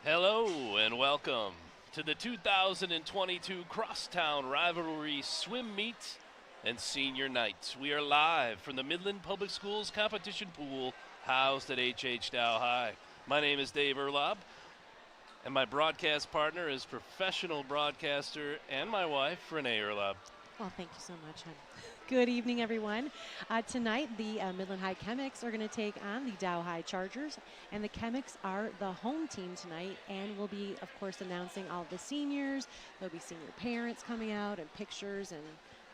Hello and welcome to the 2022 Crosstown Rivalry Swim Meet and Senior Night. We are live from the Midland Public Schools competition pool housed at H.H. Dow High. My name is Dave Erlob, and my broadcast partner is professional broadcaster and my wife, Renee Erlob. Well, thank you so much, hon. Good evening, everyone. Tonight, the Midland High Chemics are going to take on the Dow High Chargers, and the Chemics are the home team tonight, and we'll be, of course, announcing all the seniors. There'll be senior parents coming out, and pictures and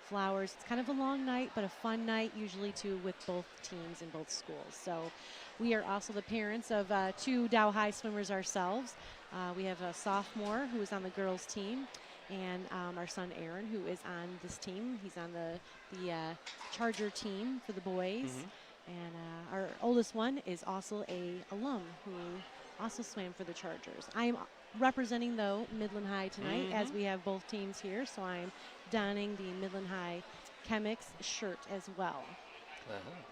flowers. It's kind of a long night, but a fun night, usually, too, with both teams in both schools. So we are also the parents of two Dow High swimmers ourselves. We have a sophomore who is on the girls' team, and our son Aaron, who is on this team. He's on the Charger team for the boys. Mm-hmm. And our oldest one is also a alum who also swam for the Chargers. I am representing, though, Midland High tonight, as we have both teams here, so I'm donning the Midland High Chemics shirt as well.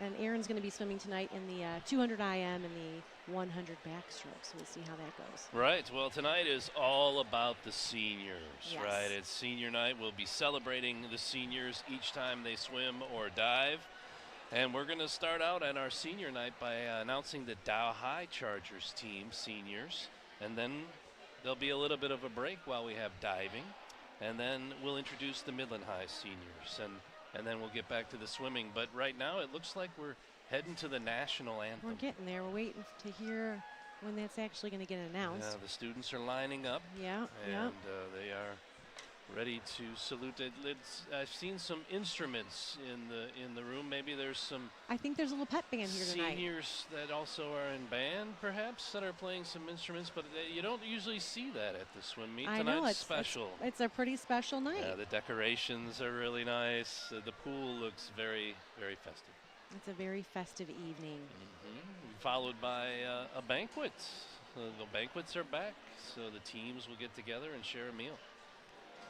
And Aaron's going to be swimming tonight in the 200 IM and the 100 backstroke, so we'll see how that goes. Right. Well, tonight is all about the seniors, yes. Right? It's senior night. We'll be celebrating the seniors each time they swim or dive. And we're going to start out at our senior night by announcing the Dow High Chargers team seniors. And then there'll be a little bit of a break while we have diving. And then we'll introduce the Midland High seniors. And then we'll get back to the swimming. But right now, it looks like we're heading to the National Anthem. We're getting there. We're waiting to hear when that's actually going to get announced. Yeah, the students are lining up. Yeah, and they are ready to salute it. I've seen some instruments in the room. Maybe there's some. I think there's a little pep band here tonight. Seniors that also are in band, perhaps, that are playing some instruments. But you don't usually see that at the swim meet. I know, it's special. It's a pretty special night. Yeah, the decorations are really nice. The pool looks very, very festive. It's a very festive evening. Followed by a banquet. The banquets are back, so the teams will get together and share a meal.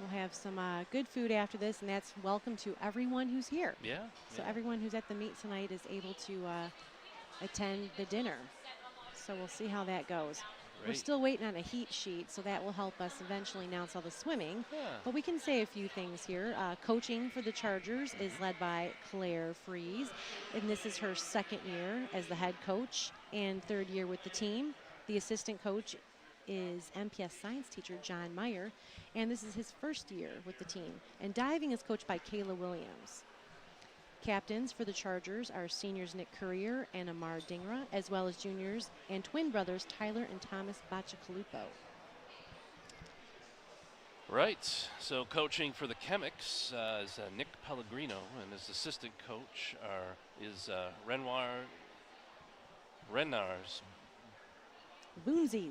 We'll have some good food after this, and that's welcome to everyone who's here. Yeah. So everyone who's at the meet tonight is able to attend the dinner. So we'll see how that goes. Great. We're still waiting on a heat sheet, so that will help us eventually announce all the swimming. Yeah. But we can say a few things here. Coaching for the Chargers is led by Claire Fries, and this is her second year as the head coach and third year with the team. The assistant coach is MPS science teacher John Meyer, and this is his first year with the team. And diving is coached by Kayla Williams. Captains for the Chargers are seniors Nick Courier and Amar Dhingra, as well as juniors and twin brothers Tyler and Thomas Bacicalupo. Right, so coaching for the Chemics is Nick Pellegrino, and his assistant coach is Renars Boonsies,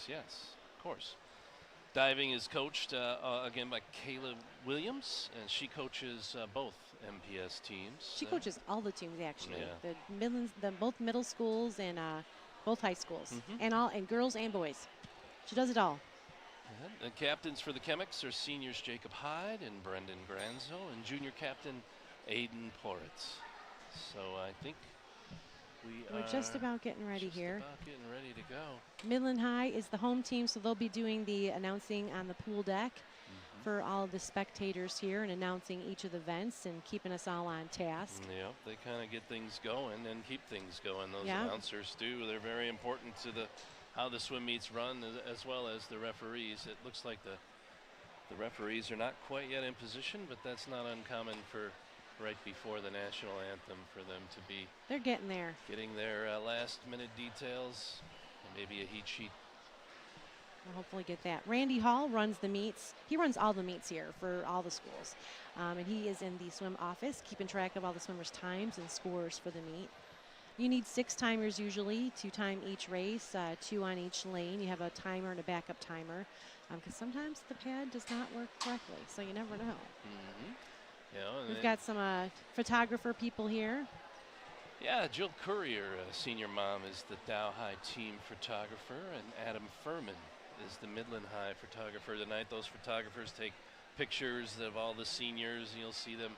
yes, of course. Diving is coached again by Kayla Williams, and she coaches both MPS teams. She coaches all the teams, actually. Yeah. Both middle schools and both high schools, and girls and boys. She does it all. The captains for the Chemics are seniors Jacob Hyde and Brendan Gronzo, and junior captain Aiden Poritz. So I think we're just about getting ready here. Getting ready to go. Midland High is the home team, so they'll be doing the announcing on the pool deck for all the spectators here and announcing each of the events and keeping us all on task. Yeah, they kind of get things going and keep things going. Those announcers do. They're very important to how the swim meets run, as well as the referees. It looks like the referees are not quite yet in position, but that's not uncommon for right before the National Anthem for them to be. They're getting there. Getting their last-minute details and maybe a heat sheet. We'll hopefully get that. Randy Hall runs the meets. He runs all the meets here for all the schools. And he is in the swim office, keeping track of all the swimmers' times and scores for the meet. You need 6 timers usually to time each race, 2 on each lane. You have a timer and a backup timer, because sometimes the pad does not work correctly, so you never know. We've got some photographer people here. Yeah, Jill Courier, senior mom, is the Dow High team photographer, and Adam Furman is the Midland High photographer tonight. Those photographers take pictures of all the seniors, and you'll see them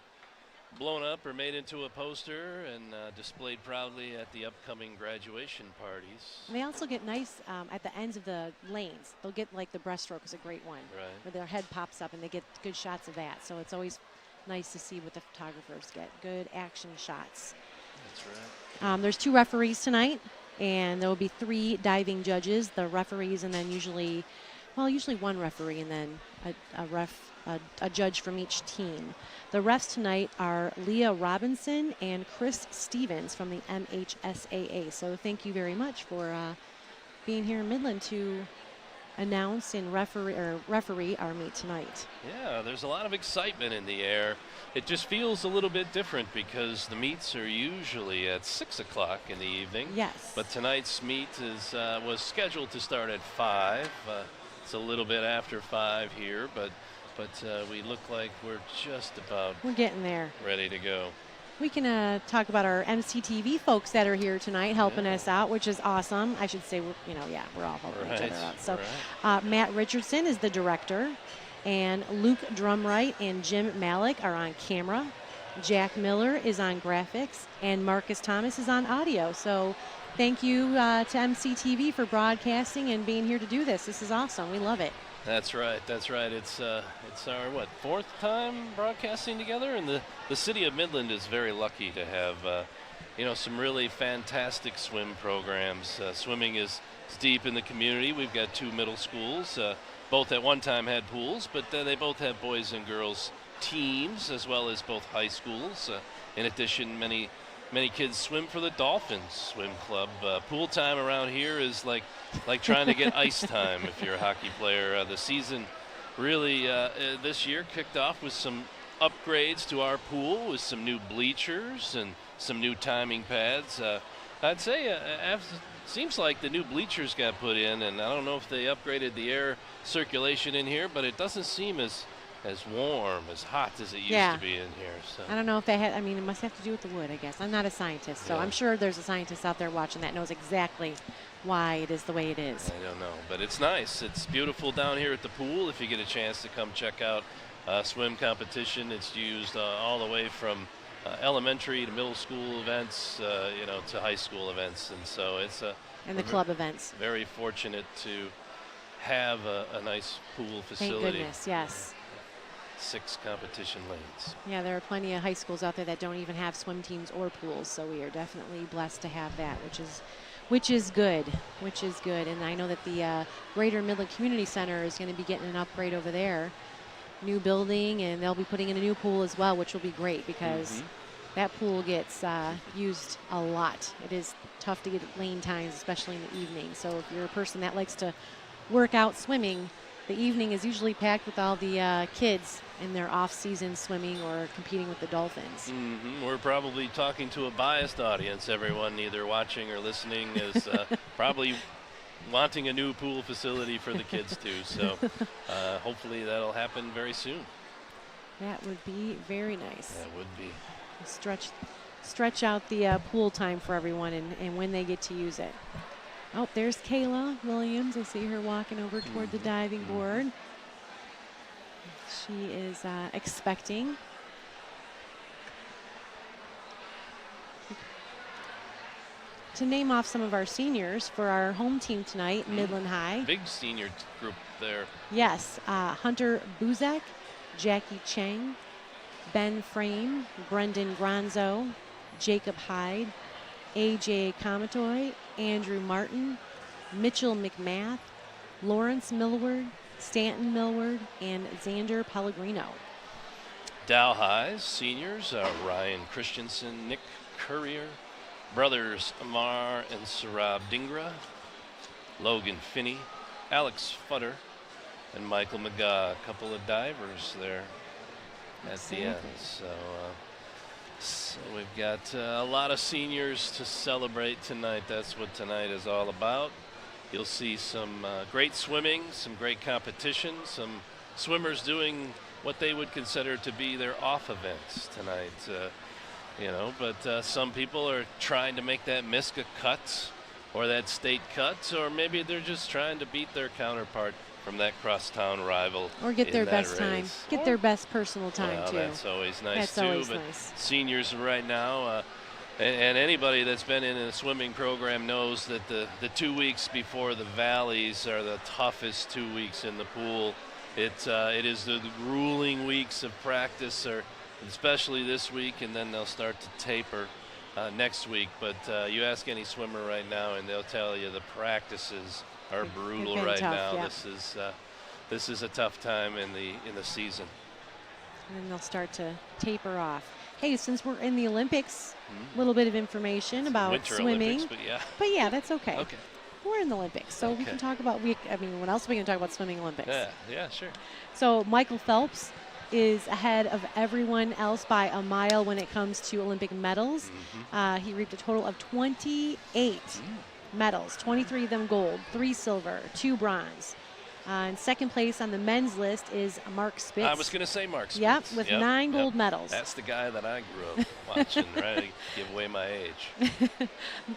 blown up or made into a poster and displayed proudly at the upcoming graduation parties. And they also get nice at the ends of the lanes. They'll get like the breaststroke is a great one, right, where their head pops up and they get good shots of that. So it's always nice to see what the photographers get. Good action shots. That's right. There's 2 referees tonight, and there will be 3 diving judges, the referees, and then usually 1 referee and then a judge from each team. The refs tonight are Leah Robinson and Chris Stevens from the MHSAA. So thank you very much for being here in Midland to announce and referee our meet tonight. Yeah, there's a lot of excitement in the air. It just feels a little bit different because the meets are usually at 6 o'clock in the evening. Yes. But tonight's meet was scheduled to start at 5. It's a little bit after 5 here, but we look like we're just about getting there, ready to go. We can talk about our MCTV folks that are here tonight helping us out, which is awesome. I should say, we're all helping each other out. So Matt Richardson is the director, and Luke Drumright and Jim Malik are on camera. Jack Miller is on graphics, and Marcus Thomas is on audio. So thank you to MCTV for broadcasting and being here to do this. This is awesome. We love it. That's right. That's right. It's our 4th time broadcasting together, and the city of Midland is very lucky to have some really fantastic swim programs. Swimming is deep in the community. We've got 2 middle schools, both at one time had pools, but they both have boys and girls teams as well as both high schools. In addition, many kids swim for the Dolphins Swim Club. Pool time around here is like trying to get ice time if you're a hockey player. The season really this year kicked off with some upgrades to our pool with some new bleachers and some new timing pads. I'd say seems like the new bleachers got put in, and I don't know if they upgraded the air circulation in here, but it doesn't seem as warm, as hot as it used to be in here. So I don't know if they had, it must have to do with the wood, I guess. I'm not a scientist, so I'm sure there's a scientist out there watching that knows exactly why it is the way it is. I don't know, but it's nice. It's beautiful down here at the pool. If you get a chance to come check out swim competition, it's used all the way from elementary to middle school events, to high school events. And so it's and the club events. Very fortunate to have a nice pool facility. Thank goodness, yes. 6 competition lanes. Yeah, there are plenty of high schools out there that don't even have swim teams or pools, so we are definitely blessed to have that, which is good. And I know that the Greater Midland Community Center is going to be getting an upgrade over there, new building, and they'll be putting in a new pool as well, which will be great because that pool gets used a lot. It is tough to get lane times, especially in the evening. So if you're a person that likes to work out swimming, the evening is usually packed with all the kids in their off-season swimming or competing with the Dolphins. We're probably talking to a biased audience. Everyone either watching or listening is probably wanting a new pool facility for the kids too. So hopefully that'll happen very soon. That would be very nice. That would be. Stretch out the pool time for everyone and when they get to use it. Oh, there's Kayla Williams. I see her walking over toward the diving board. She is expecting. To name off some of our seniors for our home team tonight, Midland High. Big senior group there. Yes, Hunter Buzek, Jackie Chang, Ben Frame, Brendan Gronzo, Jacob Hyde, AJ Kamatoy, Andrew Martin, Mitchell Mcmath, Lawrence Millward, Stanton Millward, and Xander Pellegrino. Dow High's seniors are Ryan Christensen, Nick Courier, brothers Amar and Saurabh Dhingra, Logan Finney, Alex Flutter, and Michael Mcgowan. A couple of divers there at the end. So we've got a lot of seniors to celebrate tonight. That's what tonight is all about. You'll see some great swimming, some great competition, some swimmers doing what they would consider to be their off events tonight. But some people are trying to make that MISCA cut or that state cut, or maybe they're just trying to beat their counterpart from that crosstown rival. Or get their best race. time. Get their best personal time, well, too. That's always nice, that's too. Always but nice. Seniors right now, and anybody that's been in a swimming program knows that the 2 weeks before the Valleys are the toughest 2 weeks in the pool. It is the grueling weeks of practice, or especially this week, and then they'll start to taper next week. But you ask any swimmer right now, and they'll tell you the practices are brutal right tough, now. yeah. This is a tough time in the season. And then they'll start to taper off. Hey, since we're in the Olympics, a little bit of information about Winter swimming. Olympics, but yeah, that's okay. Okay. We're in the Olympics, so we can talk about. What else are we going to talk about swimming Olympics? Yeah, sure. So Michael Phelps is ahead of everyone else by a mile when it comes to Olympic medals. He reaped a total of 28 medals, 23 of them gold, 3 silver, 2 bronze. In second place on the men's list is Mark Spitz. I was going to say Mark Spitz. Yep, with 9 gold medals. That's the guy that I grew up watching, right? Give away my age.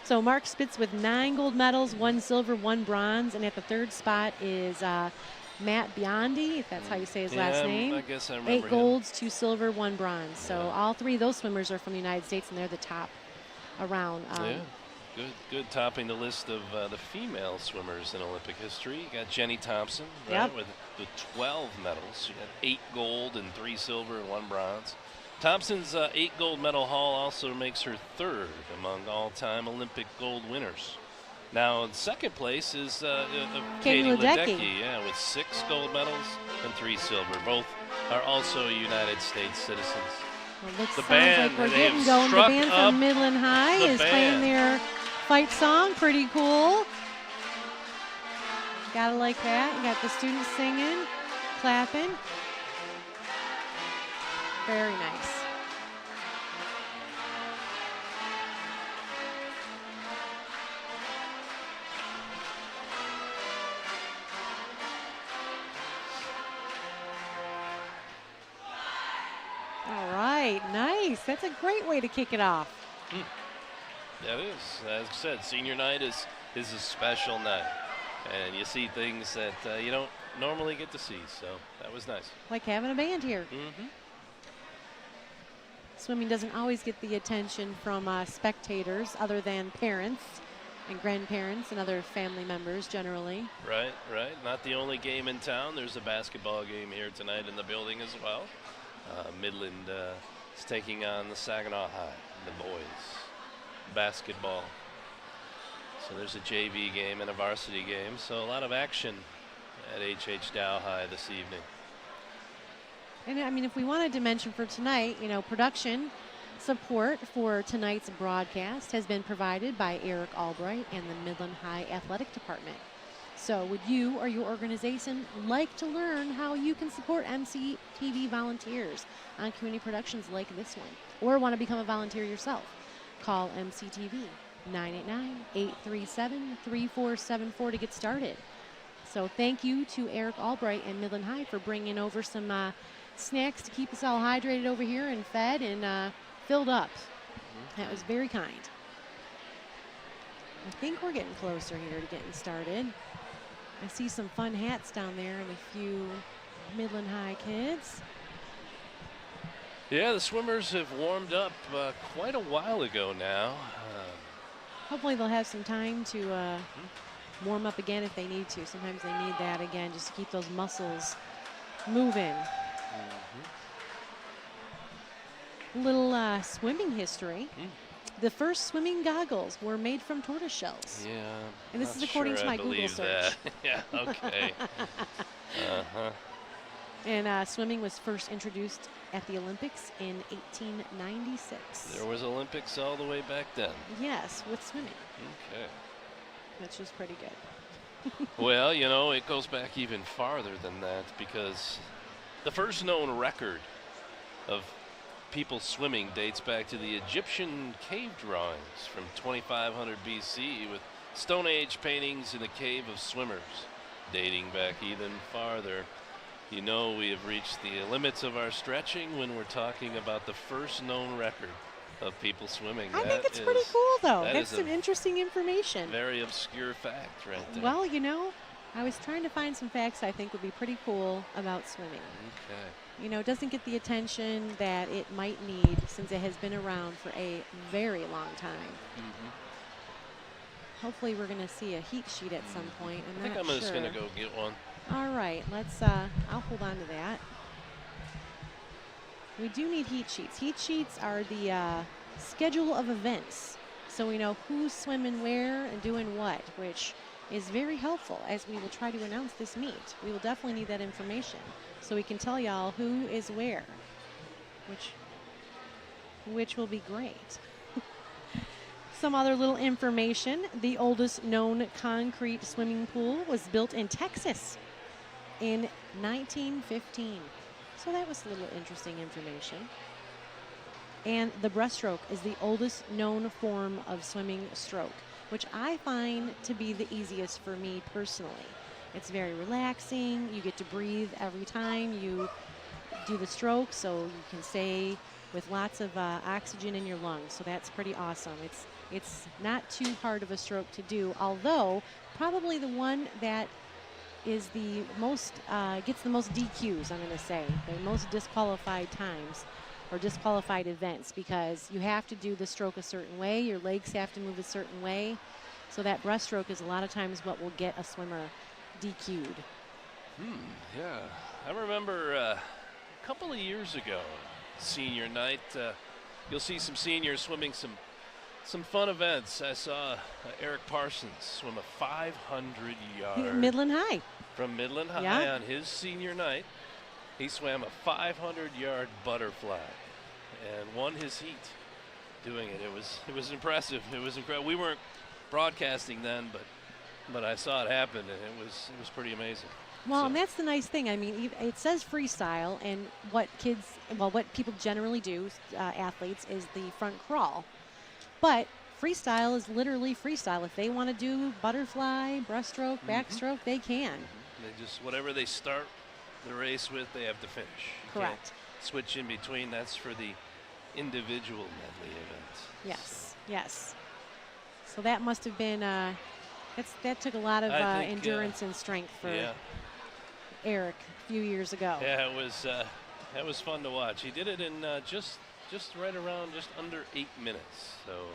So Mark Spitz with 9 gold medals, 1 silver, 1 bronze. And at the third spot is Matt Biondi, if that's how you say his last name. I guess I remember 8 him. golds, 2 silver, 1 bronze. So all 3 of those swimmers are from the United States, and they're the top around. Good topping the list of the female swimmers in Olympic history. You got Jenny Thompson, right, with 12 medals. She got 8 gold and 3 silver and 1 bronze. Thompson's 8 gold medal haul also makes her 3rd among all-time Olympic gold winners. Now, in second place is Katie Ledecky, with 6 gold medals and 3 silver. Both are also United States citizens. Well, sounds like we're getting going. The band from Midland High is playing their fight song. Pretty cool. Gotta like that. You got the students singing, clapping. Very nice. All right, nice. That's a great way to kick it off. That is. As I said, senior night is a special night. And you see things that you don't normally get to see, so that was nice. Like having a band here. Swimming doesn't always get the attention from spectators other than parents and grandparents and other family members generally. Right. Not the only game in town. There's a basketball game here tonight in the building as well. Midland is taking on the Saginaw High, the boys basketball. So there's a JV game and a varsity game. So a lot of action at H.H. Dow High this evening. And I mean, if we wanted to mention for tonight, production support for tonight's broadcast has been provided by Eric Albright and the Midland High Athletic Department. So would you or your organization like to learn how you can support MCTV volunteers on community productions like this one, or want to become a volunteer yourself? Call MCTV 989-837-3474 to get started. So thank you to Eric Albright and Midland High for bringing over some snacks to keep us all hydrated over here and fed and filled up. That was very kind. I think we're getting closer here to getting started. I see some fun hats down there and a few Midland High kids. Yeah, the swimmers have warmed up quite a while ago now. Hopefully they'll have some time to warm up again if they need to. Sometimes they need that again just to keep those muscles moving. Little swimming history. The first swimming goggles were made from tortoise shells. Yeah. And this is according to my Google search. Yeah, okay. And swimming was first introduced at the Olympics in 1896. There was Olympics all the way back then. Yes, with swimming. Okay. Which was pretty good. Well, it goes back even farther than that, because the first known record of people swimming dates back to the Egyptian cave drawings from 2500 BC, with Stone Age paintings in the cave of swimmers dating back even farther. We have reached the limits of our stretching when we're talking about the first known record of people swimming. I think it's pretty cool, though. That That's is some interesting information. Very obscure fact right there. Well, you know, I was trying to find some facts I think would be pretty cool about swimming. Okay. You know, it doesn't get the attention that it might need since it has been around for a very long time. Hopefully we're going to see a heat sheet at some point. I think I'm just going to go get one. All right, let's, I'll hold on to that. We do need heat sheets. Heat sheets are the schedule of events. So we know who's swimming where and doing what, which is very helpful as we will try to announce this meet. We will definitely need that information so we can tell y'all who is where, which will be great. Some other little information. The oldest known concrete swimming pool was built in Texas in 1915. So that was a little interesting information. And the breaststroke is the oldest known form of swimming stroke, which I find to be the easiest for me personally. It's very relaxing. You get to breathe every time you do the stroke, so you can stay with lots of oxygen in your lungs. So that's pretty awesome. It's not too hard of a stroke to do, although probably the one that is the most, gets the most DQs, I'm going to say, the most disqualified times or disqualified events, because you have to do the stroke a certain way, your legs have to move a certain way. So that breaststroke is a lot of times what will get a swimmer DQ'd. Yeah, I remember a couple of years ago, senior night, you'll see some seniors swimming some fun events. I saw Eric Parsons swim a 500-yard. Midland High. From Midland High on his senior night. He swam a 500-yard butterfly and won his heat doing it. It was impressive. It was incredible. We weren't broadcasting then, but I saw it happen, and it was pretty amazing. Well, and that's the nice thing. I mean, it says freestyle, and what people generally do, athletes, is the front crawl. But freestyle is literally freestyle. If they want to do butterfly, breaststroke, backstroke, they can. They just, whatever they start the race with, they have to finish. You Correct. can't switch in between. That's for the individual medley events. Yes, yes. So that must have been, that took a lot of endurance and strength for Eric a few years ago. Yeah, that was fun to watch. He did it in just right around just under 8 minutes. So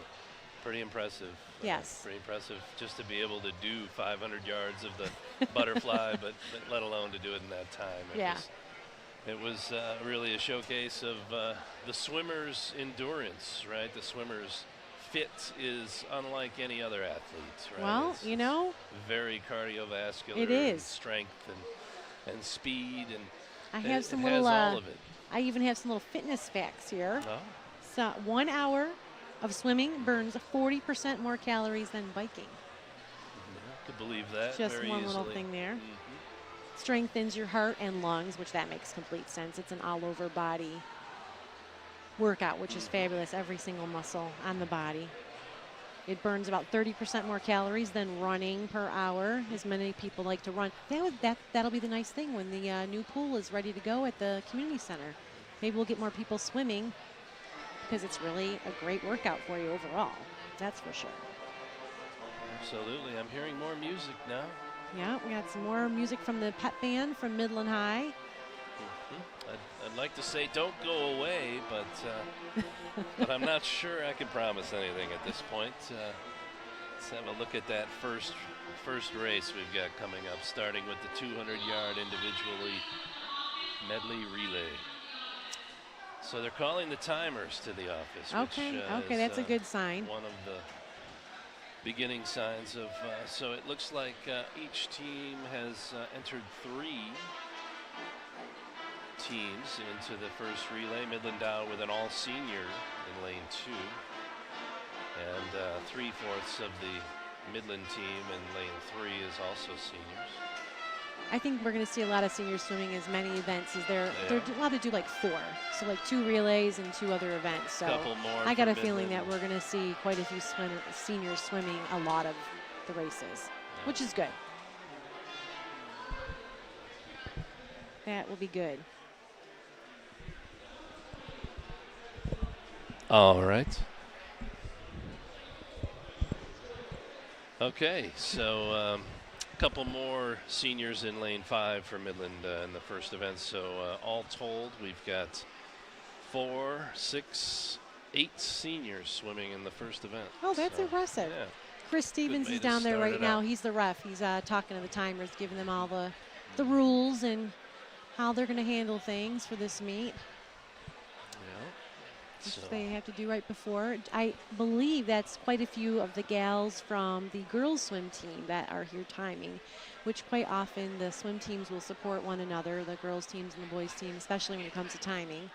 pretty impressive. Yes. Pretty impressive just to be able to do 500 yards of the butterfly, but let alone to do it in that time. It was really a showcase of the swimmer's endurance, right? The swimmer's fit is unlike any other athlete, right? Well, it's very cardiovascular. It is. And strength and speed, and I have some it little. has all of it. I even have some little fitness facts here. Oh. So 1 hour of swimming burns 40% more calories than biking. I could believe that. Just very one easily. little thing there. Strengthens your heart and lungs, which that makes complete sense. It's an all-over body workout, which is fabulous. Every single muscle on the body. It burns about 30% more calories than running per hour, as many people like to run. That'll be the nice thing when the new pool is ready to go at the community center. Maybe we'll get more people swimming because it's really a great workout for you overall. That's for sure. Absolutely. I'm hearing more music now. Yeah, we got some more music from the pep band from Midland High. I'd like to say don't go away, but I'm not sure I can promise anything at this point. Let's have a look at that first race we've got coming up, starting with the 200-yard individually medley relay. So they're calling the timers to the office. Okay, which, that's a good sign. One of the beginning signs of, so it looks like each team has entered 3 teams into the first relay. Midland Dow with an all-senior in lane 2. And 3/4 of the Midland team in lane 3 is also seniors. I think we're going to see a lot of seniors swimming as many events as they're allowed to do like 4. So like 2 relays and 2 other events. So couple more I got a for feeling Midland. that we're going to see quite a few seniors swimming a lot of the races, which is good. That will be good. All right. Okay, so a couple more seniors in lane 5 for Midland in the first event. So all told, we've got 4, 6, 8 seniors swimming in the first event. Oh, that's impressive. Yeah. Chris Stevens is down there right now. He's the ref. He's talking to the timers, giving them all the rules and how they're going to handle things for this meet. Yeah. Which they have to do right before. I believe that's quite a few of the gals from the girls swim team that are here timing, which quite often the swim teams will support one another, the girls teams and the boys team, especially when it comes to timing,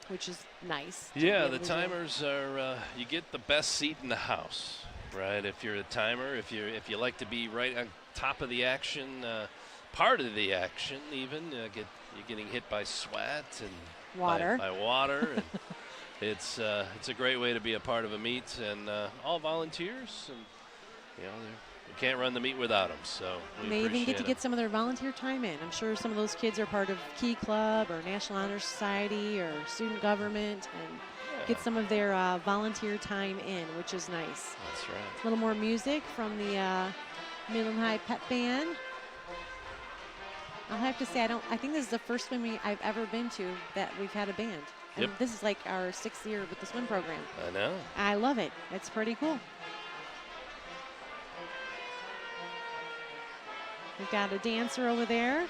which is nice. Yeah, the timers are, you get the best seat in the house, right? If you're a timer, if you like to be right on top of the action, part of the action even, you're getting hit by sweat and water. By water. And it's a great way to be a part of a meet, and all volunteers, and we can't run the meet without them. So they even get to get some of their volunteer time in. I'm sure some of those kids are part of Key Club or National Honor Society or student government, and get some of their volunteer time in, which is nice. That's right. A little more music from the Midland High Pep Band. I'll have to say, I think this is the first swim I've ever been to that we've had a band. And this is like our 6th year with the swim program. I know. I love it. It's pretty cool. We've got a dancer over there.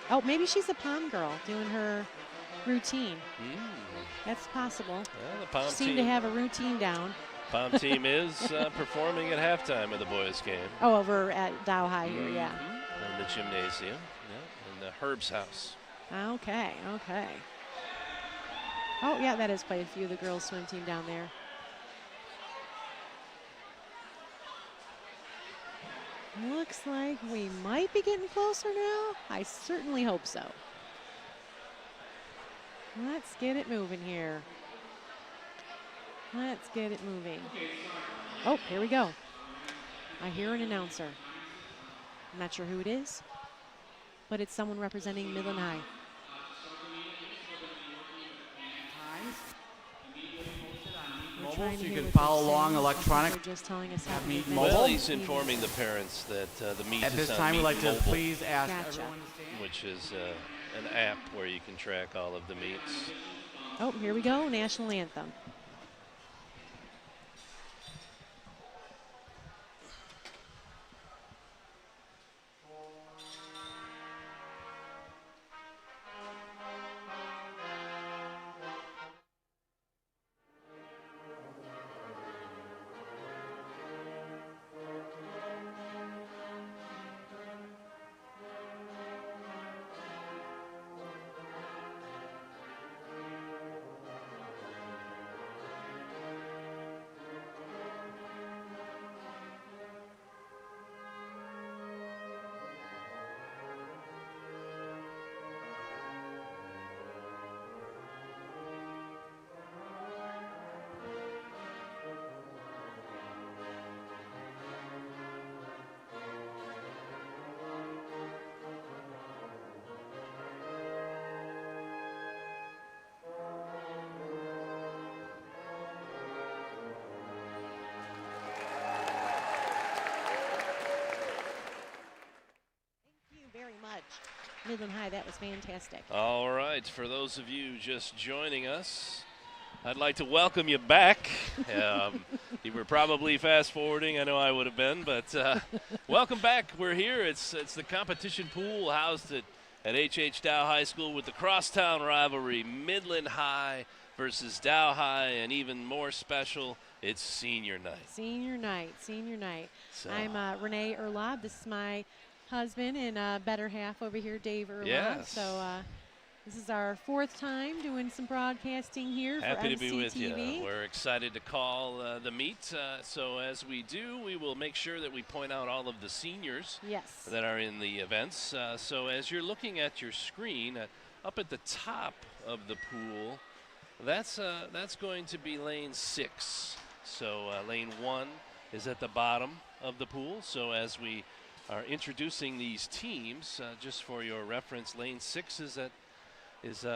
Oh, maybe she's a pom girl doing her routine. That's possible. Well, the pom seem to have a routine down. Pom team is performing at halftime of the boys' game. Oh, over at Dow High here, yeah. In the gymnasium, in the Herb's house. Okay. Oh, yeah, that is quite a few of the girls' swim team down there. Looks like we might be getting closer now. I certainly hope so. Let's get it moving here. Let's get it moving. Oh, here we go. I hear an announcer. I'm not sure who it is, but it's someone representing Midland High. You can follow along electronic. Just telling us how well, he's informing the parents that the meet at is this on time. We'd like to Mobile, please ask everyone to stand. which is an app where you can track all of the meets. Oh, here we go. National Anthem. Midland High, that was fantastic. All right, for those of you just joining us, I'd like to welcome you back. You were probably fast forwarding, I know I would have been, but welcome back. We're here. It's the competition pool housed at H.H. Dow High School with the crosstown rivalry, Midland High versus Dow High, and even more special, it's senior night. Senior night. So. I'm Renee Erlob. This is my husband and better half over here, Dave Erlob. Yes. So this is our 4th time doing some broadcasting here for MCTV. Happy to be with you. We're excited to call the meet. So as we do, we will make sure that we point out all of the seniors that are in the events. So as you're looking at your screen, up at the top of the pool, that's going to be lane 6. So lane 1 is at the bottom of the pool. So as we are introducing these teams, just for your reference, lane 6 is at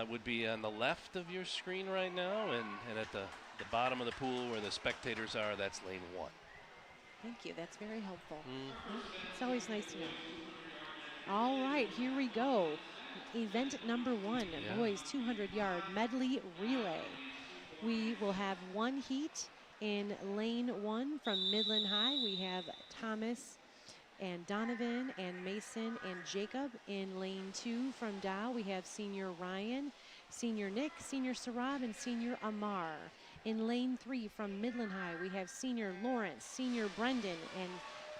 would be on the left of your screen right now, and at the bottom of the pool where the spectators are, that's lane 1. Thank you. That's very helpful. It's always nice to know. All right, here we go. Event number 1, boys 200-yard medley relay. We will have one heat in lane 1 from Midland High. We have Thomas and Donovan and Mason and Jacob. In lane 2 from Dow, we have senior Ryan, senior Nick, senior Saurabh, and senior Amar. In lane 3 from Midland High, we have senior Lawrence, senior Brendan, and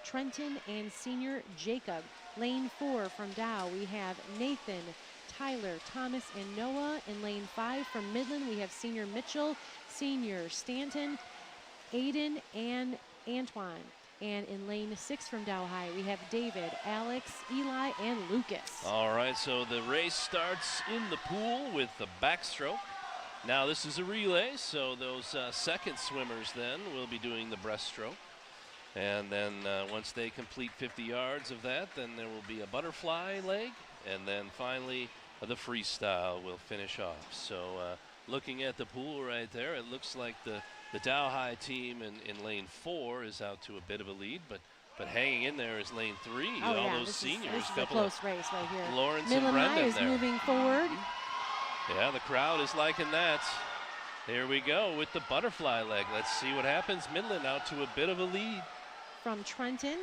Trenton, and senior Jacob. Lane 4 from Dow, we have Nathan, Tyler, Thomas, and Noah. In lane 5 from Midland, we have senior Mitchell, senior Stanton, Aiden, and Antoine. And in lane 6 from Dow High, we have David, Alex, Eli, and Lucas. All right, so the race starts in the pool with the backstroke. Now this is a relay, so those second swimmers then will be doing the breaststroke. And then once they complete 50 yards of that, then there will be a butterfly leg. And then finally, the freestyle will finish off. So looking at the pool right there, it looks like the Dow High team in lane 4 is out to a bit of a lead, but hanging in there is lane 3. Oh, all yeah, those seniors. This is a close race right here. Lawrence Midland and Brendan High is there. moving forward. Yeah, the crowd is liking that. Here we go with the butterfly leg. Let's see what happens. Midland out to a bit of a lead. From Trenton,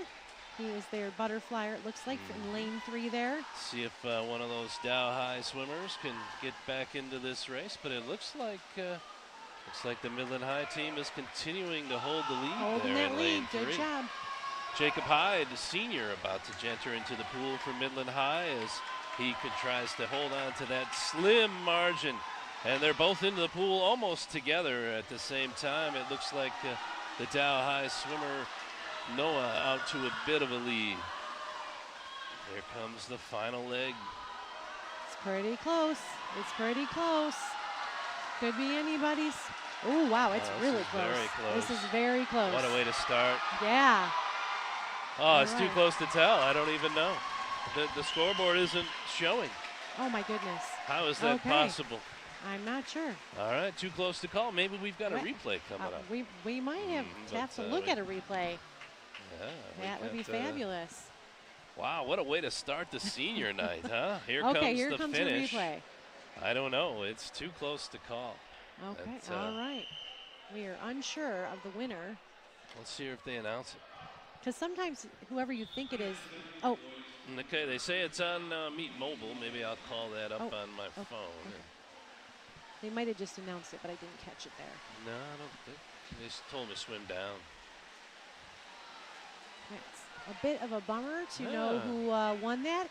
he was their butterflyer, it looks like, in lane 3 there. See if one of those Dow High swimmers can get back into this race, but it looks like the Midland High team is continuing to hold the lead. Holding there that in lead, lane good 3. job. Jacob Hyde, the senior, about to enter into the pool for Midland High as he tries to hold on to that slim margin. And they're both into the pool almost together at the same time. It looks like the Dow High swimmer Noah out to a bit of a lead. Here comes the final leg. It's pretty close. It's pretty close. Could be anybody's. Oh, wow, it's really close. Very close. This is very close. What a way to start. Yeah. Oh, it's too close to tell. I don't even know. The scoreboard isn't showing. Oh, my goodness. How is that possible? I'm not sure. All right, too close to call. Maybe we've got a replay coming up. We might have to look at a replay. Yeah, that would be fabulous. Wow, what a way to start the senior night, huh? Here comes the finish. The replay. I don't know. It's too close to call. Okay, all right. We are unsure of the winner. Let's see if they announce it. Because sometimes whoever you think it is, Okay, they say it's on Meet Mobile. Maybe I'll call that up on my phone. Okay. They might have just announced it, but I didn't catch it there. No, I don't think. They just told me to swim down. It's a bit of a bummer to know who won that.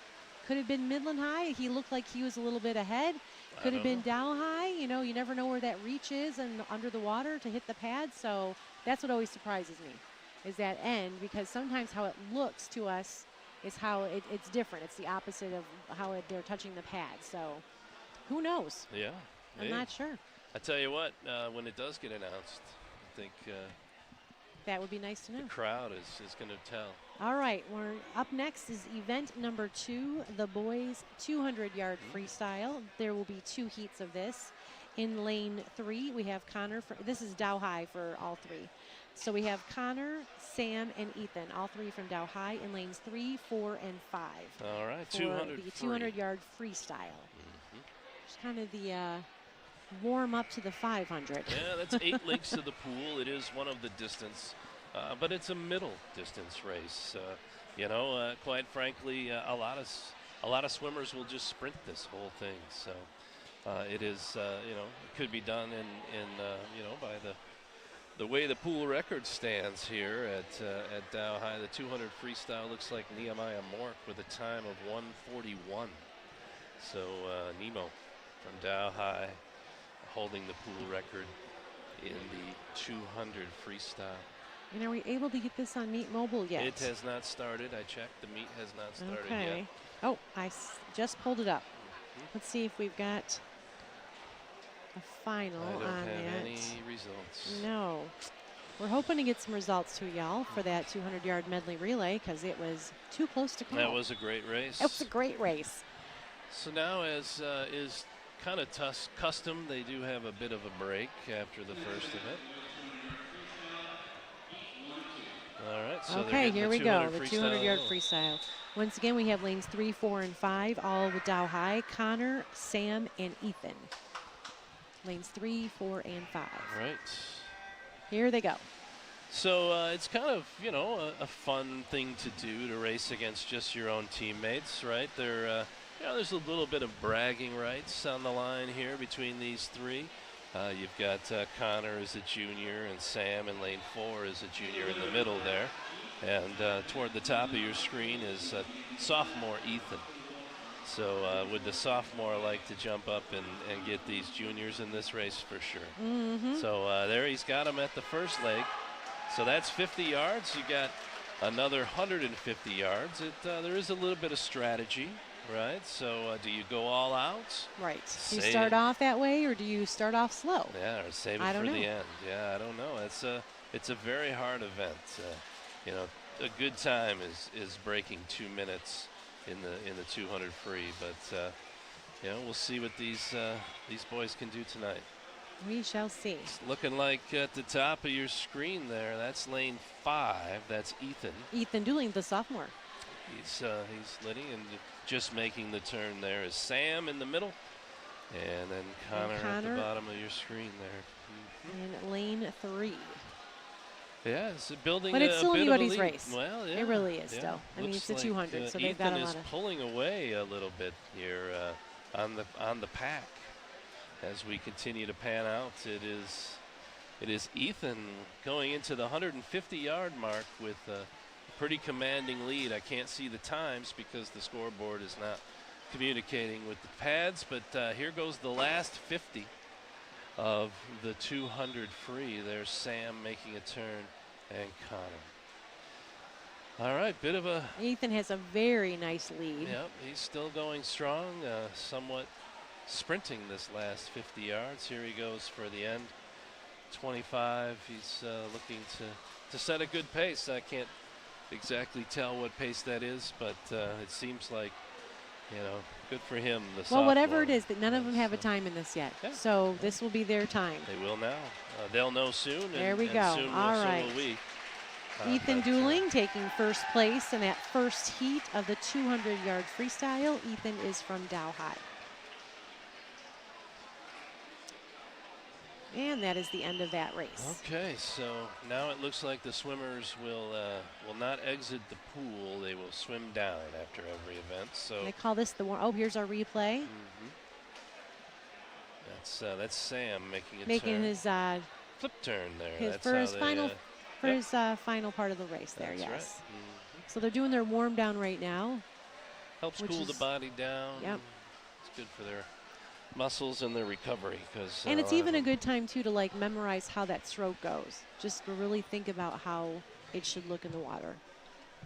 Could have been Midland High. He looked like he was a little bit ahead. Could have been Dow High. You know, you never know where that reach is and under the water to hit the pad. So that's what always surprises me, is that end, because sometimes how it looks to us is how it's different. It's the opposite of how they're touching the pad. So who knows? Yeah. I'm not sure. I tell you what, when it does get announced, I think that would be nice to know. The crowd is going to tell. All right, we're up next is event number 2, the boys 200-yard freestyle. There will be 2 heats of this. In lane 3, we have Connor. This is Dow High for all 3. So we have Connor, Sam, and Ethan, all 3 from Dow High in lanes 3, 4, and 5. All right, for the 200-yard freestyle. It's kind of the warm up to the 500. Yeah, that's 8 legs to the pool. It is one of the distance, but it's a middle distance race. You know, quite frankly, a lot of swimmers will just sprint this whole thing. So it is, you know, it could be done in you know, by the way the pool record stands here at Dow High. The 200 freestyle looks like Nehemiah Mork with a time of 1:41. So Nemo from Dow High holding the pool record in the 200 freestyle. And are we able to get this on Meet Mobile yet? It has not started. I checked. The meet has not started yet. Oh, I just pulled it up. Let's see if we've got a final on that. I don't have any results. No. We're hoping to get some results to y'all for that 200-yard medley relay, because it was too close to call. That was a great race. It was a great race. So now, as is kind of custom. They do have a bit of a break after the first event. All right, so okay, here we go, the 200-yard freestyle. Once again, we have lanes 3, 4, and 5, all with Dow High, Connor, Sam, and Ethan. Lanes 3, 4, and 5. All right. Here they go. So it's kind of, you know, a fun thing to do, to race against just your own teammates, right? They're, you know, there's a little bit of bragging rights on the line here between these three. You've got Connor as a junior and Sam in lane 4 as a junior in the middle there. And toward the top of your screen is sophomore Ethan. So would the sophomore like to jump up and get these juniors in this race for sure? Mm-hmm. So there he's got them at the first leg. So that's 50 yards. You got another 150 yards. There is a little bit of strategy, right? So do you go all out? Right. Do you start off that way, or do you start off slow? Yeah, or save it for the end. Yeah, I don't know. It's a very hard event. You know, a good time is breaking 2 minutes in the 200 free, but you know, we'll see what these boys can do tonight. We shall see. It's looking like at the top of your screen there, that's lane 5. That's Ethan. Ethan Dooling, the sophomore. He's leading, and just making the turn there is Sam in the middle, and then Connor at the bottom of your screen there. In lane 3. Yeah, it's building but it's still anybody's race. Well, yeah. It really is yeah. still. I mean, it's a like, 200, so they've Ethan got a lot is of... pulling away a little bit here on the pack. As we continue to pan out, it is Ethan going into the 150-yard mark with a pretty commanding lead. I can't see the times because the scoreboard is not communicating with the pads, but here goes the last 50 of the 200 free. There's Sam making a turn and Connor. All right, bit of a... Ethan has a very nice lead. Yep, he's still going strong, somewhat sprinting this last 50 yards. Here he goes for the end. 25, he's looking to set a good pace. I can't exactly tell what pace that is, but it seems like, you know, good for him. Well, whatever it is, that none of them have a time in this yet. Yeah. So this will be their time. They will now. They'll know soon. There we go. All right. So will we. Ethan Dooling taking first place in that first heat of the 200-yard freestyle. Ethan is from Dow High. And that is the end of that race. Okay, so now it looks like the swimmers will not exit the pool. They will swim down after every event. So they call this the warm. Oh, here's our replay. Mm-hmm. That's Sam making his flip turn there. His final part of the race there. That's yes. Right. Mm-hmm. So they're doing their warm down right now. Helps cool the body down. Yep. It's good for their muscles and their recovery, because and it's even a good time too to like memorize how that stroke goes, just to really think about how it should look in the water,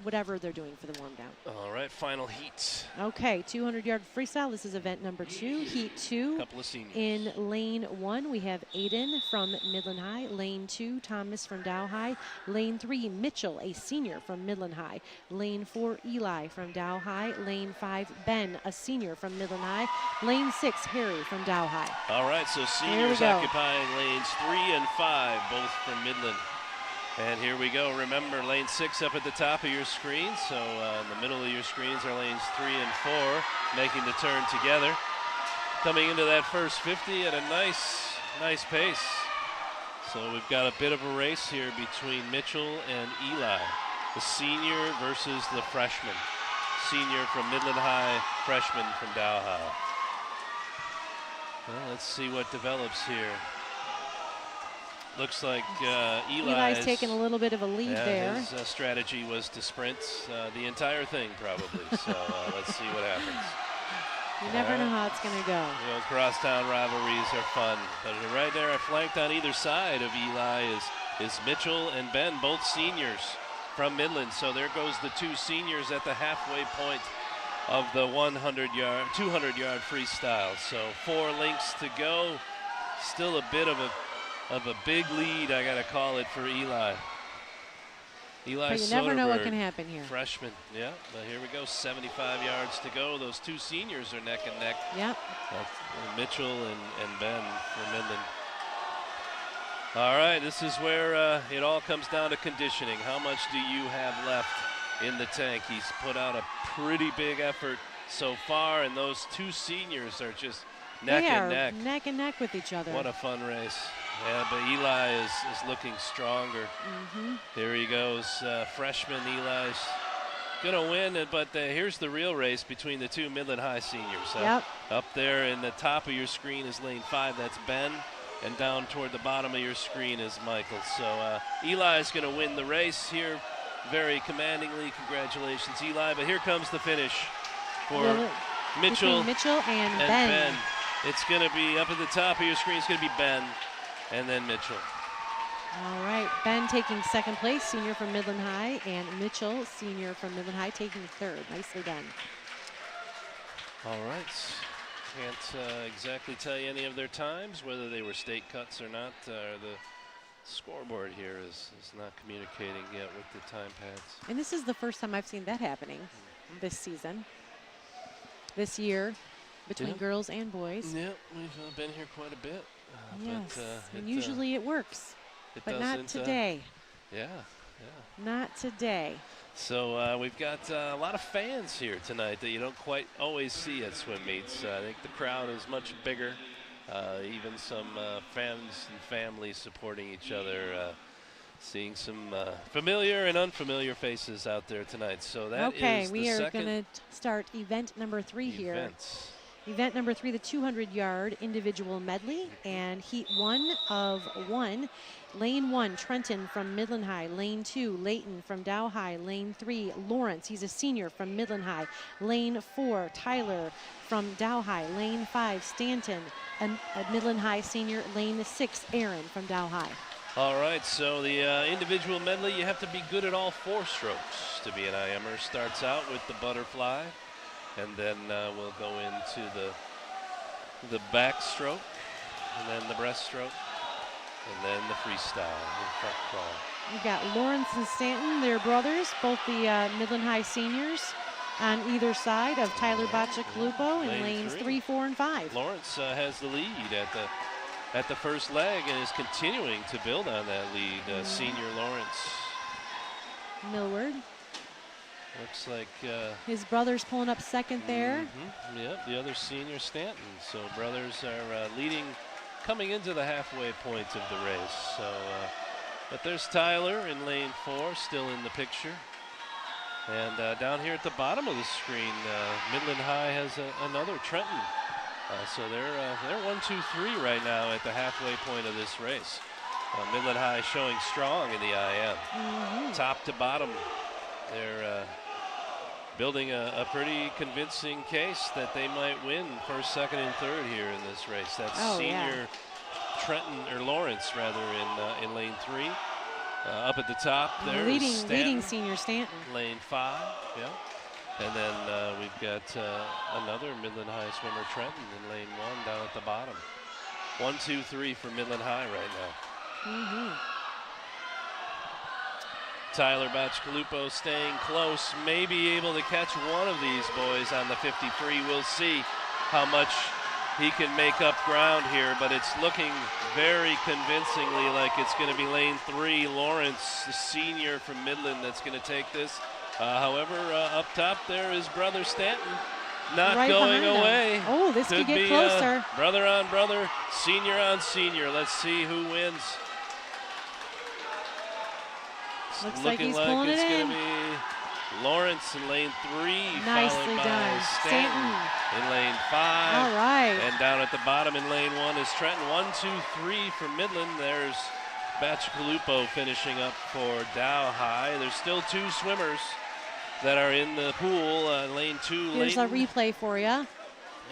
whatever they're doing for the warm down. All right, final heat. Okay, 200-yard freestyle. This is event number 2, heat 2. Couple of seniors. In lane 1, we have Aiden from Midland High. Lane 2, Thomas from Dow High. Lane 3, Mitchell, a senior from Midland High. Lane 4, Eli from Dow High. Lane 5, Ben, a senior from Midland High. Lane 6, Harry from Dow High. All right, so seniors occupying lanes 3 and 5, both from Midland. And here we go. Remember, lane 6 up at the top of your screen. So in the middle of your screens are lanes 3 and 4, making the turn together. Coming into that first 50 at a nice pace. So we've got a bit of a race here between Mitchell and Eli. The senior versus the freshman. Senior from Midland High, freshman from Dow High. Well, let's see what develops here. Looks like Eli's taking a little bit of a lead there. His strategy was to sprint the entire thing, probably. So let's see what happens. You never know how it's going to go. You know, crosstown rivalries are fun. But right there, flanked on either side of Eli is Mitchell and Ben, both seniors from Midland. So there goes the 2 seniors at the halfway point of the 200-yard freestyle. So 4 lengths to go. Still a bit of a big lead, I got to call it, for Eli. Eli But you never know what Soderberg, can happen here. freshman. Yeah, but here we go. 75 yards to go. Those two seniors are neck and neck. Yep. Mitchell and Ben for Midland. All right, this is where it all comes down to conditioning. How much do you have left in the tank? He's put out a pretty big effort so far, and those two seniors are just neck and neck. Neck and neck with each other. What a fun race. Yeah, but Eli is looking stronger. Here he goes. Freshman Eli's going to win, but here's the real race between the two Midland High seniors. Yep. Up there in the top of your screen is lane 5. That's Ben. And down toward the bottom of your screen is Michael. So Eli's going to win the race here very commandingly. Congratulations, Eli. But here comes the finish for Mitchell and Ben. It's going to be up at the top of your screen. It's going to be Ben and then Mitchell. All right, Ben taking second place, senior from Midland High, and Mitchell, senior from Midland High, taking third. Nicely done. All right. Can't exactly tell you any of their times, whether they were state cuts or not. The scoreboard here is not communicating yet with the time pads. And this is the first time I've seen that happening this season, this year, between girls and boys. Yeah, we've been here quite a bit. Yes, and usually it works, but not today. Yeah. Not today. So we've got a lot of fans here tonight that you don't quite always see at swim meets. I think the crowd is much bigger. Even some fans and families supporting each other. Seeing some familiar and unfamiliar faces out there tonight. So that is we are going to start event number 3 here. Event number 3, the 200-yard individual medley, and heat 1 of 1. Lane 1, Trenton from Midland High. Lane 2, Layton from Dow High. Lane 3, Lawrence, he's a senior from Midland High. Lane 4, Tyler from Dow High. Lane 5, Stanton, a Midland High senior. Lane 6, Aaron from Dow High. All right, so the individual medley, you have to be good at all 4 strokes to be an IMer. Starts out with the butterfly, and then we'll go into the backstroke, and then the breaststroke, and then the freestyle, the front crawl. We've got Lawrence and Stanton, they're brothers, both the Midland High seniors on either side of Tyler Bacigalupo in lanes 3, 4, and 5. Lawrence has the lead at the first leg and is continuing to build on that lead. Senior Lawrence. Millward. Looks like his brother's pulling up second there. Yep, the other senior Stanton. So brothers are leading coming into the halfway point of the race. So, but there's Tyler in lane 4, still in the picture. And down here at the bottom of the screen, Midland High has another Trenton. So they're 1, 2, 3 right now at the halfway point of this race. Midland High showing strong in the IM. Top to bottom, they're building a pretty convincing case that they might win first, second, and third here in this race. That's senior Trenton, or Lawrence rather, in lane 3. Up at the top there, leading senior Stanton. Lane 5, yeah. And then we've got another Midland High swimmer, Trenton, in lane 1 down at the bottom. 1, 2, 3 for Midland High right now. Tyler Bacigalupo staying close, may be able to catch one of these boys on the 53. We'll see how much he can make up ground here, but it's looking very convincingly like it's going to be lane 3, Lawrence, the senior from Midland, that's going to take this. However, up top there is brother Stanton, not right going away. Oh, this could get closer. Brother on brother, senior on senior. Let's see who wins. Looks like he's it's pulling it in. Going to be Lawrence in lane 3, Nicely followed by done. Stanton in lane 5. All right. And down at the bottom in lane 1 is Trenton. 1, 2, 3 for Midland. There's Bacigalupo finishing up for Dow High. There's still 2 swimmers that are in the pool. Lane 2, here's Layton, a replay for you.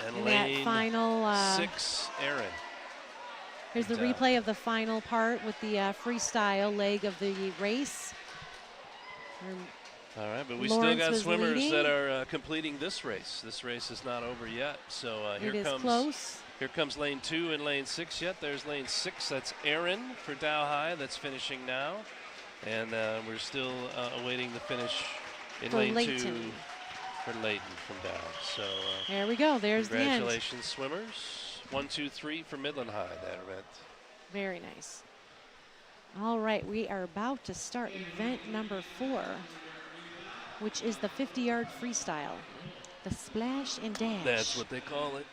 and in lane that final 6, Aaron. Here's the replay of the final part with the freestyle leg of the race. All right, but we Lawrence still got was swimmers leading. that are completing this race. This race is not over yet. So here comes lane 2 and lane 6 yet. There's lane 6. That's Aaron for Dow High. That's finishing now. And we're still awaiting the finish in For lane Layton. 2 for Layton from Dow. So there we go. There's the end. congratulations, swimmers. 1, 2, 3 for Midland High, that event. Very nice. All right, we are about to start event number 4, which is the 50-yard freestyle, the splash and dash. That's what they call it.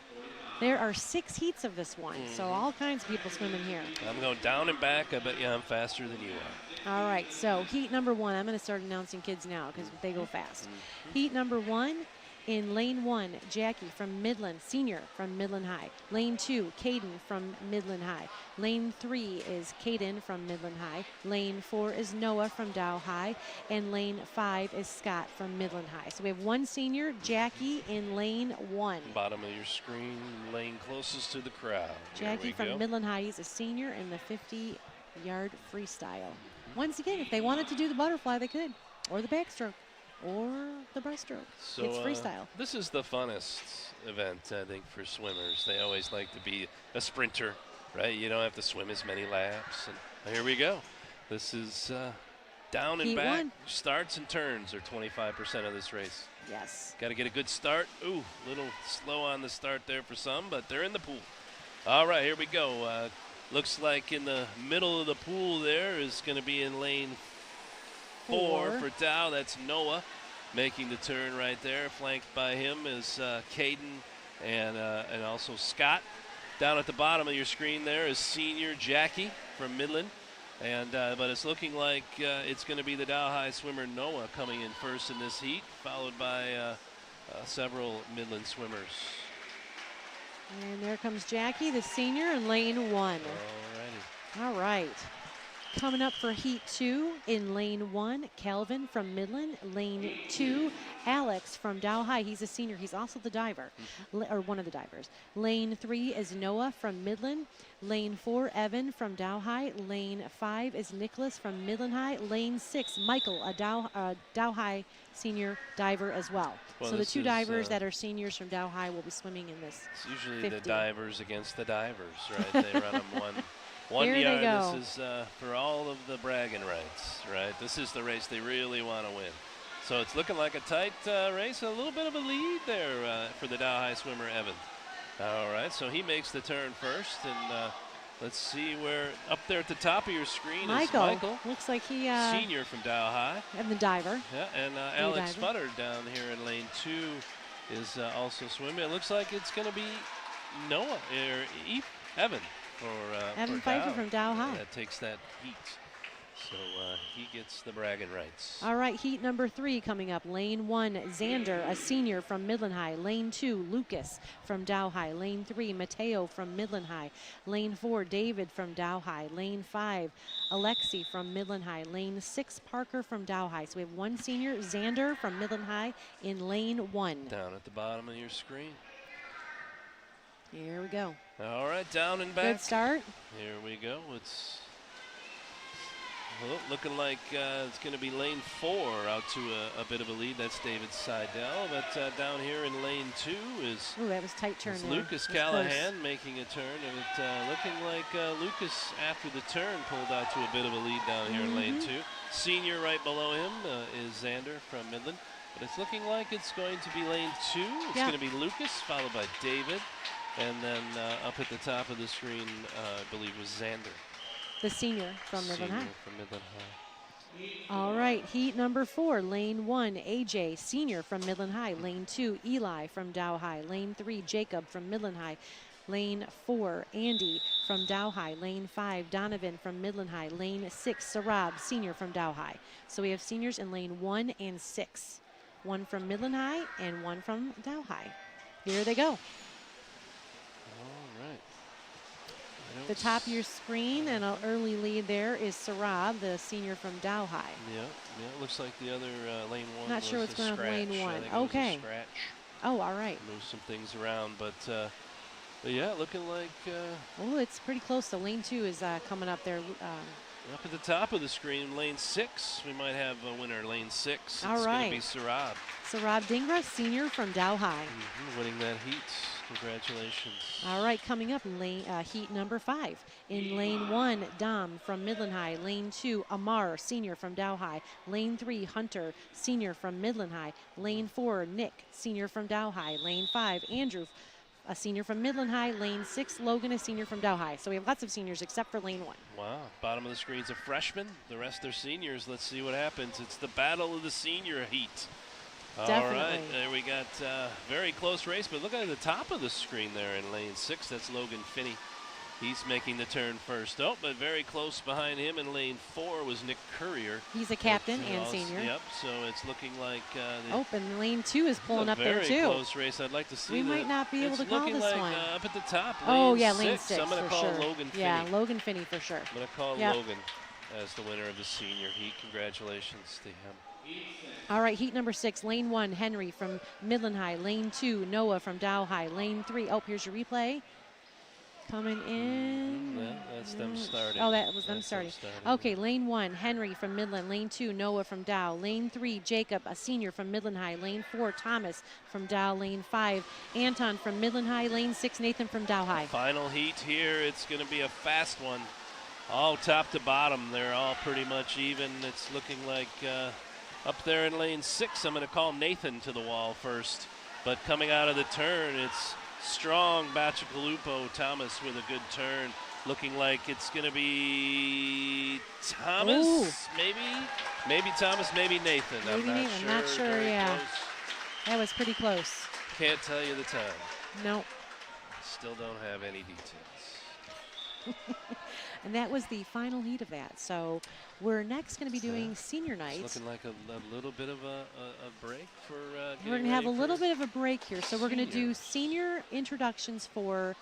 There are 6 heats of this one, so all kinds of people swimming here. I'm going down and back. I bet you I'm faster than you are. All right, so heat number 1. I'm going to start announcing kids now because they go fast. Heat number 1. In lane 1, Jackie from Midland, senior from Midland High. Lane 2, Caden from Midland High. Lane 3 is Caden from Midland High. Lane 4 is Noah from Dow High. And lane 5 is Scott from Midland High. So we have 1 senior, Jackie, in lane 1. Bottom of your screen, lane closest to the crowd. Jackie from Midland High, he's a senior in the 50-yard freestyle. Once again, if they wanted to do the butterfly, they could, or the backstroke, or the breaststroke. So, it's freestyle. This is the funnest event, I think, for swimmers. They always like to be a sprinter, right? You don't have to swim as many laps. And here we go. This is down and Heat back. 1. Starts and turns are 25% of this race. Yes. Got to get a good start. Ooh, a little slow on the start there for some, but they're in the pool. All right, here we go. Looks like in the middle of the pool there is going to be in lane 4 for Dow. That's Noah making the turn right there. Flanked by him is Caden and also Scott. Down at the bottom of your screen there is senior Jackie from Midland. And but it's looking like it's going to be the Dow High swimmer Noah coming in first in this heat, followed by several Midland swimmers. And there comes Jackie, the senior, in lane 1. Alrighty. All right. Coming up for heat 2 in lane 1, Calvin from Midland. Lane 2, Alex from Dow High. He's a senior. He's also the diver, or one of the divers. Lane 3 is Noah from Midland. Lane 4, Evan from Dow High. Lane 5 is Nicholas from Midland High. Lane 6, Michael, a Dow High senior diver as well. So the 2 divers that are seniors from Dow High will be swimming in this. It's usually 50. the divers against the divers, right? They run them one Here yard. they go. This is for all of the bragging rights, right? This is the race they really want to win. So it's looking like a tight race, a little bit of a lead there for the Dow High swimmer, Evan. All right, so he makes the turn first, and let's see where, up there at the top of your screen is Michael. Looks like he... senior from Dow High. And the diver. Yeah, and Alex Flutter down here in lane 2 is also swimming. It looks like it's going to be Noah, or Evan. Evan for Pfeiffer Dow. from Dow High. That takes that heat. So he gets the bragging rights. All right, heat number 3 coming up. Lane 1, Xander, a senior from Midland High. Lane 2, Lucas from Dow High. Lane 3, Mateo from Midland High. Lane 4, David from Dow High. Lane 5, Alexi from Midland High. Lane 6, Parker from Dow High. So we have 1 senior, Xander from Midland High in lane 1. Down at the bottom of your screen. Here we go. All right, down and back. Good start. Here we go. It's looking like it's going to be lane 4 out to a bit of a lead. That's David Seidel. But down here in lane 2 is that was tight turn there. Lucas Callahan making a turn. And it looking like Lucas, after the turn, pulled out to a bit of a lead down here in lane 2. Senior right below him is Xander from Midland. But it's looking like it's going to be lane 2. It's going to be Lucas, followed by David. And then up at the top of the screen, I believe, was Xander. The senior from Midland High. From Midland High. All right, heat number 4, lane 1, AJ, senior from Midland High. Lane 2, Eli from Dow High. Lane 3, Jacob from Midland High. Lane 4, Andy from Dow High. Lane 5, Donovan from Midland High. Lane 6, Saurabh, senior from Dow High. So we have seniors in lane 1 and 6. 1 from Midland High and 1 from Dow High. Here they go. The top of your screen and an early lead there is Saurabh, the senior from Dow High. Yeah, it looks like the other lane 1. Not sure what's going on with lane 1. Okay. Scratch. Oh, all right. Move some things around, but yeah, looking like. Oh, it's pretty close. So lane 2 is coming up there. Up at the top of the screen, lane 6. We might have a winner. Lane 6. All right. It's going to be Saurabh. Saurabh Dhingra, senior from Dow High. Winning that heat. Congratulations. All right, coming up, heat number 5. In lane 1, Dom from Midland High. Lane 2, Amar, senior from Dow High. Lane 3, Hunter, senior from Midland High. Lane 4, Nick, senior from Dow High. Lane 5, Andrew, a senior from Midland High. Lane 6, Logan, a senior from Dow High. So we have lots of seniors except for lane 1. Wow. Bottom of the screen's a freshman. The rest are seniors. Let's see what happens. It's the battle of the senior heat. Definitely. All right, there we got very close race, but look at the top of the screen there in lane 6. That's Logan Finney. He's making the turn first. Oh, but very close behind him in lane 4 was Nick Courier. He's a captain and senior. Yep, so it's looking like and lane 2 is pulling up there too. Very close race. I'd like to see. We might not be able to call this like, one. Up at the top. Oh, yeah, lane lane 6 I'm going to for call sure. Logan Finney. Yeah, Logan Finney for sure. I'm going to call Logan as the winner of the senior heat. Congratulations to him. All right, heat number 6, lane 1, Henry from Midland High. Lane 2, Noah from Dow High. Lane 3, oh, here's your replay. Coming in. That's them starting. Oh, that was them starting. Okay, lane 1, Henry from Midland. Lane 2, Noah from Dow. Lane 3, Jacob, a senior from Midland High. Lane 4, Thomas from Dow. Lane 5, Anton from Midland High. Lane 6, Nathan from Dow High. Final heat here. It's going to be a fast one. All top to bottom. They're all pretty much even. It's looking like up there in lane 6, I'm going to call Nathan to the wall first. But coming out of the turn, it's strong Bacigalupo Thomas with a good turn. Looking like it's going to be Thomas, maybe Thomas, maybe Nathan. Maybe I'm not sure. Very yeah. close. That was pretty close. Can't tell you the time. No. Still don't have any details. And that was the final heat of that. So we're next going to be doing senior night. It's looking like a little bit of a break for we're going to have a little bit of a break here. So we're going to do senior introductions for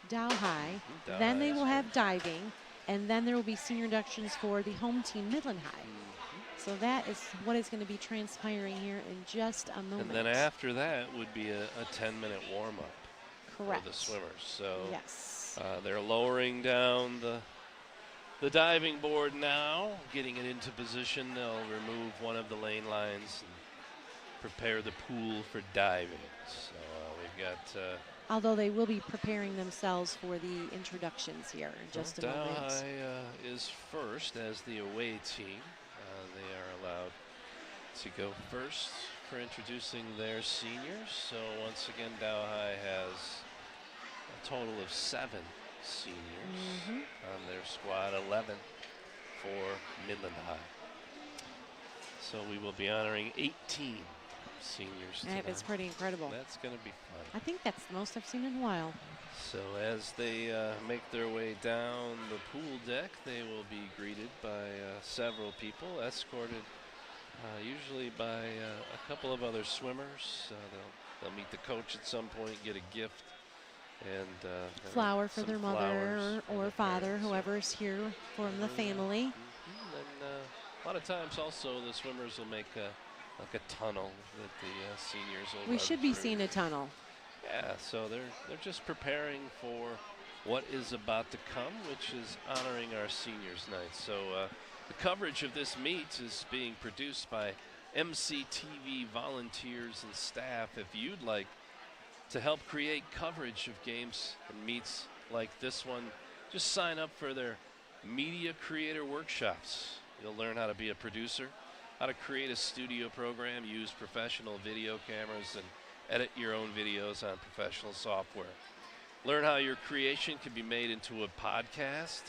Dow High. Then they will have diving. And then there will be senior inductions for the home team, Midland High. So that is what is going to be transpiring here in just a moment. And then after that would be a 10-minute warm-up for the swimmers. So yes. They're lowering down the diving board now, getting it into position. They'll remove one of the lane lines and prepare the pool for diving. So we've got... although they will be preparing themselves for the introductions here in just a moment. Dow High is first as the away team. They are allowed to go first for introducing their seniors. So once again, Dow High has a total of 7 seniors on their squad, 11 for Midland High. So we will be honoring 18 seniors tonight. That is pretty incredible. That's going to be fun. I think that's the most I've seen in a while. So as they make their way down the pool deck, they will be greeted by several people, escorted usually by a couple of other swimmers. They'll meet the coach at some point, get a gift, and flower for their mother or father, whoever's here from the family. And a lot of times also the swimmers will make like a tunnel that the seniors will We should be seeing a tunnel. Yeah, so they're just preparing for what is about to come, which is honoring our seniors night. So the coverage of this meet is being produced by MCTV volunteers and staff. If you'd like to help create coverage of games and meets like this one, just sign up for their media creator workshops. You'll learn how to be a producer, how to create a studio program, use professional video cameras, and edit your own videos on professional software. Learn how your creation can be made into a podcast,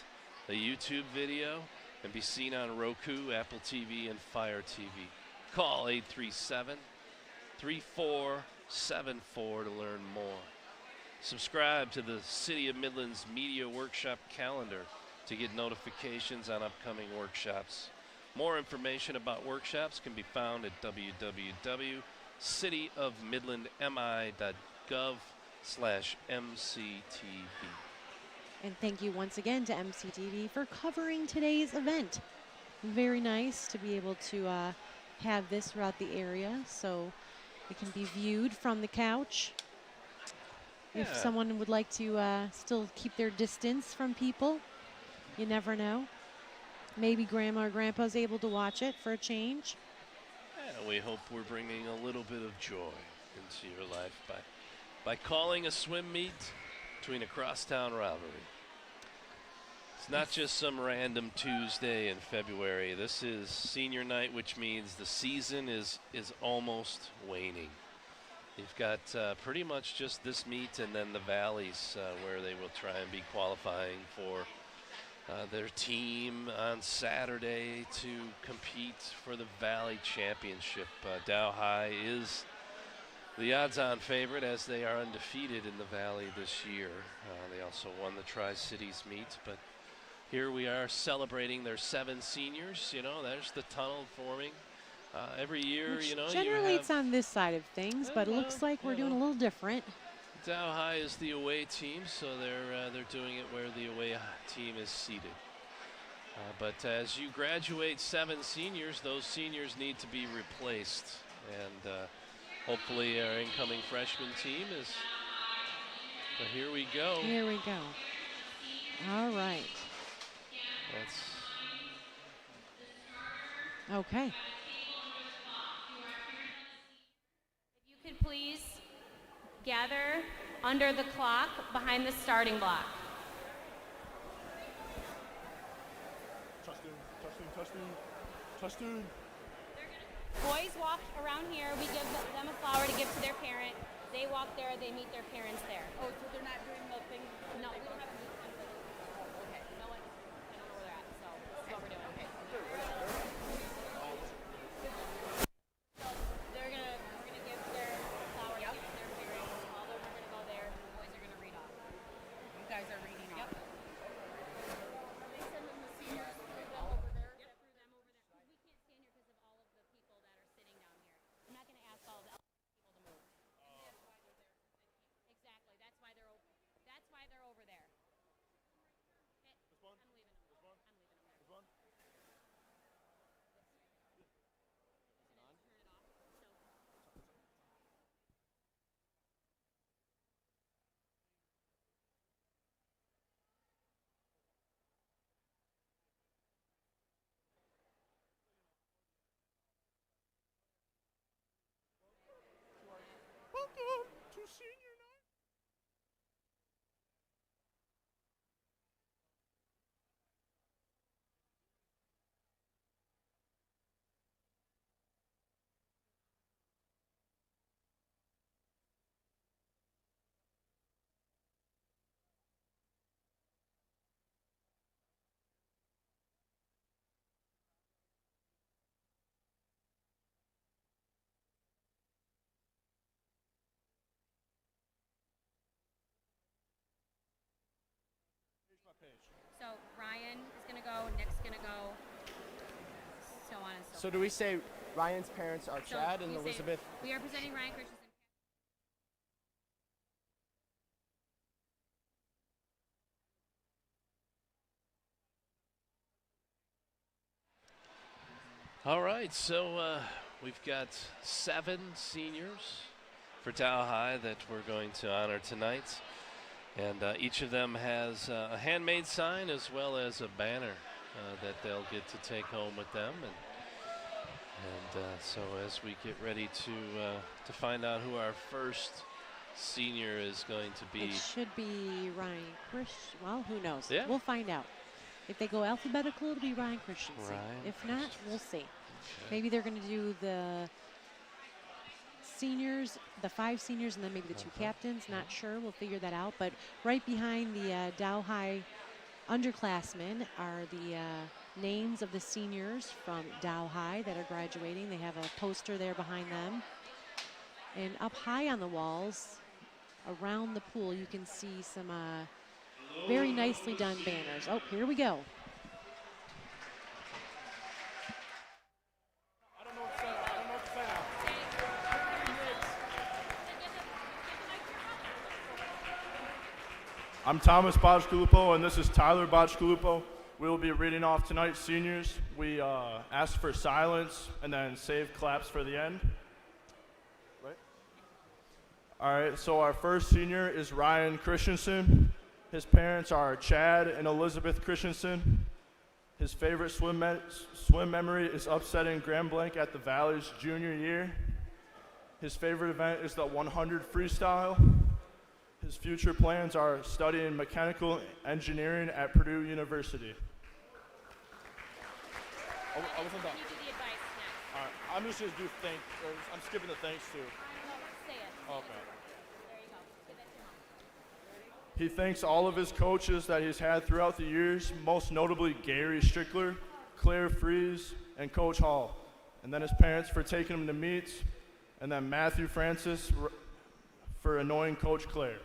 a YouTube video, and be seen on Roku, Apple TV, and Fire TV. Call 837-3474 to learn more. Subscribe to the City of Midland's Media Workshop calendar to get notifications on upcoming workshops. More information about workshops can be found at CityofMidlandMI.gov/MCTV. And thank you once again to MCTV for covering today's event. Very nice to be able to have this throughout the area so it can be viewed from the couch. Yeah. If someone would like to still keep their distance from people, you never know. Maybe Grandma or Grandpa's able to watch it for a change. Yeah, we hope we're bringing a little bit of joy into your life by by calling a swim meet between a crosstown rivalry. It's not just some random Tuesday in February. This is senior night, which means the season is almost waning. You've got pretty much just this meet and then the Valleys where they will try and be qualifying for their team on Saturday to compete for the Valley Championship. Dow High is the odds-on favorite as they are undefeated in the Valley this year. They also won the Tri-Cities meet, but here we are celebrating their 7 seniors. You know, there's the tunnel forming. Every year, Which you know, generally it's on this side of things, but it looks like we're doing a little different. Dow High is the away team, so they're doing it where the away team is seated. But as you graduate 7 seniors, those seniors need to be replaced, and hopefully our incoming freshman team is. But here we go. Here we go. All right. That's okay. If you could please gather under the clock behind the starting block. Touchdown. Boys walk around here. We give them a flower to give to their parent. They walk there. They meet their parents there. Oh, so they're not doing the thing? No, we don't have to meet them. Oh, okay. No one. I don't know where they're at. So this is what we're doing. Okay. So we're gonna give their flower to give to their parents. All of them are gonna go there. The boys are gonna read off. You guys are reading off. Are they sending the seniors through them over there? Yep, through them over there. We can't stand here because of all of the people that are sitting down here. I'm not gonna ask all the people to move. Exactly. That's why they're over. That's why they're over there. I'm leaving them. I'm leaving them there. Turn it off. Welcome to senior night. So Ryan is gonna go. Nick's gonna go. So on and so So forth. do we say Ryan's parents are So Chad and we say, Elizabeth? we are presenting Ryan Christensen. all right. So we've got 7 seniors for Dow High that we're going to honor tonight. And each of them has a handmade sign as well as a banner that they'll get to take home with them. And so as we get ready to find out who our first senior is going to be. It should be Ryan Christensen. Well, who knows? Yeah. We'll find out. If they go alphabetical, it'll be Ryan Christensen. Ryan If not, we'll see. Okay. Maybe they're going to do the seniors, the 5 seniors, and then maybe the 2 captains. Not sure. We'll figure that out. But right behind the Dow High underclassmen are the names of the seniors from Dow High that are graduating. They have a poster there behind them. And up high on the walls, around the pool, you can see some very nicely done banners. Oh, here we go. I'm Thomas Bajkalupo, and this is Tyler Bajkalupo. We will be reading off tonight's seniors. We ask for silence and then save claps for the end. Right? All right, so our first senior is Ryan Christensen. His parents are Chad and Elizabeth Christensen. His favorite swim memory is upsetting Grand Blanc at the Valley's junior year. His favorite event is the 100 freestyle. His future plans are studying mechanical engineering at Purdue University. I wasn't done. Can you do the advice next? All right, I'm just going to do I'm skipping the thanks too. No, say it. Okay. There you go. Give that to Mom. He thanks all of his coaches that he's had throughout the years, most notably Gary Strickler, Claire Fries, and Coach Hall. And then his parents for taking him to meets, and then Matthew Francis for annoying Coach Claire.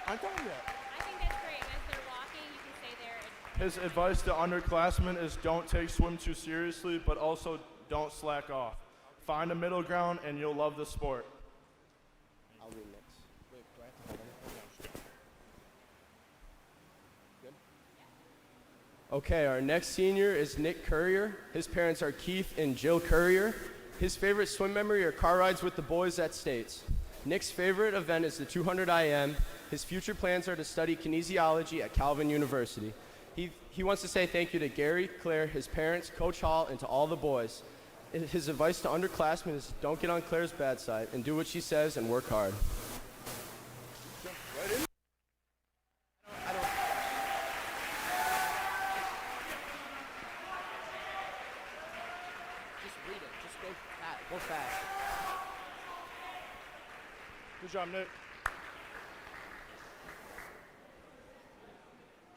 I'm done yet. I think that's great. As they're walking, you can stay there. His advice to underclassmen is don't take swim too seriously, but also don't slack off. Find a middle ground and you'll love the sport. I'll remix. Wait, do I have to hold anything? Good? Okay, our next senior is Nick Currier. His parents are Keith and Jill Currier. His favorite swim memory are car rides with the boys at States. Nick's favorite event is the 200 IM. His future plans are to study kinesiology at Calvin University. He wants to say thank you to Gary, Claire, his parents, Coach Hall, and to all the boys. His advice to underclassmen is don't get on Claire's bad side and do what she says and work hard. Just read it. Just go fast. Good job, Nick.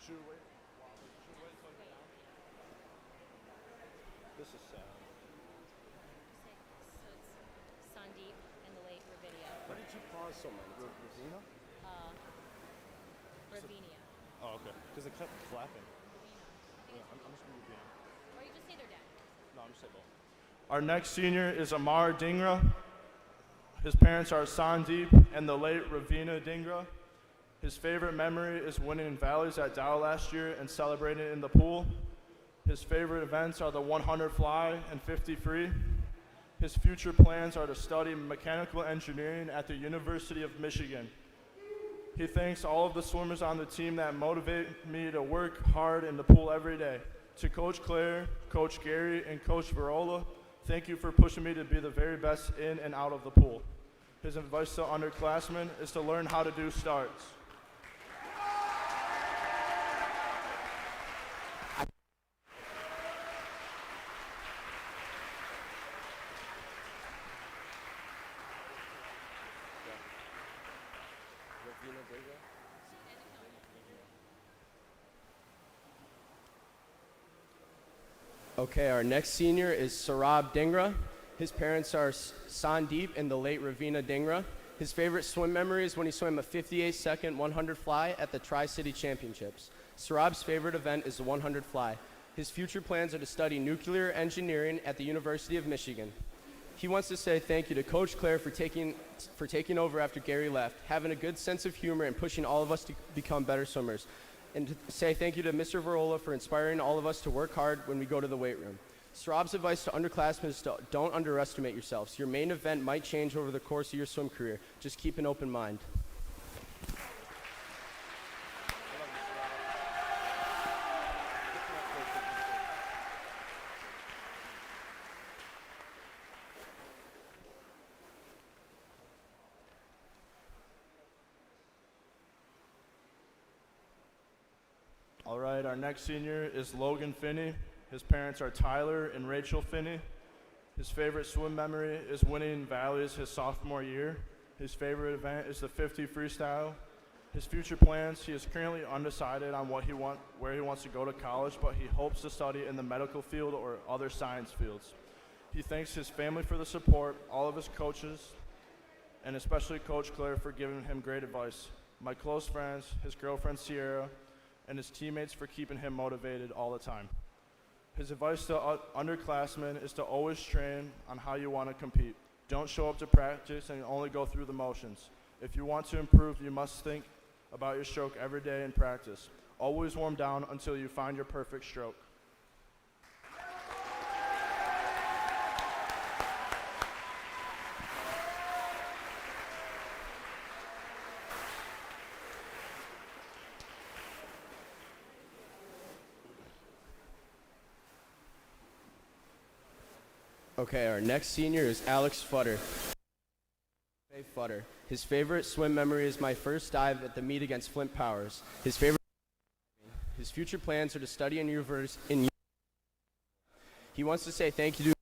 Should we wait? Until you get down? This is sad. So it's Sandeep and the late Ravinia. Why did you pause so much? Rosina? Ravinia. Oh, okay. Because it kept flapping. Ravina. I'm just going to be Or you just say their dad. No, I'm just saying both. Our next senior is Amar Dhingra. His parents are Sandeep and the late Ravina Dhingra. His favorite memory is winning Valleys at Dow last year and celebrating in the pool. His favorite events are the 100 fly and 50 free. His future plans are to study mechanical engineering at the University of Michigan. He thanks all of the swimmers on the team that motivate me to work hard in the pool every day. To Coach Claire, Coach Gary, and Coach Verola, thank you for pushing me to be the very best in and out of the pool. His advice to underclassmen is to learn how to do starts. Okay, our next senior is Saurabh Dhingra. His parents are Sandeep and the late Ravina Dhingra. His favorite swim memory is when he swam a 58-second 100 fly at the Tri-City Championships. Saurabh's favorite event is the 100 fly. His future plans are to study nuclear engineering at the University of Michigan. He wants to say thank you to Coach Claire for taking over after Gary left, having a good sense of humor and pushing all of us to become better swimmers. And to say thank you to Mr. Verola for inspiring all of us to work hard when we go to the weight room. Saurabh's advice to underclassmen is to don't underestimate yourselves. Your main event might change over the course of your swim career. Just keep an open mind. All right, our next senior is Logan Finney. His parents are Tyler and Rachel Finney. His favorite swim memory is winning Valleys his sophomore year. His favorite event is the 50 freestyle. His future plans, he is currently undecided on where he wants to go to college, but he hopes to study in the medical field or other science fields. He thanks his family for the support, all of his coaches, and especially Coach Claire for giving him great advice. My close friends, his girlfriend Sierra, and his teammates for keeping him motivated all the time. His advice to underclassmen is to always train on how you want to compete. Don't show up to practice and only go through the motions. If you want to improve, you must think about your stroke every day in practice. Always warm down until you find your perfect stroke. Okay, our next senior is Alex Flutter. Flutter. His favorite swim memory is my first dive at the meet against Flint Powers. His future plans are to study in university. He wants to say thank you to.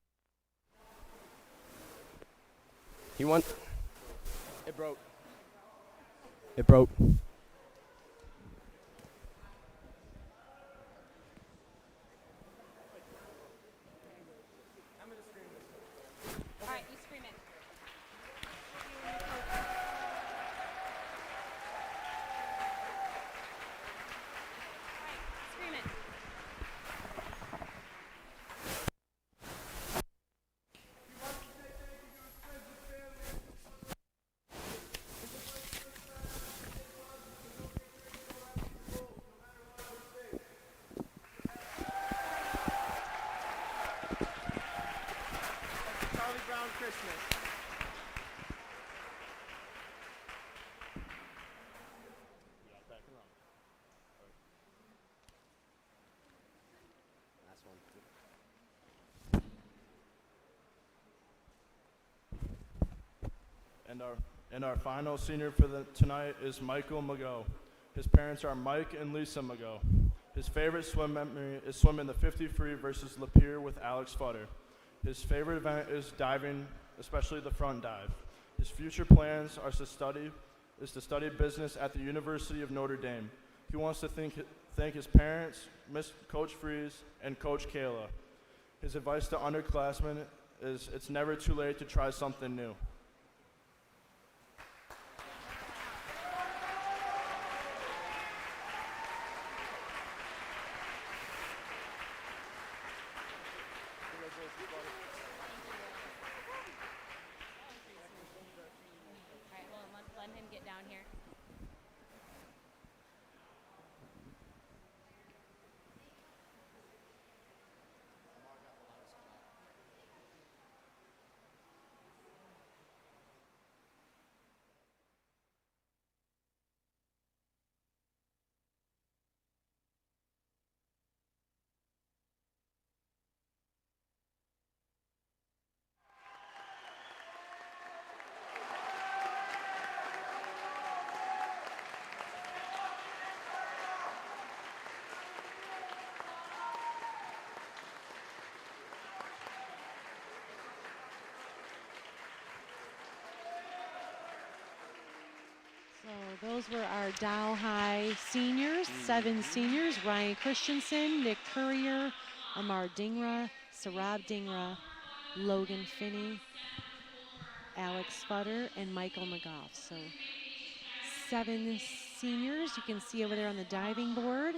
It broke. It broke. All right, you scream it. All right, scream it. Charlie Brown Christmas. Last one. And our final senior for tonight is Mcgowan. His parents are Mike and Lisa Mcgowan. His favorite swim memory is swimming the 50 free versus Lapeer with Alex Flutter. His favorite event is diving, especially the front dive. His future plans are to study business at the University of Notre Dame. He wants to thank his parents, Miss Coach Freeze, and Coach Kayla. His advice to underclassmen is it's never too late to try something new. All right, well, let him get down here. So those were our Dow High seniors, 7 seniors: Ryan Christensen, Nick Courier, Amar Dhingra, Saurabh Dhingra, Logan Finney, Alex Flutter, and Michael Mcgowan. So 7 seniors you can see over there on the diving board.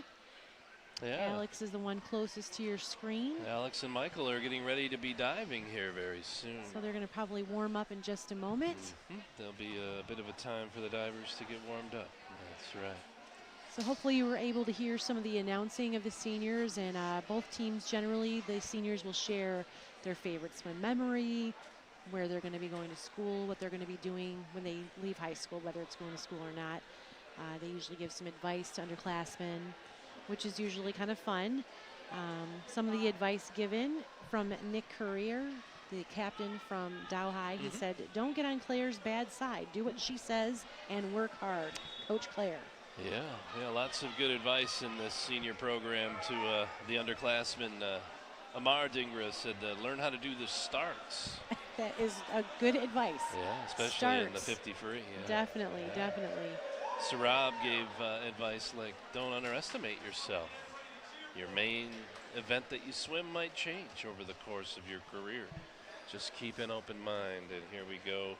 Yeah. Alex is the one closest to your screen. Alex and Michael are getting ready to be diving here very soon. So they're going to probably warm up in just a moment. There'll be a bit of a time for the divers to get warmed up. That's right. So hopefully you were able to hear some of the announcing of the seniors, and both teams generally, the seniors will share their favorite swim memory, where they're going to be going to school, what they're going to be doing when they leave high school, whether it's going to school or not. They usually give some advice to underclassmen, which is usually kind of fun. Some of the advice given from Nick Courier, the captain from Dow High, he said, don't get on Claire's bad side. Do what she says and work hard. Coach Claire. Yeah, lots of good advice in this senior program to the underclassmen. Amar Dhingra said, learn how to do the starts. That is a good advice. Yeah, especially in the Starts. 50 free. Yeah. Definitely, definitely. Saurabh gave advice like, don't underestimate yourself. Your main event that you swim might change over the course of your career. Just keep an open mind. And here we go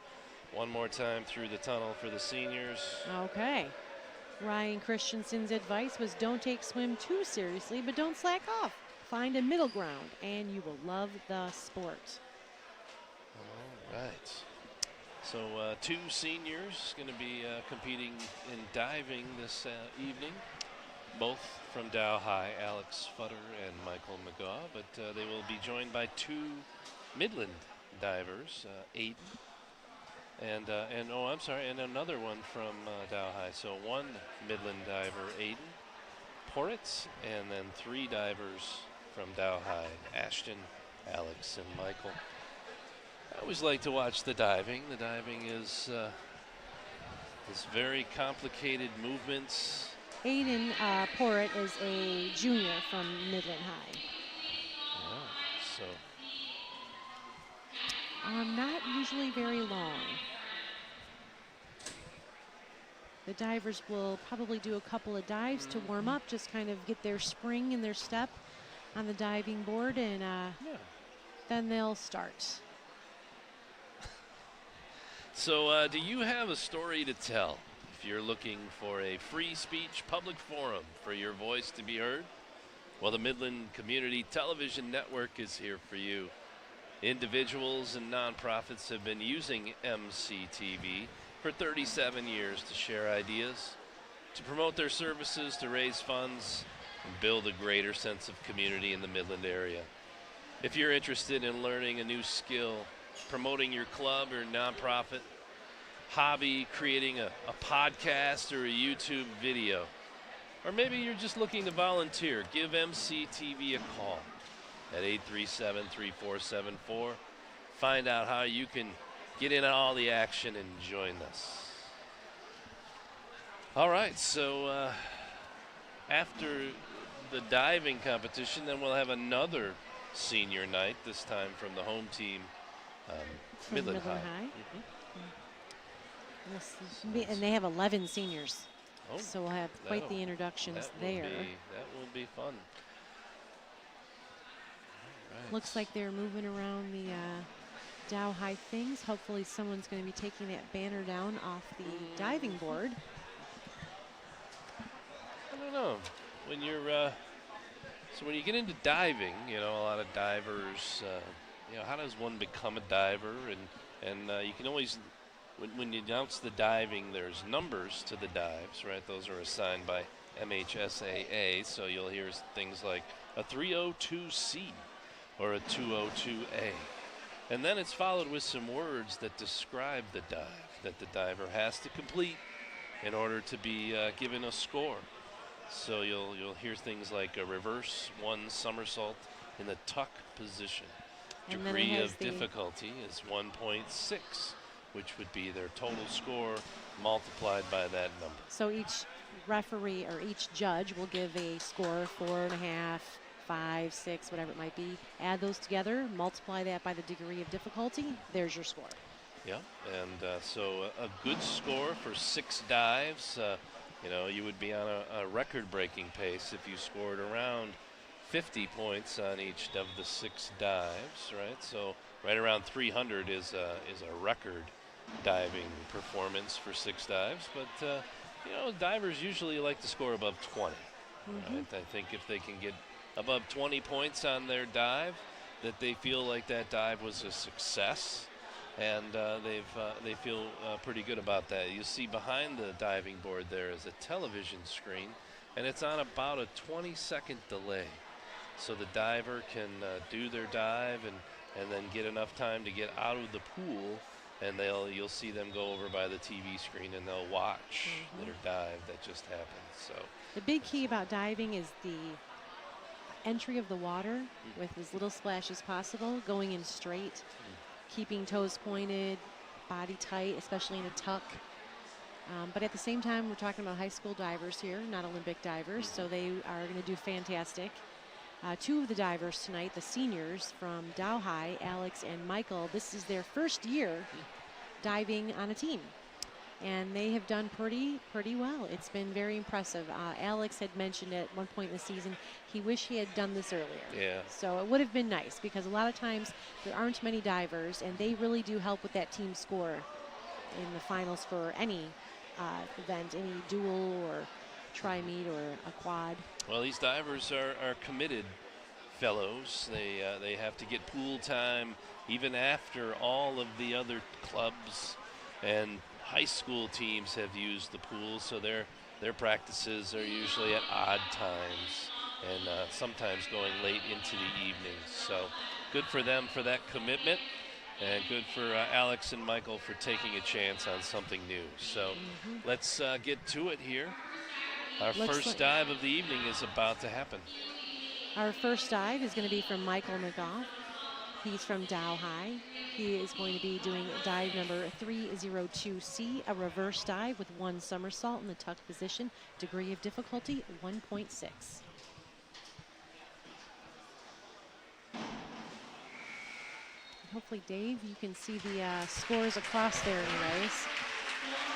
one more time through the tunnel for the seniors. Okay. Ryan Christensen's advice was don't take swim too seriously, but don't slack off. Find a middle ground, and you will love the sport. All right. So 2 seniors going to be competing in diving this evening, both from Dow High, Alex Flutter and Michael Mcgowan, but they will be joined by 2 Midland divers, Aiden and another one from Dow High. So 1 Midland diver, Aiden Poritz, and then 3 divers from Dow High, Ashton, Alex, and Michael. I always like to watch the diving. The diving is very complicated movements. Aiden Porritt is a junior from Midland High. Yeah, so Not usually very long. The divers will probably do a couple of dives to warm up, just kind of get their spring in their step on the diving board, and then they'll start. So do you have a story to tell? If you're looking for a free speech public forum for your voice to be heard, well, the Midland Community Television Network is here for you. Individuals and nonprofits have been using MCTV for 37 years to share ideas, to promote their services, to raise funds, and build a greater sense of community in the Midland area. If you're interested in learning a new skill, promoting your club or nonprofit, hobby, creating a podcast or a YouTube video, or maybe you're just looking to volunteer, give MCTV a call at 837-3474. Find out how you can get in on all the action and join us. All right, so after the diving competition, then we'll have another senior night, this time from the home team, Midland High. Mm-hmm. And they have 11 seniors, so we'll have quite the that introductions will there. That will be fun. Right. Looks like they're moving around the Dow High things. Hopefully someone's going to be taking that banner down off the diving board. I don't know. When you're so when you get into diving, you know, a lot of divers, you know, how does one become a diver? And you can always, when you announce the diving, there's numbers to the dives, right? Those are assigned by MHSAA, so you'll hear things like a 302C or a 202A. And then it's followed with some words that describe the dive that the diver has to complete in order to be given a score. So you'll hear things like a reverse one somersault in the tuck position. And Degree of difficulty is 1.6, which would be their total score multiplied by that number. So each referee or each judge will give a score, 4.5, 5, 6, whatever it might be. Add those together, multiply that by the degree of difficulty. There's your score. Yeah, and so a good score for 6 dives. You know, you would be on a record-breaking pace if you scored around 50 points on each of the 6 dives, right? So right around 300 is a record diving performance for 6 dives. But you know, divers usually like to score above 20. Right? I think if they can get above 20 points on their dive, that they feel like that dive was a success, and they feel pretty good about that. You see behind the diving board there is a television screen, and it's on about a 20-second delay. So the diver can do their dive and then get enough time to get out of the pool, and you'll see them go over by the TV screen and they'll watch their dive that just happened. So the big key about diving is the entry of the water with as little splash as possible, going in straight, keeping toes pointed, body tight, especially in a tuck. But at the same time, we're talking about high school divers here, not Olympic divers, so they are going to do fantastic. 2 of the divers tonight, the seniors from Dow High, Alex and Michael, this is their first year diving on a team. And they have done pretty well. It's been very impressive. Alex had mentioned at one point in the season he wished he had done this earlier. Yeah. So it would have been nice, because a lot of times there aren't many divers, and they really do help with that team score in the finals for any event, any dual or tri-meet or a quad. Well, these divers are committed fellows. They have to get pool time even after all of the other clubs and high school teams have used the pool, so their practices are usually at odd times and sometimes going late into the evening. So good for them for that commitment, and good for Alex and Michael for taking a chance on something new. So let's get to it here. Our first dive of the evening is about to happen. Our first dive is going to be from Michael Mcgowan. He's from Dow High. He is going to be doing dive number 302C, a reverse dive with 1 somersault in the tuck position. Degree of difficulty 1.6. Hopefully, Dave, you can see the scores across there anyways.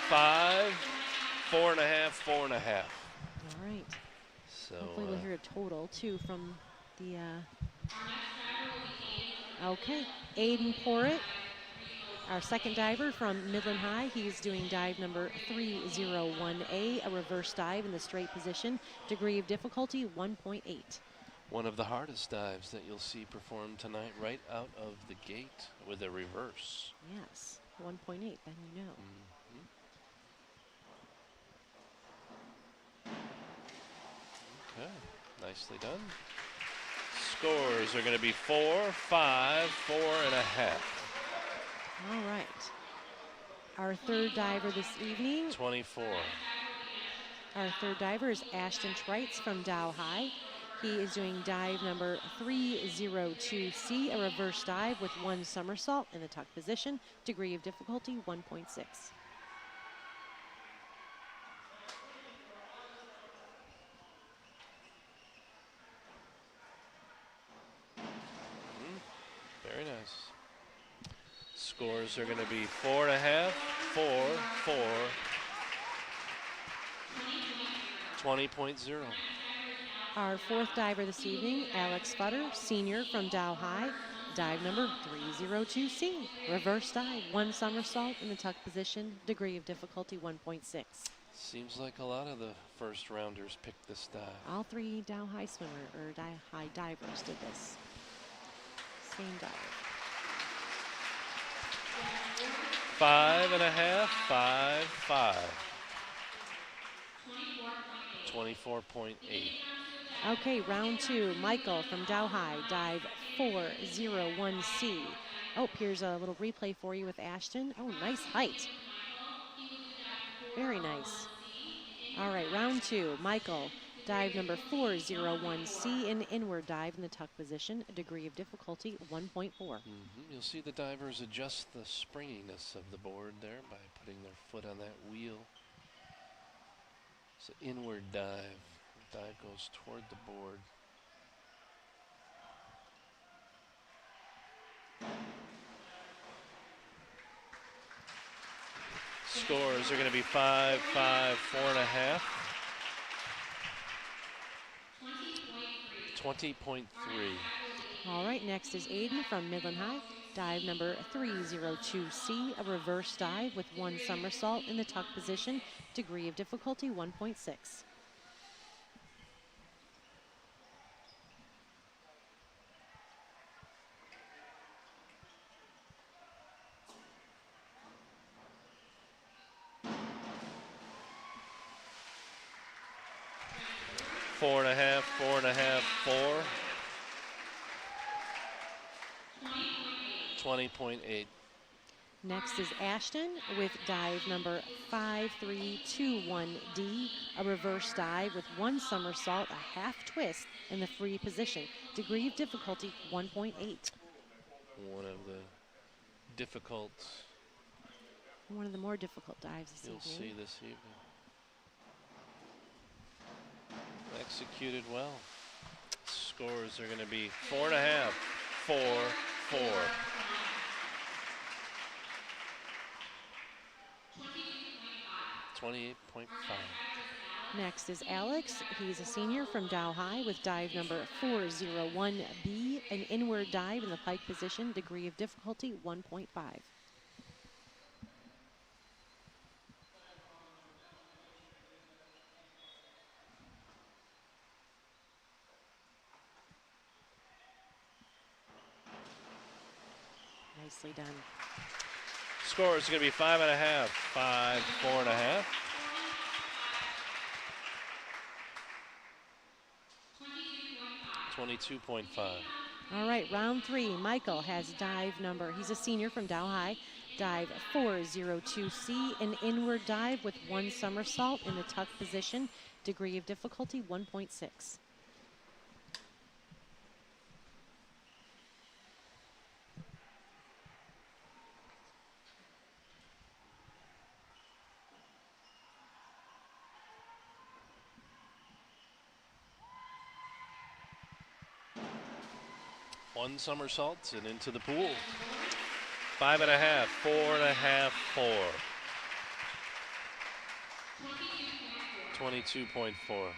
5, 4.5, 4.5. All right. So hopefully we'll hear a total, too, from the... Okay, Aiden Porritt, our second diver from Midland High. He's doing dive number 301A, a reverse dive in the straight position. Degree of difficulty 1.8. one of the hardest dives that you'll see performed tonight right out of the gate with a reverse. Yes, 1.8, then you know. Okay, nicely done. Scores are going to be 4, 5, 4.5. All right. Our third diver this evening. 24. Our third diver is Ashton Treitz from Dow High. He is doing dive number 302C, a reverse dive with 1 somersault in the tuck position. Degree of difficulty 1.6. Very nice. Scores are going to be 4.5, 4, 4, 20.0. Our fourth diver this evening, Alex Flutter, senior from Dow High. Dive number 302C, reverse dive, 1 somersault in the tuck position. Degree of difficulty 1.6. Seems like a lot of the first rounders picked this dive. All 3 Dow High swimmer or Dow High divers did this. Same dive. 5.5, 5, 5. 24.8. Okay, round 2, Michael from Dow High, dive 401C. Oh, here's a little replay for you with Ashton. Oh, nice height. Very nice. All right, round 2, Michael, dive number 401C, an inward dive in the tuck position. A degree of difficulty 1.4. You'll see the divers adjust the springiness of the board there by putting their foot on that wheel. It's an inward dive. The dive goes toward the board. Scores are going to be 5, 5, 4.5. 20.3. All right, next is Aiden from Midland High. Dive number 302C, a reverse dive with 1 somersault in the tuck position. Degree of difficulty 1.6. 4.5, 4.5, 4. 20.8. Next is Ashton with dive number 5321D, a reverse dive with 1 somersault, a half twist in the free position. Degree of difficulty 1.8. One of the difficult One of the more difficult dives this you'll evening. see this evening. Executed well. Scores are going to be 4.5, 4, 4. 28.5. Next is Alex. He's a senior from Dow High with dive number 401B, an inward dive in the pike position. Degree of difficulty 1.5. Nicely done. Score is going to be 5.5, 5, 4.5. 22.5. All right, round 3. Michael has dive number, he's a senior from Dow High, dive 402C, an inward dive with 1 somersault in the tuck position. Degree of difficulty 1.6. One somersault and into the pool. 5.5, 4.5, 4. 22.4.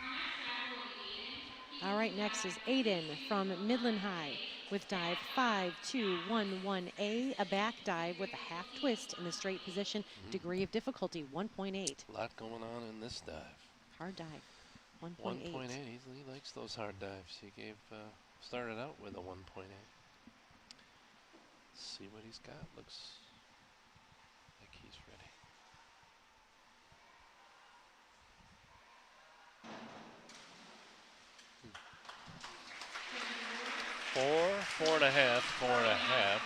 All right, next is Aiden from Midland High with dive 5211A, a back dive with a half twist in the straight position, degree of difficulty 1.8. A lot going on in this dive. Hard dive, 1.8. 1.8. He likes those hard dives. He started out with a 1.8. See what he's got. Looks like he's ready. 4.5, 4.5.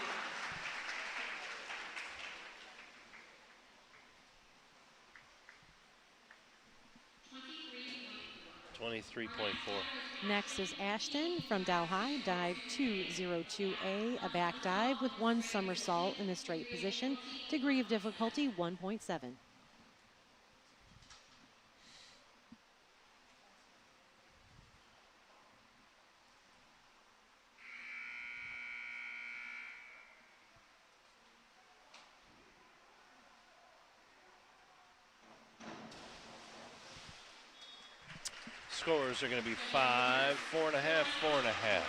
23.4. Next is Ashton from Dow High, dive 202A, a back dive with one somersault in the straight position, degree of difficulty 1.7. Scores are going to be 5, 4.5, 4.5.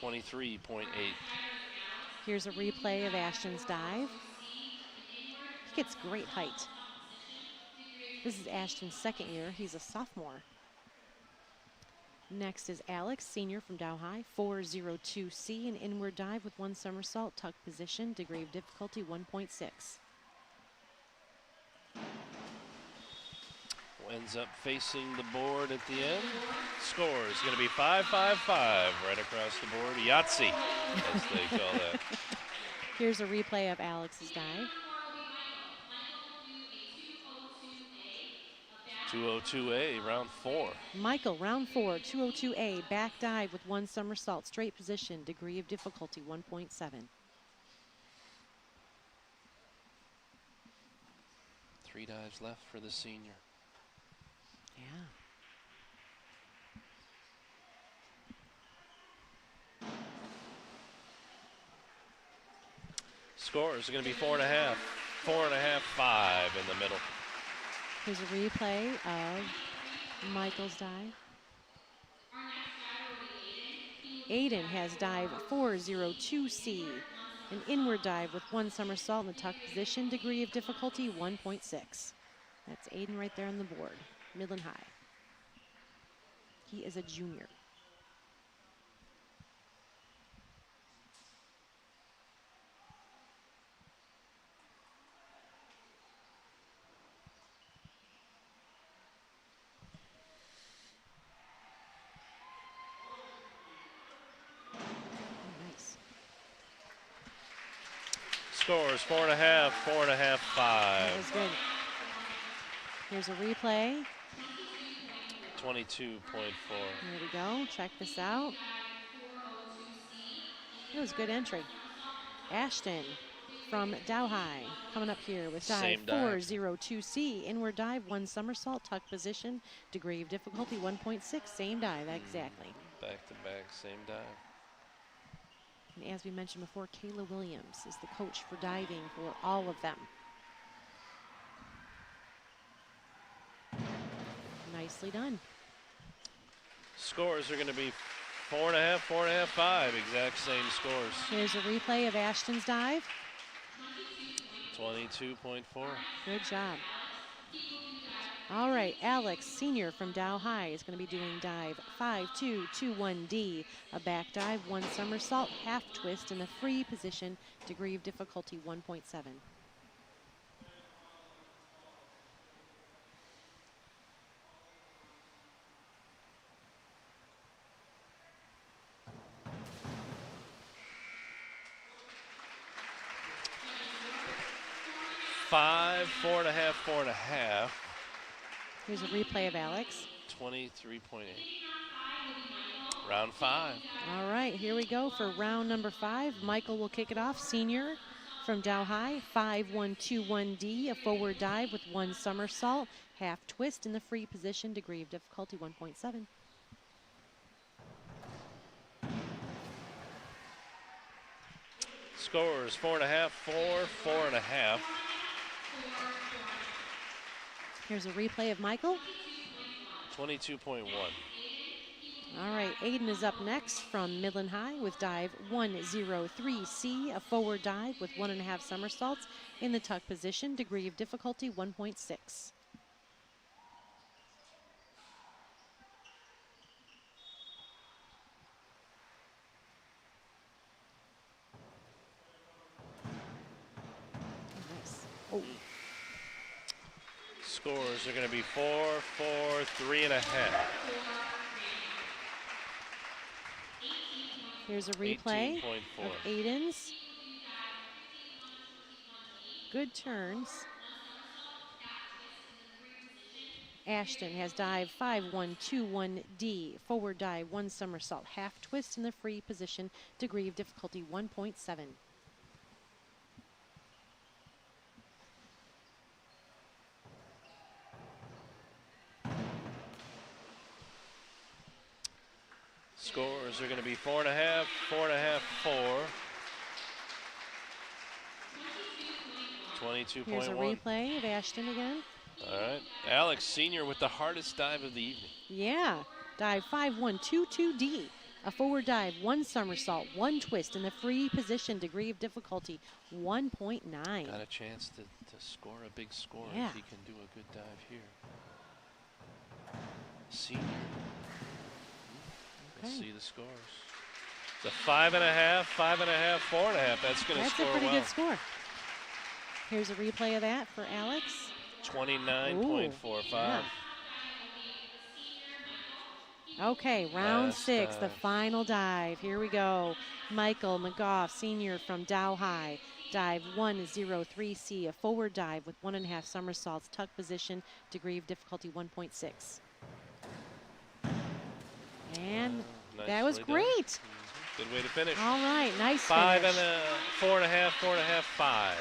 23.8. Here's a replay of Ashton's dive. He gets great height. This is Ashton's second year. He's a sophomore. Next is Alex, senior from Dow High, 402C, an inward dive with one somersault, tuck position, degree of difficulty 1.6. Ends up facing the board at the end. Score is going to be 5, 5, 5 right across the board. Yahtzee, as they call that. Here's a replay of Alex's dive. 202A, round 4. Michael, round 4, 202A, back dive with one somersault, straight position, degree of difficulty 1.7. 3 dives left for the senior. Yeah. Scores are going to be 4.5, 4.5, 5 in the middle. Here's a replay of Michael's dive. Aiden has dive 402C, an inward dive with one somersault in the tuck position, degree of difficulty 1.6. That's Aiden right there on the board, Midland High. He is a junior. Scores 4.5, 4.5, 5. That was good. Here's a replay. 22.4. Here we go. Check this out. It was a good entry. Ashton from Dow High coming up here with dive Same dive. 402C. Inward dive, one somersault, tuck position, degree of difficulty 1.6. Same dive, exactly. Back to back, same dive. And as we mentioned before, Kayla Williams is the coach for diving for all of them. Nicely done. Scores are going to be 4.5, 4.5, 5. Exact same scores. Here's a replay of Ashton's dive. 22.4. Good job. All right, Alex, senior from Dow High, is going to be doing dive 5221D, a back dive, one somersault, half twist in the free position, degree of difficulty 1.7. Five, 4.5, 4.5. Here's a replay of Alex. 23.8. Round 5. All right, here we go for round number 5. Michael will kick it off, senior from Dow High, 5121D, a forward dive with one somersault, half twist in the free position, degree of difficulty 1.7. Scores 4.5, 4, 4.5. Here's a replay of Michael. 22.1. All right, Aiden is up next from Midland High with dive 103C, a forward dive with 1.5 somersaults in the tuck position, degree of difficulty 1.6. Nice. Oh. Scores are going to be 4, 4, 3.5. Here's a replay of Aiden's. Good turns. Ashton has dive 5-1-2-1D, forward dive 1 somersault, half twist in the free position, degree of difficulty 1.7. Scores are going to be 4.5, 4.5, 4. 22.1. Here's a replay of Ashton again. All right. Alex, senior, with the hardest dive of the evening. Yeah. Dive 5-1-2-2D. A forward dive, 1 somersault, 1 twist in the free position, degree of difficulty 1.9. Got a chance to score a big score if he can do a good dive here. Senior. Let's see the scores. It's a 5.5, 5.5, 4.5. That's going to score well. That's a pretty good score. Here's a replay of that for Alex. 29.45. Yeah. Okay, round 6, the final dive. Here we go. Michael McGough, senior from Dow High. Dive 103C, a forward dive with 1.5 somersaults, tuck position, degree of difficulty 1.6. And that was great. Good way to finish. All right, nice 5 finish. and a 4.5, 4.5, 5.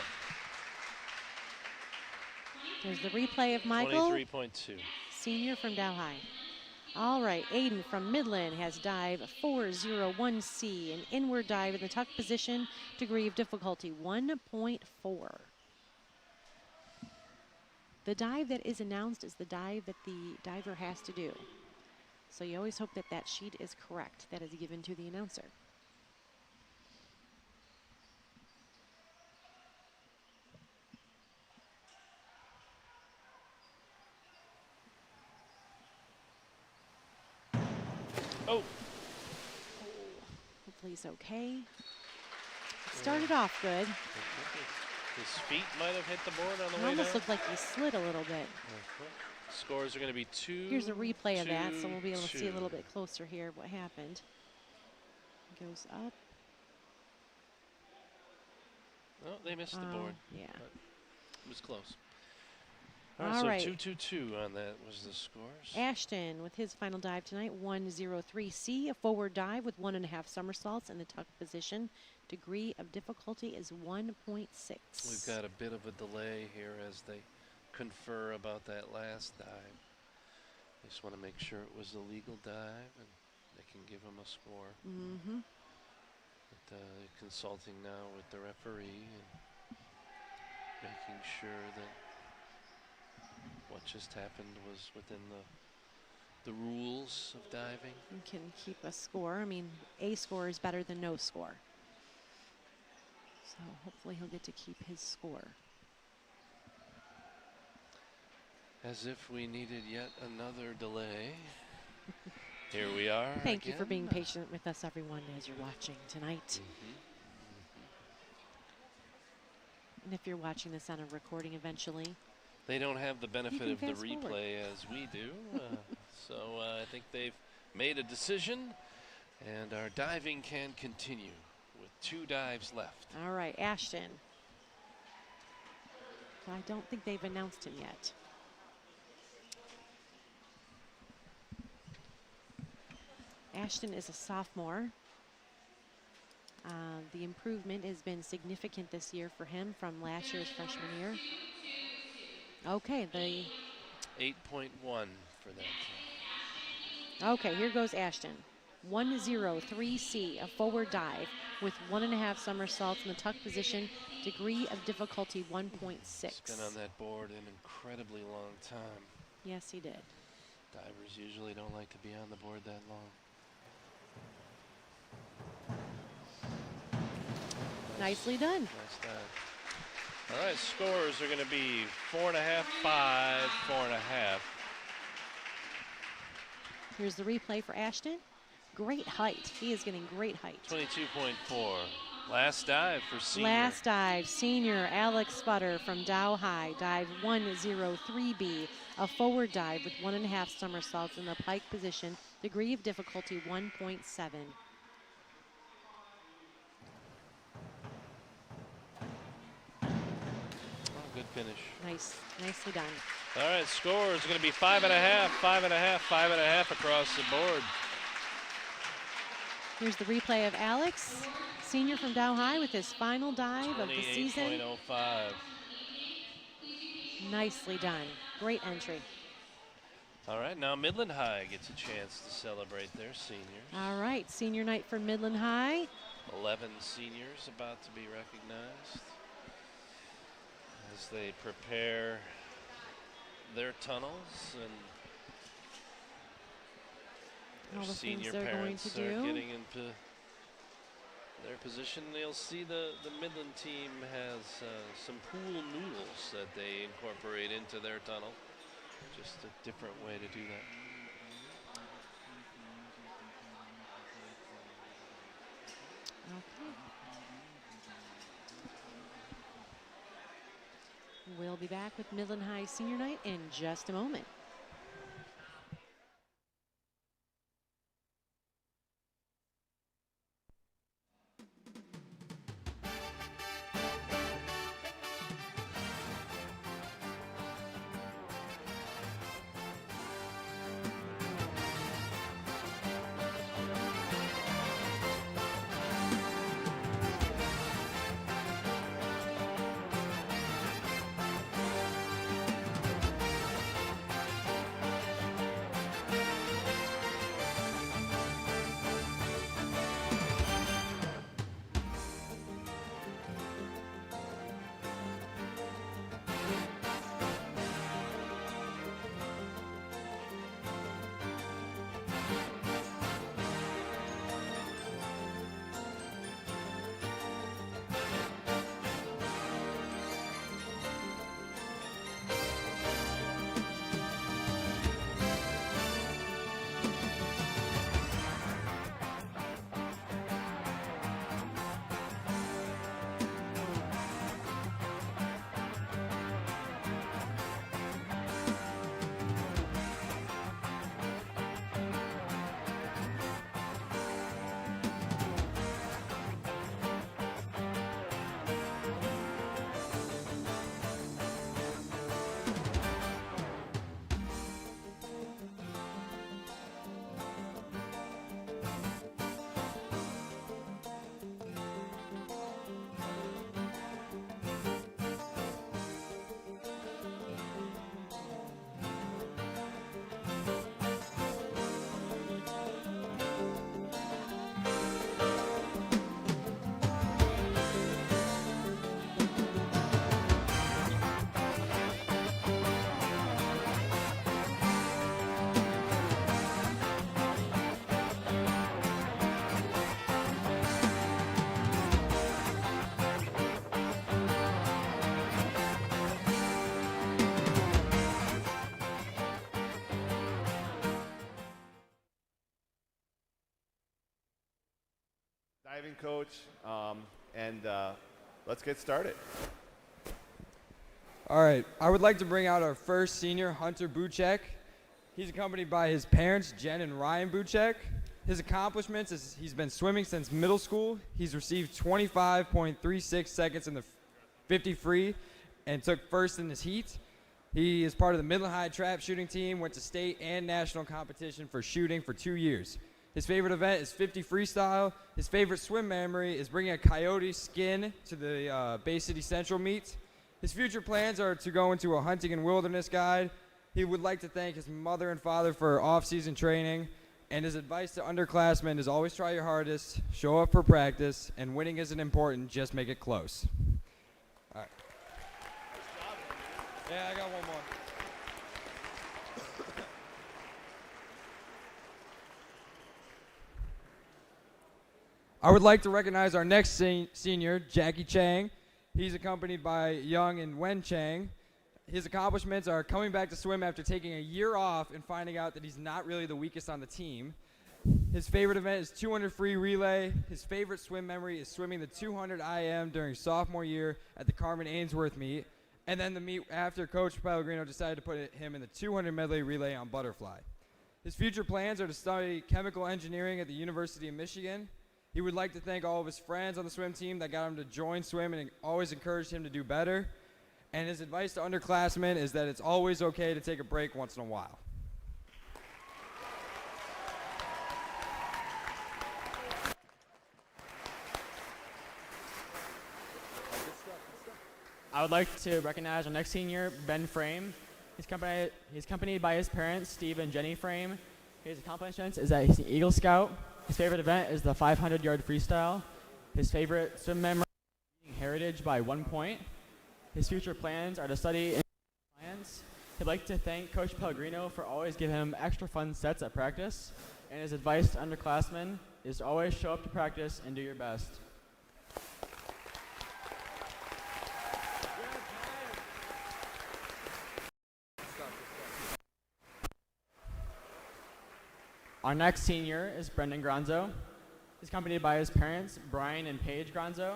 There's the replay of Michael. 23.2. Senior from Dow High. All right, Aiden from Midland has dive 401C, an inward dive in the tuck position, degree of difficulty 1.4. The dive that is announced is the dive that the diver has to do. So you always hope that that sheet is correct, that is given to the announcer. Oh. Hopefully he's okay. It started off good. His feet might have hit the board on the It way almost down. looked like he slid a little bit. Scores are going to be 2. Here's a replay of that, so 2, we'll be able to 2. see a little bit closer here what happened. Goes up. Oh, they missed the board. Yeah. But it was close. All so right. 2-2-2 on that was the scores. Ashton with his final dive tonight, 103C, a forward dive with 1.5 somersaults in the tuck position. Degree of difficulty is 1.6. We've got a bit of a delay here as they confer about that last dive. They just want to make sure it was a legal dive and they can give him a score. Mm-hmm. But, consulting now with the referee and making sure that what just happened was within the rules of diving. You can keep a score. I mean, a score is better than no score. So hopefully he'll get to keep his score. As if we needed yet another delay. Here we are. Thank you for again. being patient with us, everyone, as you're watching tonight. And if you're watching this on a recording eventually, They don't have the benefit can of the fast forward. replay as we do. So I think they've made a decision, and our diving can continue with 2 dives left. all right, Ashton. So I don't think they've announced him yet. Ashton is a sophomore. The improvement has been significant this year for him from last year's freshman year. Okay, 8.1 for that. okay, here goes Ashton. 103C, a forward dive with 1.5 somersaults in the tuck position, degree of difficulty 1.6. He's been on that board an incredibly long time. Yes, he did. Divers usually don't like to be on the board that long. Nicely done. Nice dive. All right, scores are going to be 4.5, 5, 4.5. Here's the replay for Ashton. Great height. He is getting great height. 22.4. Last dive for senior. Last dive, senior Alex Flutter from Dow High, dive 103B, a forward dive with 1.5 somersaults in the pike position, degree of difficulty 1.7. Oh, good finish. Nicely done. All right, score is going to be 5.5, 5.5, 5.5 across the board. Here's the replay of Alex, senior from Dow High, with his final dive of the season. 28.05. Nicely done. Great entry. All right, now Midland High gets a chance to celebrate their seniors. All right, senior night for Midland High. 11 seniors about to be recognized as they prepare their tunnels, and all their the senior things they're going parents to are do. getting into their position. You'll see the Midland team has some pool noodles that they incorporate into their tunnel. Just a different way to do that. Okay. We'll be back with Midland High Senior Night in just a moment. Diving coach, and let's get started. All right, I would like to bring out our first senior, Hunter Buchek. He's accompanied by his parents, Jen and Ryan Buchek. His accomplishments is he's been swimming since middle school. He's received 25.36 seconds in the 50 free and took first in his heat. He is part of the Midland High trap shooting team, went to state and national competition for shooting for 2 years. His favorite event is 50 freestyle. His favorite swim memory is bringing a coyote skin to the Bay City Central meet. His future plans are to go into a hunting and wilderness guide. He would like to thank his mother and father for off-season training And his advice to underclassmen is always try your hardest, show up for practice, and winning isn't important, just make it close. All right. Yeah, I got one more. I would like to recognize our next senior, Jackie Chang. He's accompanied by Young and Wen Chang. His accomplishments are coming back to swim after taking a year off and finding out that he's not really the weakest on the team. His favorite event is 200 free relay. His favorite swim memory is swimming the 200 IM during sophomore year at the Carmen Ainsworth meet. And then the meet after Coach Pellegrino decided to put him in the 200 medley relay on butterfly. His future plans are to study chemical engineering at the University of Michigan. He would like to thank all of his friends on the swim team that got him to join swim and always encouraged him to do better. And his advice to underclassmen is that it's always okay to take a break once in a while. I would like to recognize our next senior, Ben Frame. He's accompanied by his parents, Steve and Jenny Frame. His accomplishments is that he's an Eagle Scout. His favorite event is the 500 Yard Freestyle. His favorite swim memory is heritage by 1 point. His future plans are to study in science. He'd like to thank Coach Pellegrino for always giving him extra fun sets at practice. And his advice to underclassmen is to always show up to practice and do your best. Our next senior is Brendan Gronzo. He's accompanied by his parents, Brian and Paige Gronzo.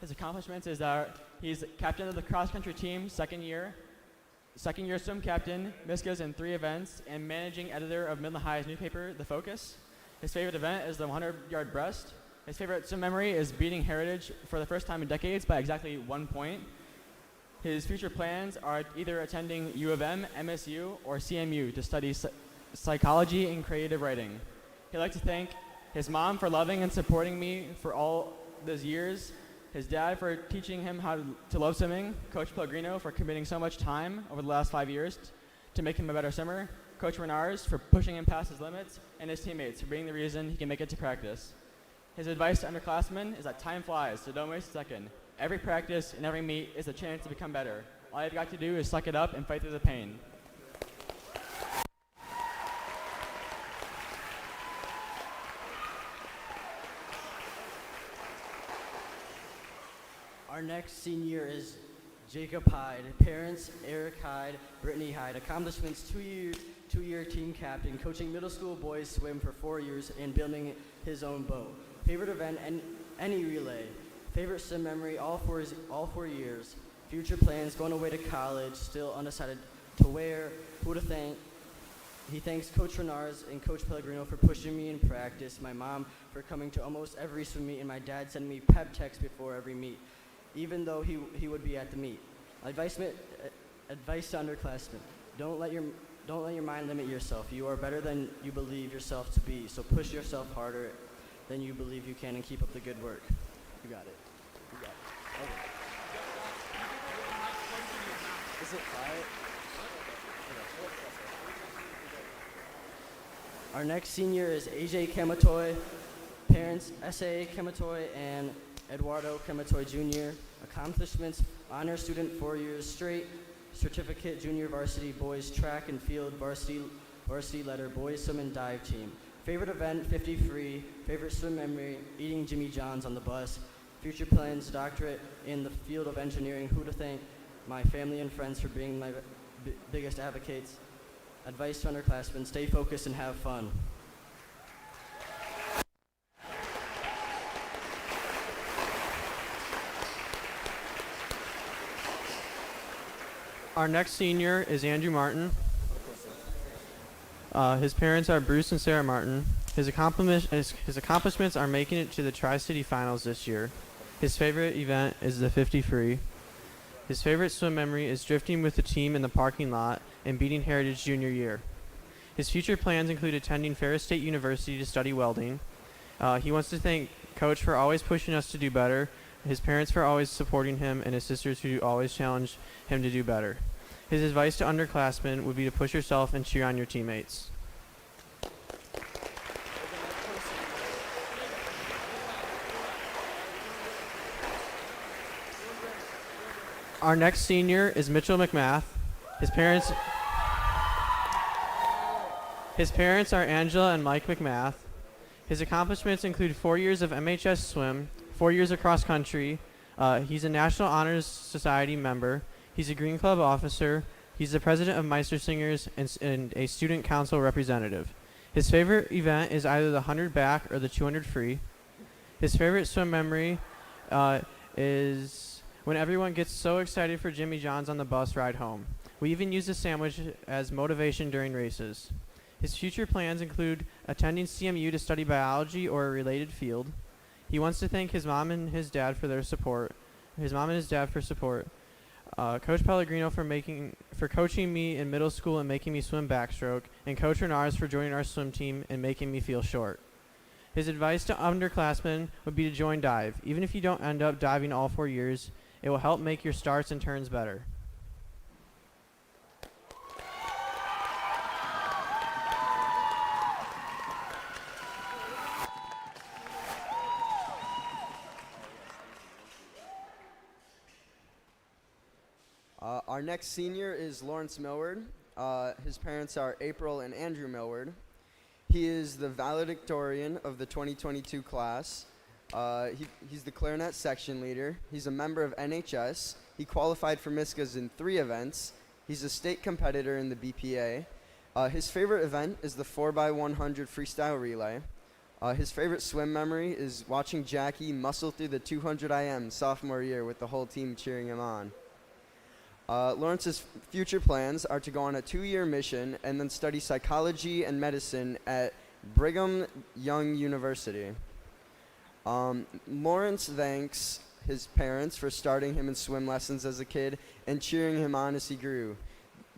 His accomplishments is that he's captain of the cross-country team second year swim captain, Miska's in 3 events, and managing editor of Midland High's newspaper, The Focus. His favorite event is the 100-yard breast. His favorite swim memory is beating heritage for the first time in decades by exactly 1 point. His future plans are either attending U of M, MSU, or CMU to study psychology and creative writing. He'd like to thank his mom for loving and supporting me for all those years, his dad for teaching him how to love swimming, Coach Pellegrino for committing so much time over the last 5 years to make him a better swimmer, Coach Renars for pushing him past his limits, and his teammates for being the reason he can make it to practice. His advice to underclassmen is that time flies, so don't waste a second. Every practice and every meet is a chance to become better. All you've got to do is suck it up and fight through the pain. Our next senior is Jacob Hyde. Parents, Eric Hyde, Brittany Hyde. Accomplishments, two-year team captain, coaching middle school boys swim for 4 years and building his own boat. Favorite event, any relay. Favorite swim memory, all 4 years. Future plans, going away to college, still undecided to where, who to thank. He thanks Coach Renars and Coach Pellegrino for pushing me in practice, my mom for coming to almost every swim meet, and my dad sending me pep texts before every meet, even though he would be at the meet. Advice to underclassmen: don't let your mind limit yourself. You are better than you believe yourself to be. So push yourself harder than you believe you can, and keep up the good work. You got it. You got it. Okay. Is it quiet? Our next senior is AJ Kamatoy. Parents, S.A. Kamatoy and Eduardo Kamatoy Jr. Accomplishments: honor student 4 years straight, certificate junior varsity boys track and field varsity letter boys swim and dive team. Favorite event, 50 free. Favorite swim memory, eating Jimmy John's on the bus. Future plans, doctorate in the field of engineering. Who to thank? My family and friends for being my biggest advocates. Advice to underclassmen: stay focused and have fun. Our next senior is Andrew Martin. His parents are Bruce and Sarah Martin. His accomplishments are making it to the Tri-City Finals this year. His favorite event is the 50 free. His favorite swim memory is drifting with the team in the parking lot and beating Heritage junior year. His future plans include attending Ferris State University to study welding. He wants to thank Coach for always pushing us to do better, his parents for always supporting him, and his sisters who always challenge him to do better. His advice to underclassmen would be to push yourself and cheer on your teammates. Our next senior is Mitchell Mcmath. His parents are Angela and Mike Mcmath. His accomplishments include 4 years of MHS swim, 4 years of cross country. He's a National Honors Society member. He's a Green Club officer. He's the president of Meister Singers and a student council representative. His favorite event is either the 100 back or the 200 free. His favorite swim memory is when everyone gets so excited for Jimmy John's on the bus ride home. We even use the sandwich as motivation during races. His future plans include attending CMU to study biology or a related field. He wants to thank his mom and his dad for their support. Coach Pellegrino for coaching me in middle school and making me swim backstroke, and Coach Renars for joining our swim team and making me feel short. His advice to underclassmen would be to join dive. Even if you don't end up diving all 4 years, it will help make your starts and turns better. Our next senior is Lawrence Millward. His parents are April and Andrew Millward. He is the valedictorian of the 2022 class. He's the clarinet section leader. He's a member of NHS. He qualified for MISCAs in 3 events. He's a state competitor in the BPA. His favorite event is the 4x100 Freestyle Relay. His favorite swim memory is watching Jackie muscle through the 200 IM sophomore year with the whole team cheering him on. Lawrence's future plans are to go on a 2-year mission and then study psychology and medicine at Brigham Young University. Lawrence thanks his parents for starting him in swim lessons as a kid and cheering him on as he grew.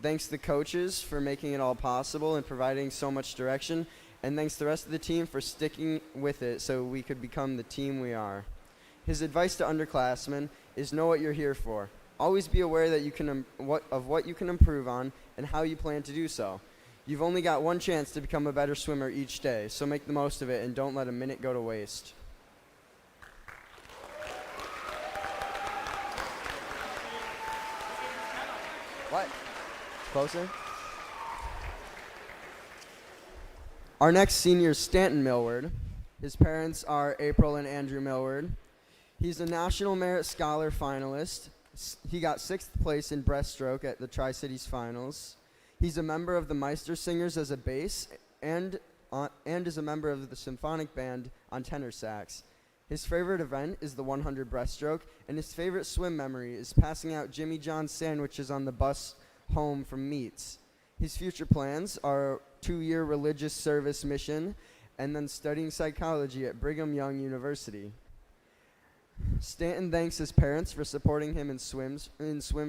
Thanks the coaches for making it all possible and providing so much direction, and thanks the rest of the team for sticking with it so we could become the team we are. His advice to underclassmen is know what you're here for. Always be aware that you can of what you can improve on and how you plan to do so. You've only got one chance to become a better swimmer each day, so make the most of it and don't let a minute go to waste. What? Closer? Our next senior is Stanton Millward. His parents are April and Andrew Millward. He's a National Merit Scholar finalist. He got 6th place in breaststroke at the Tri-Cities Finals. He's a member of the Meister Singers as a bass and is a member of the symphonic band on tenor sax. His favorite event is the 100 breaststroke, and his favorite swim memory is passing out Jimmy John's sandwiches on the bus home from meets. His future plans are 2-year religious service mission and then studying psychology at Brigham Young University. Stanton thanks his parents for supporting him in swim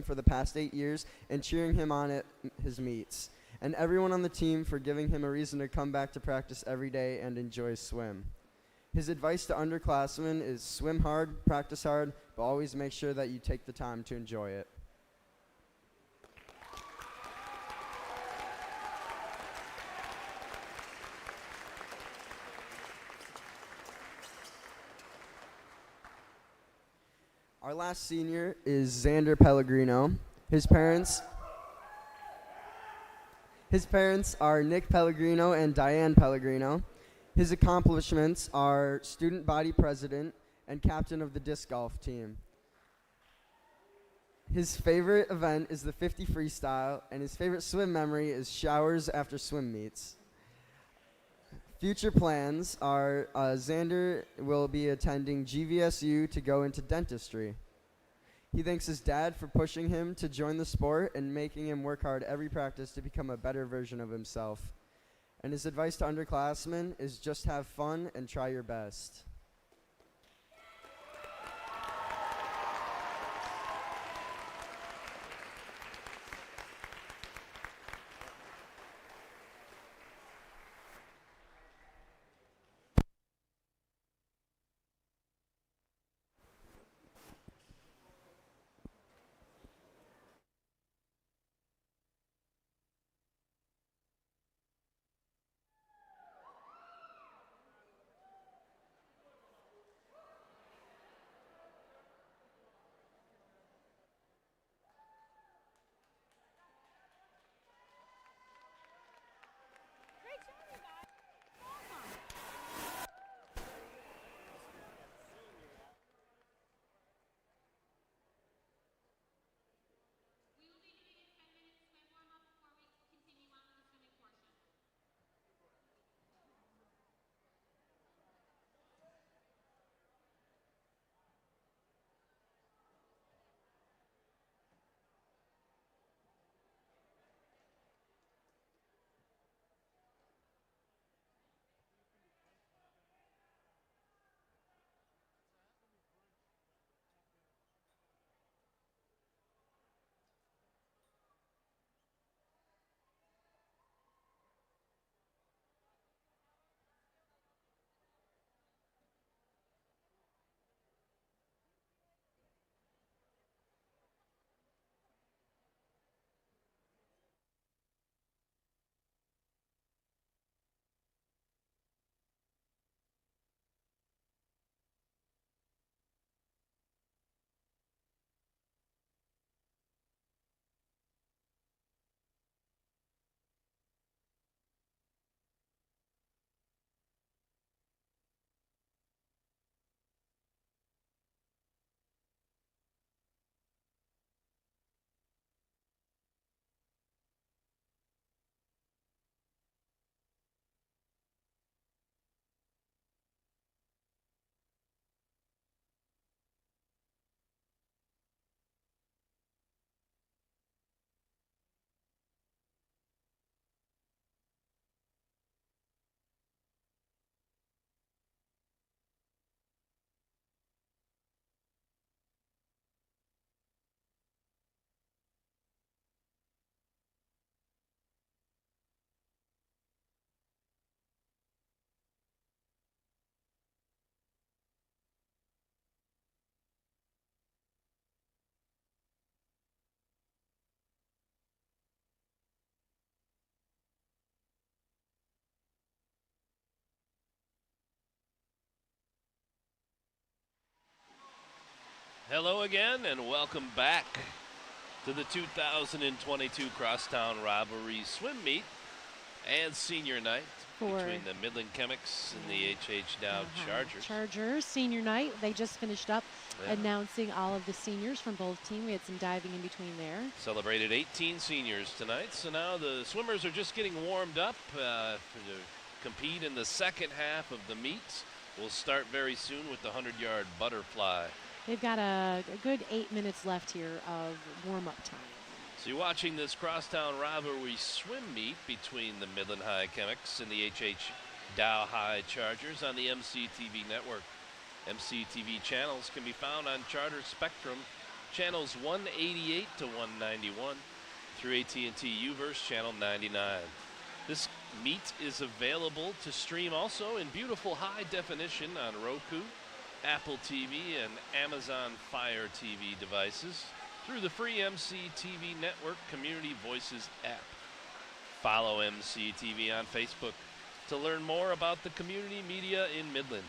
for the past 8 years and cheering him on at his meets, and everyone on the team for giving him a reason to come back to practice every day and enjoy swim. His advice to underclassmen is swim hard, practice hard, but always make sure that you take the time to enjoy it. Our last senior is Xander Pellegrino. His parents are Nick Pellegrino and Diane Pellegrino. His accomplishments are student body president and captain of the disc golf team. His favorite event is the 50 freestyle, and his favorite swim memory is showers after swim meets. Future plans are Xander will be attending GVSU to go into dentistry. He thanks his dad for pushing him to join the sport and making him work hard every practice to become a better version of himself. And his advice to underclassmen is just have fun and try your best. Hello again, and welcome back to the 2022 Crosstown Rivalry Swim Meet and Senior Night between the Midland Chemics and the H.H. Dow Chargers. Chargers, senior night. They just finished up announcing all of the seniors from both teams. We had some diving in between there. Celebrated 18 seniors tonight, so now the swimmers are just getting warmed up to compete in the second half of the meet. We'll start very soon with the 100-yard butterfly. They've got a good 8 minutes left here of warm-up time. So you're watching this Crosstown Rivalry swim meet between the Midland High Chemics and the H.H. Dow High Chargers on the MCTV network. MCTV channels can be found on Charter Spectrum, channels 188 to 191, through AT&T U-verse channel 99. This meet is available to stream also in beautiful high definition on Roku, Apple TV, and Amazon Fire TV devices through the free MCTV Network Community Voices app. Follow MCTV on Facebook to learn more about the community media in Midland.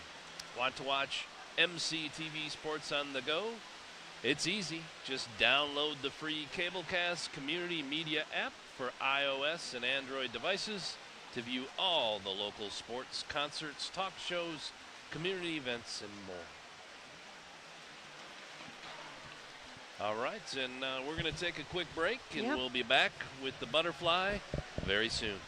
Want to watch MCTV Sports on the go? It's easy. Just download the free Cablecast Community Media app for iOS and Android devices to view all the local sports, concerts, talk shows, community events, and more. All right, and we're going to take a quick break, and we'll be back with the butterfly very soon.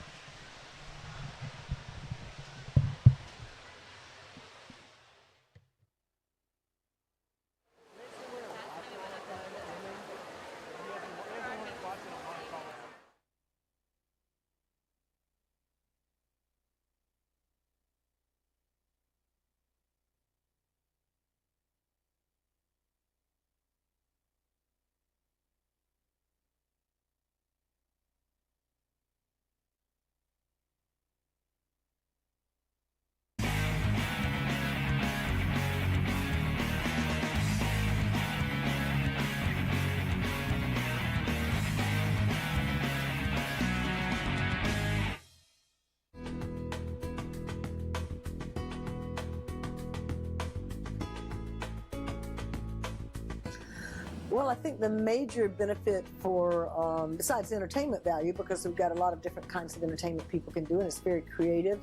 Well, I think the major benefit for, besides entertainment value, because we've got a lot of different kinds of entertainment people can do, and it's very creative,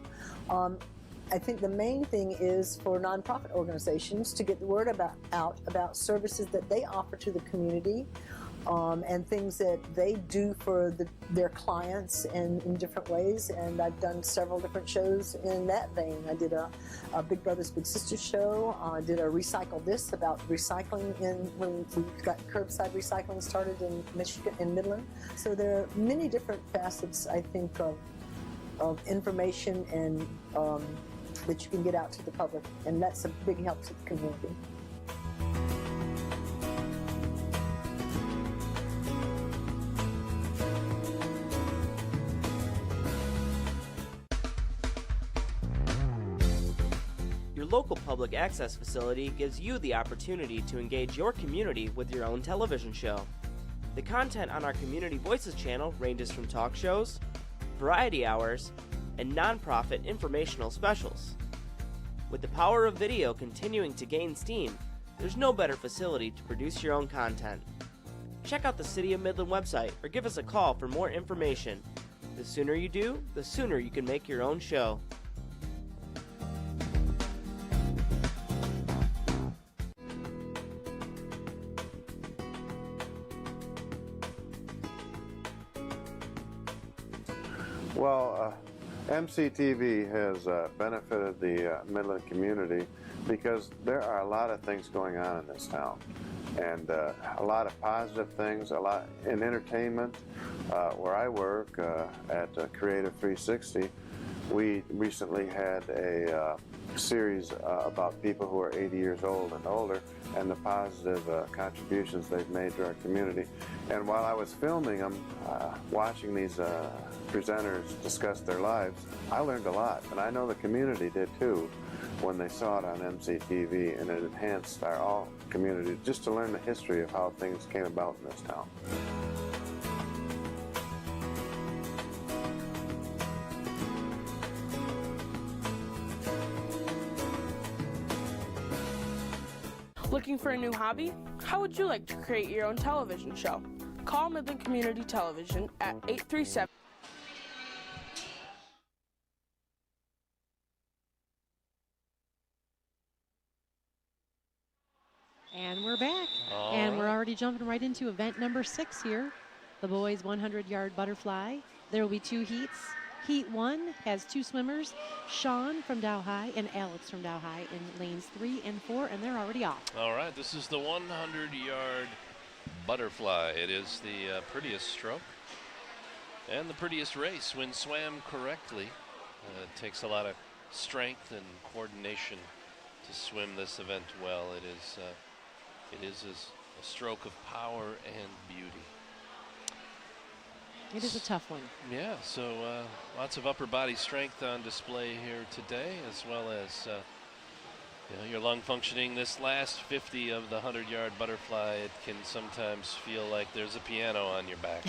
I think the main thing is for nonprofit organizations to get the word out about services that they offer to the community, and things that they do for their clients in different ways. And I've done several different shows in that vein. I did a Big Brothers Big Sisters show. I did a Recycle This about recycling when we got curbside recycling started in Michigan, in Midland. So there are many different facets, I think, of information and that you can get out to the public, and that's a big help to the community. Your local public access facility gives you the opportunity to engage your community with your own television show. The content on our Community Voices channel ranges from talk shows, variety hours, and nonprofit informational specials. With the power of video continuing to gain steam, there's no better facility to produce your own content. Check out the City of Midland website or give us a call for more information. The sooner you do, the sooner you can make your own show. Well, MCTV has benefited the Midland community because there are a lot of things going on in this town, and a lot of positive things, a lot in entertainment. Where I work at Creative 360, we recently had a series about people who are 80 years old and older and the positive contributions they've made to our community. And while I was filming them, watching these presenters discuss their lives, I learned a lot, and I know the community did too when they saw it on MCTV, and it enhanced our all community just to learn the history of how things came about in this town. Looking for a new hobby? How would you like to create your own television show? Call Midland Community Television at 837. And we're back. All and we're right. already jumping right into event number 6 here. The boys 100-yard butterfly. There will be 2 heats. Heat 1 has 2 swimmers, Sean from Dow High and Alex from Dow High in lanes 3 and 4, and they're already off. All right, this is the 100-yard butterfly. It is the prettiest stroke and the prettiest race when swam correctly. It takes a lot of strength and coordination to swim this event well. It is a stroke of power and beauty. It is a tough one. Yeah, so lots of upper body strength on display here today, as well as your lung functioning. This last 50 of the 100-yard butterfly, it can sometimes feel like there's a piano on your back.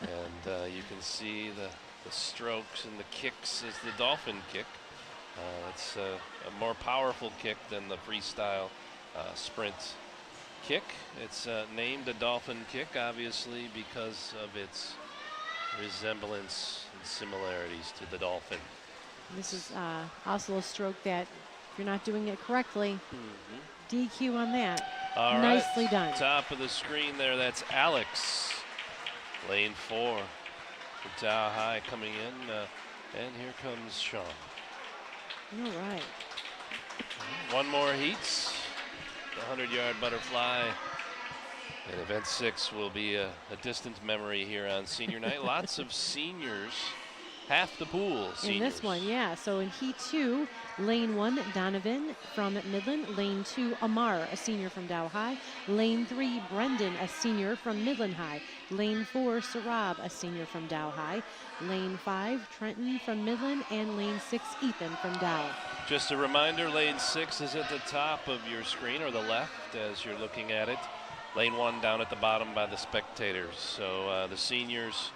And you can see the strokes and the kicks as the dolphin kick. It's a more powerful kick than the freestyle sprint kick. It's named a dolphin kick, obviously, because of its resemblance and similarities to the dolphin. This is also a stroke that, if you're not doing it correctly, DQ on that. All Nicely right. done. Top of the screen there, that's Alex. Lane 4 for Dow High coming in. And here comes Sean. All right. One more heats. The 100-yard butterfly. And event 6 will be a distant memory here on senior night. Lots of seniors, half the pool seniors. In this one, yeah. So in Heat 2, Lane 1, Donovan from Midland. Lane 2, Amar, a senior from Dow High. Lane 3, Brendan, a senior from Midland High. Lane 4, Saurabh, a senior from Dow High. Lane 5, Trenton from Midland. And Lane 6, Ethan from Dow. Just a reminder, lane 6 is at the top of your screen, or the left as you're looking at it. Lane 1 down at the bottom by the spectators. So the seniors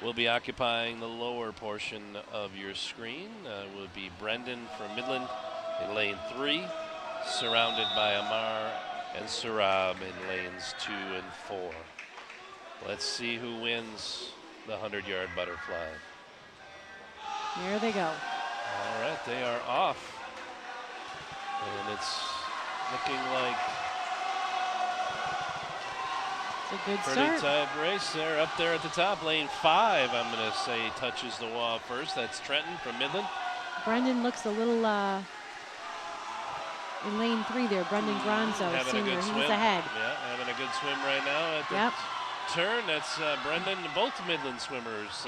will be occupying the lower portion of your screen. Will be Brendan from Midland in lane 3, surrounded by Amar and Saurabh in lanes 2 and 4. Let's see who wins the 100-yard butterfly. There they go. All right, they are off. And it's looking like it's a good pretty start. tight race there. Up there at the top, lane 5, I'm going to say, touches the wall first. That's Trenton from Midland. Brendan looks a little in lane 3 there. Brendan Gronzo, Having senior. a good swim. He's ahead. Yeah, having a good swim right now at the turn. That's Brendan, both Midland swimmers.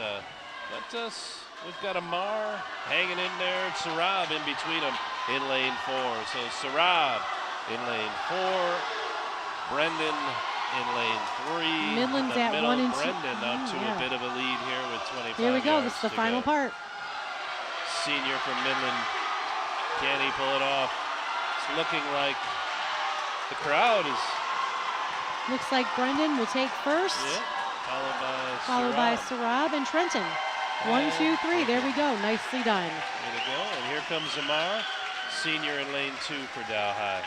We've got Amar hanging in there. Saurabh in between them in lane 4. So Saurabh in lane 4. Brendan in lane 3. Midland's in the at middle, 1 and 2. Brendan up to Yeah. a bit of a lead here with 25 Here we go. yards This is the to final go. part. Senior from Midland. Can he pull it off? It's looking like the crowd is. Looks like Brendan will take first. Yeah, followed by Saurabh and Trenton. 1, 2, 3. There we go. Nicely done. Way to go. And here comes Amar, senior in lane 2 for Dow High.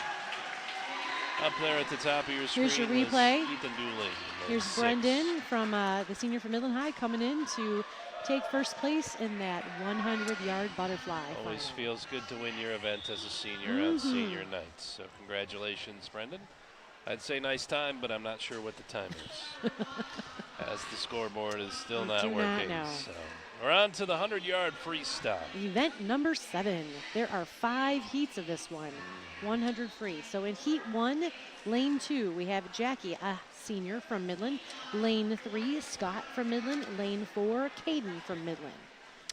Up there at the top of your screen. Here's your is replay. Ethan Dooley. in lane Here's 6. Brendan from the senior from Midland High coming in to take first place in that 100-yard butterfly. Always final. feels good to win your event as a senior on senior night. So congratulations, Brendan. I'd say nice time, but I'm not sure what the time is. As the scoreboard is still not Do not working. know. So we're on to the 100-yard freestyle. Event number 7. There are 5 heats of this one, 100 free. So in Heat 1, Lane 2, we have Jackie, a senior from Midland. Lane 3, Scott from Midland. Lane 4, Caden from Midland.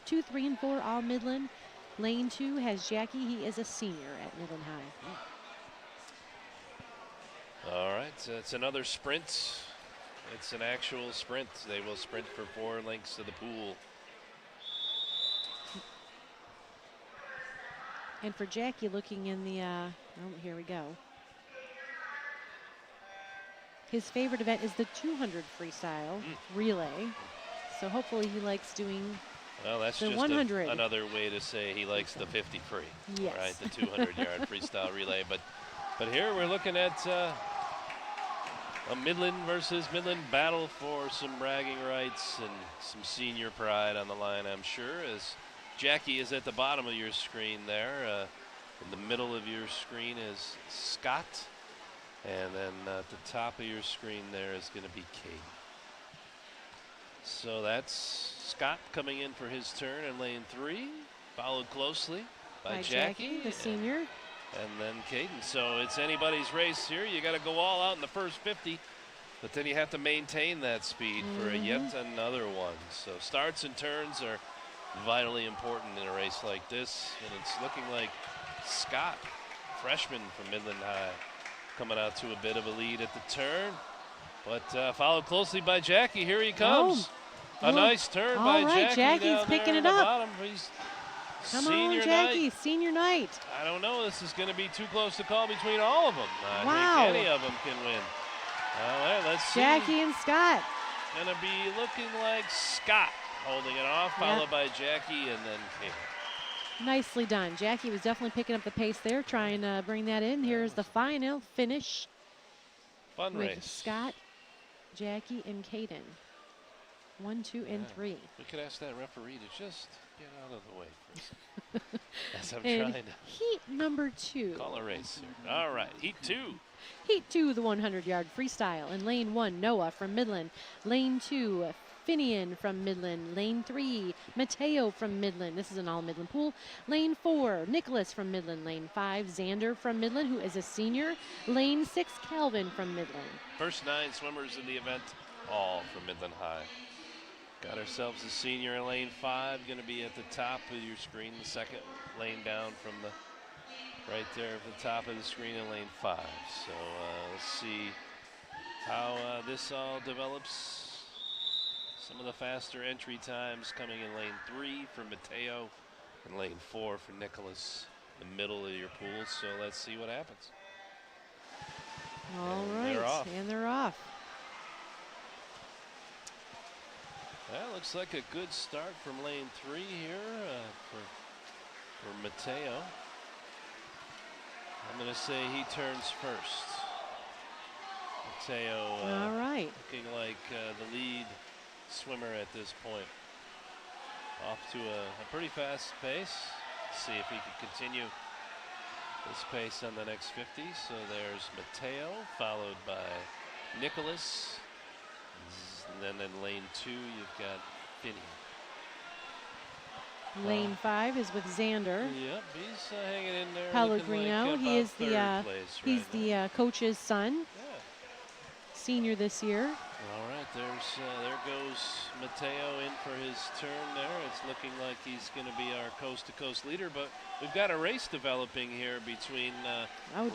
2, 3, and 4, all Midland. Lane 2 has Jackie. He is a senior at Midland High. All right, so it's another sprint. It's an actual sprint. They will sprint for 4 lengths to the pool. And for Jackie, looking in the, oh, here we go. His favorite event is the 200 freestyle relay. So hopefully he likes doing Well, that's the just 100. another way to say he likes the 50 free. Yes. Right, the 200-yard freestyle relay. But But here we're looking at a Midland versus Midland battle for some bragging rights and some senior pride on the line, I'm sure, as Jackie is at the bottom of your screen there. In the middle of your screen is Scott. And then at the top of your screen there is going to be Kate. So that's Scott coming in for his turn in lane 3, followed closely by Jackie, the senior. And then Caden. So it's anybody's race here. You got to go all out in the first 50, but then you have to maintain that speed for yet another one. So starts and turns are vitally important in a race like this, and it's looking like Scott, freshman from Midland High, coming out to a bit of a lead at the turn, but followed closely by Jackie. Here he comes. A nice turn by Jackie. Jackie's picking it up. Come on, Jackie, night. Senior night. I don't know. This is going to be too close to call between all of them. Wow. I think any of them can win. All right, let's see. Jackie and Scott. Going to be looking like Scott holding it off, followed by Jackie and then Kayla. Nicely done. Jackie was definitely picking up the pace there, trying to bring that in. Here's the final finish. Fun with race. Scott, Jackie, and Caden. 1, 2, and 3. We could ask that referee to just get out of the way for a second. As I'm And trying to heat number 2. call a race here. All right, heat 2. Heat 2, the 100-yard freestyle. In lane 1, Noah from Midland. Lane 2, Finian from Midland. Lane 3, Mateo from Midland. This is an all-Midland pool. Lane 4, Nicholas from Midland. Lane 5, Xander from Midland, who is a senior. Lane 6, Calvin from Midland. First 9 swimmers in the event, all from Midland High. Got ourselves a senior in lane 5, going to be at the top of your screen, the second lane down from the right there at the top of the screen in lane 5. So let's see how this all develops. Some of the faster entry times coming in lane 3 for Mateo and lane 4 for Nicholas, the middle of your pool. So let's see what happens. All And right, they're off. and they're off. That looks like a good start from lane 3 here for Mateo. I'm going to say he turns first. Mateo All right. looking like the lead swimmer at this point. Off to a pretty fast pace. Let's see if he can continue this pace on the next 50. So there's Mateo, followed by Nicholas. And then in lane 2, you've got Finney. Lane 5 is with Xander Yep, he's hanging in there. Pellegrino. Like he is about the third place he's right the coach's son. Senior this year. All right, there goes Mateo in for his turn there. It's looking like he's going to be our coast-to-coast leader, but we've got a race developing here between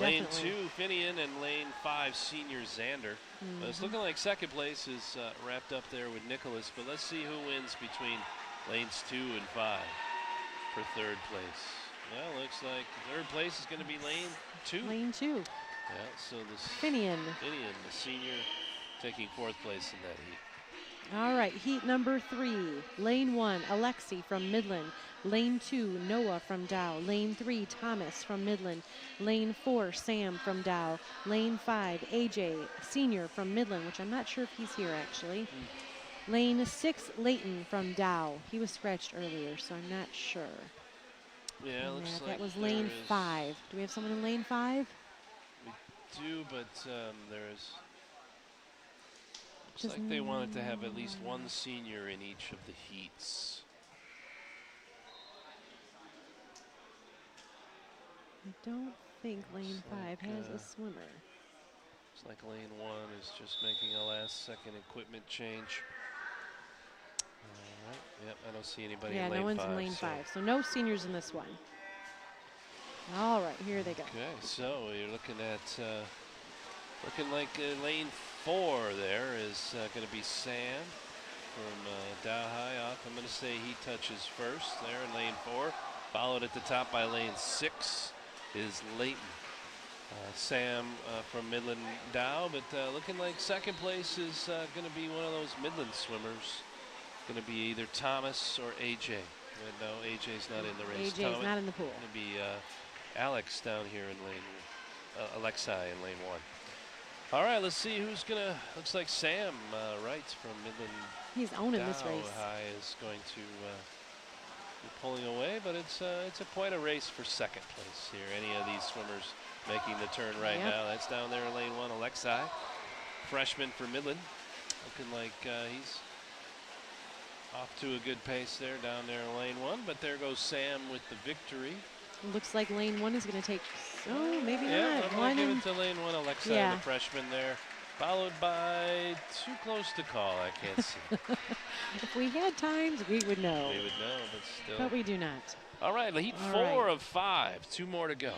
lane 2, Finian, and lane 5, senior Xander. But it's looking like second place is wrapped up there with Nicholas, but let's see who wins between lanes 2 and 5 for third place. Well, looks like third place is going to be lane 2. Lane 2. Yeah, so this Finian, the senior, taking fourth place in that heat. All right, heat number 3. Lane 1, Alexi from Midland. Lane 2, Noah from Dow. Lane 3, Thomas from Midland. Lane 4, Sam from Dow. Lane 5, AJ, senior from Midland, which I'm not sure if he's here actually. Lane 6, Leighton from Dow. He was scratched earlier, so I'm not sure. Yeah, looks like that was lane 5. Do we have someone in lane 5? We do, but there's looks like they wanted to have at least one senior in each of the heats. I don't think lane 5 has a swimmer. Looks like lane 1 is just making a last-second equipment change. All right. Yep, I don't see anybody in lane 5. Yeah, no one's in lane 5, so no seniors in this one. All right, here they go. Okay, so you're looking at looking like lane 4 there is going to be Sam from Dow High off. I'm going to say he touches first there in lane 4. Followed at the top by lane 6 is Leighton. Sam from Midland Dow, but looking like second place is going to be one of those Midland swimmers. Going to be either Thomas or AJ. No, AJ's not in the race. AJ's not in the pool. Going to be Alex down here in lane Alexi in lane 1. All right, let's see who's gonna. Looks like Sam Wright from Midland. He's owning this race. High is going to be pulling away, but it's quite a race for second place here. Any of these swimmers making the turn right now. That's down there in lane 1, Alexi, freshman for Midland, looking like he's off to a good pace there down there in lane 1. But there goes Sam with the victory. Looks like lane 1 is going to take. Oh, maybe yeah, not. I'm going to give it to lane 1, Alexi, the freshman there. Followed by too close to call. I can't see. If we had times, we would know. We would know, but still. But we do not. All right, heat 4 of 5. 2 more to go.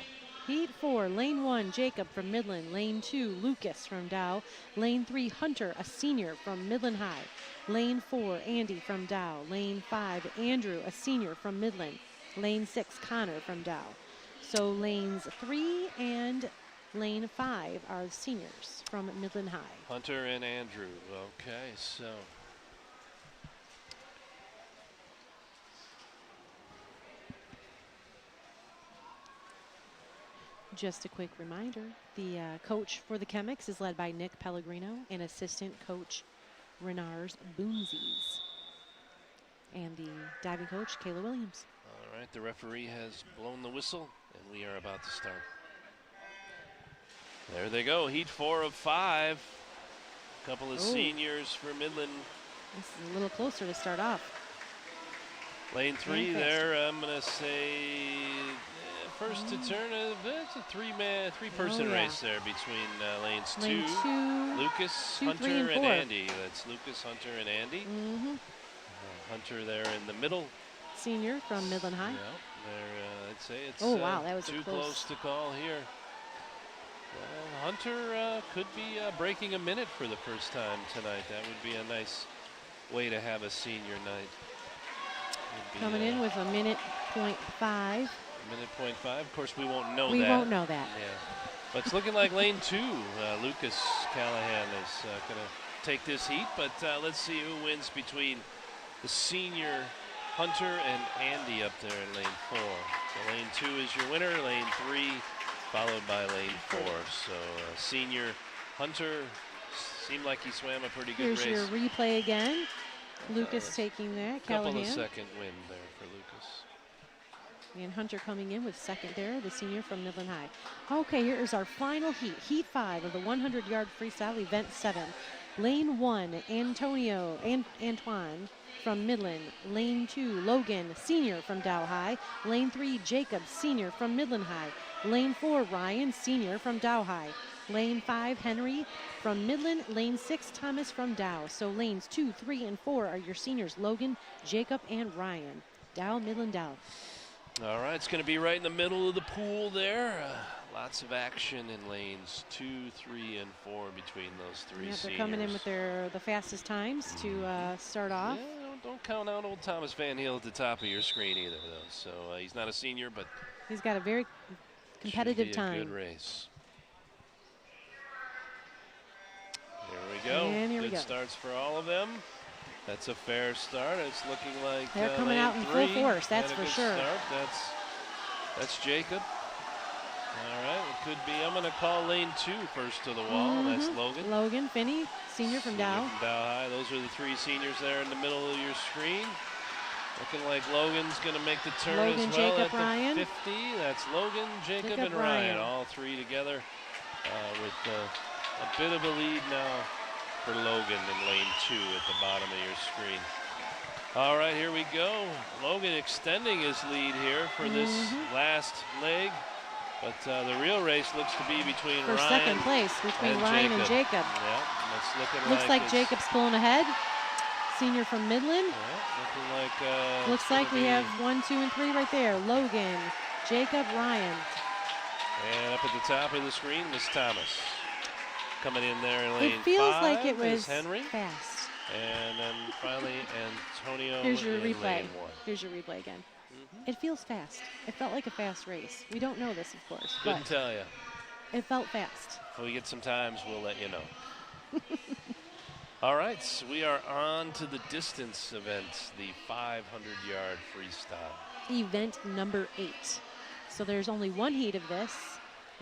Heat 4, lane 1, Jacob from Midland. Lane 2, Lucas from Dow. Lane 3, Hunter, a senior from Midland High. Lane 4, Andy from Dow. Lane 5, Andrew, a senior from Midland. Lane 6, Connor from Dow. So lanes 3 and lane 5 are seniors from Midland High. Hunter and Andrew. Okay, so. Just a quick reminder, the coach for the Chemics is led by Nick Pellegrino and assistant coach Renars Boonsies. And the diving coach, Kayla Williams. All right, the referee has blown the whistle, and we are about to start. There they go, heat 4 of 5. A couple of seniors for Midland. This is a little closer to start off. Lane 3 there, I'm going to say first to turn. It's a three-person race there between lanes 2, Lucas, Hunter, and Andy. That's Lucas, Hunter, and Andy. Hunter there in the middle. Senior from Midland High. Yeah, there, I'd say it's wow, that was too close to call here. Hunter could be breaking a minute for the first time tonight. That would be a nice way to have a senior night. Coming in with a minute .5. Minute .5. Of course, we won't know that. We won't know that. Yeah. But it's looking like lane 2. Lucas Callahan is going to take this heat. But let's see who wins between the senior Hunter and Andy up there in lane 4. So lane 2 is your winner. Lane 3 followed by lane 4. So senior Hunter seemed like he swam a pretty good race. Here's your replay again. Lucas taking that. Couple Callahan. of second win there for Lucas. And Hunter coming in with second there, the senior from Midland High. Okay, here is our final heat. Heat 5 of the 100-yard freestyle event 7. Lane 1, Antoine from Midland. Lane 2, Logan, senior from Dow High. Lane 3, Jacob, senior from Midland High. Lane 4, Ryan, senior from Dow High. Lane 5, Henry from Midland. Lane 6, Thomas from Dow. So lanes 2, 3, and 4 are your seniors, Logan, Jacob, and Ryan. Dow, Midland, Dow. All right, it's going to be right in the middle of the pool there. Lots of action in lanes 2, 3, and 4 between those three seniors. They're coming in with the fastest times to start off. Yeah, don't count out old Thomas Van Heel at the top of your screen either, though. So he's not a senior, but he's got a very competitive time. Good race. Here we go. And here good we go. Starts for all of them. That's a fair start. It's looking like they're coming out in full force. That's for sure. Start. That's Jacob. All right, it could be. I'm going to call lane 2 first to the wall. That's Logan. Logan Finney, senior from Dow. From Dow High. Those are the 3 seniors there in the middle of your screen. Looking like Logan's going to make the turn Logan, as well Jacob, at the Ryan. 50. That's Logan, Jacob, and Ryan. All 3 together with a bit of a lead now for Logan in lane 2 at the bottom of your screen. All right, here we go. Logan extending his lead here for this last leg. But the real race looks to be between for Ryan second place between Ryan and Jacob. Yeah, that's looks like Jacob's pulling ahead. Senior from Midland. Yeah, looks like we have 1, 2, and 3 right there. Logan, Jacob, Ryan. And up at the top of the screen, Miss Thomas. Coming in there in lane 5. It feels like it was Henry. fast. And then finally Antonio. Here's your in replay. lane 1. Here's your replay again. It feels fast. It felt like a fast race. We don't know this, of course. Couldn't tell you. It felt fast. If we get some times, we'll let you know. All right, so we are on to the distance event, the 500-yard freestyle. Event number 8. So there's only one heat of this.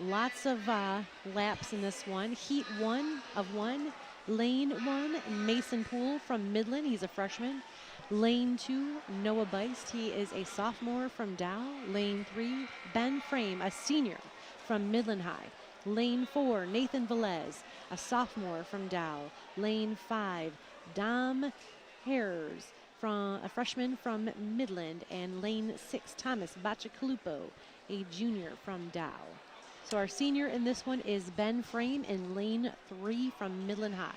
Lots of laps in this one. Heat 1 of 1. Lane 1, Mason Poole from Midland. He's a freshman. Lane 2, Noah Beist. He is a sophomore from Dow. Lane 3, Ben Frame, a senior from Midland High. Lane 4, Nathan Velez, a sophomore from Dow. Lane 5, Dom Hares, a freshman from Midland. And lane 6, Thomas Bacicalupo, a junior from Dow. So our senior in this one is Ben Frame in lane 3 from Midland High.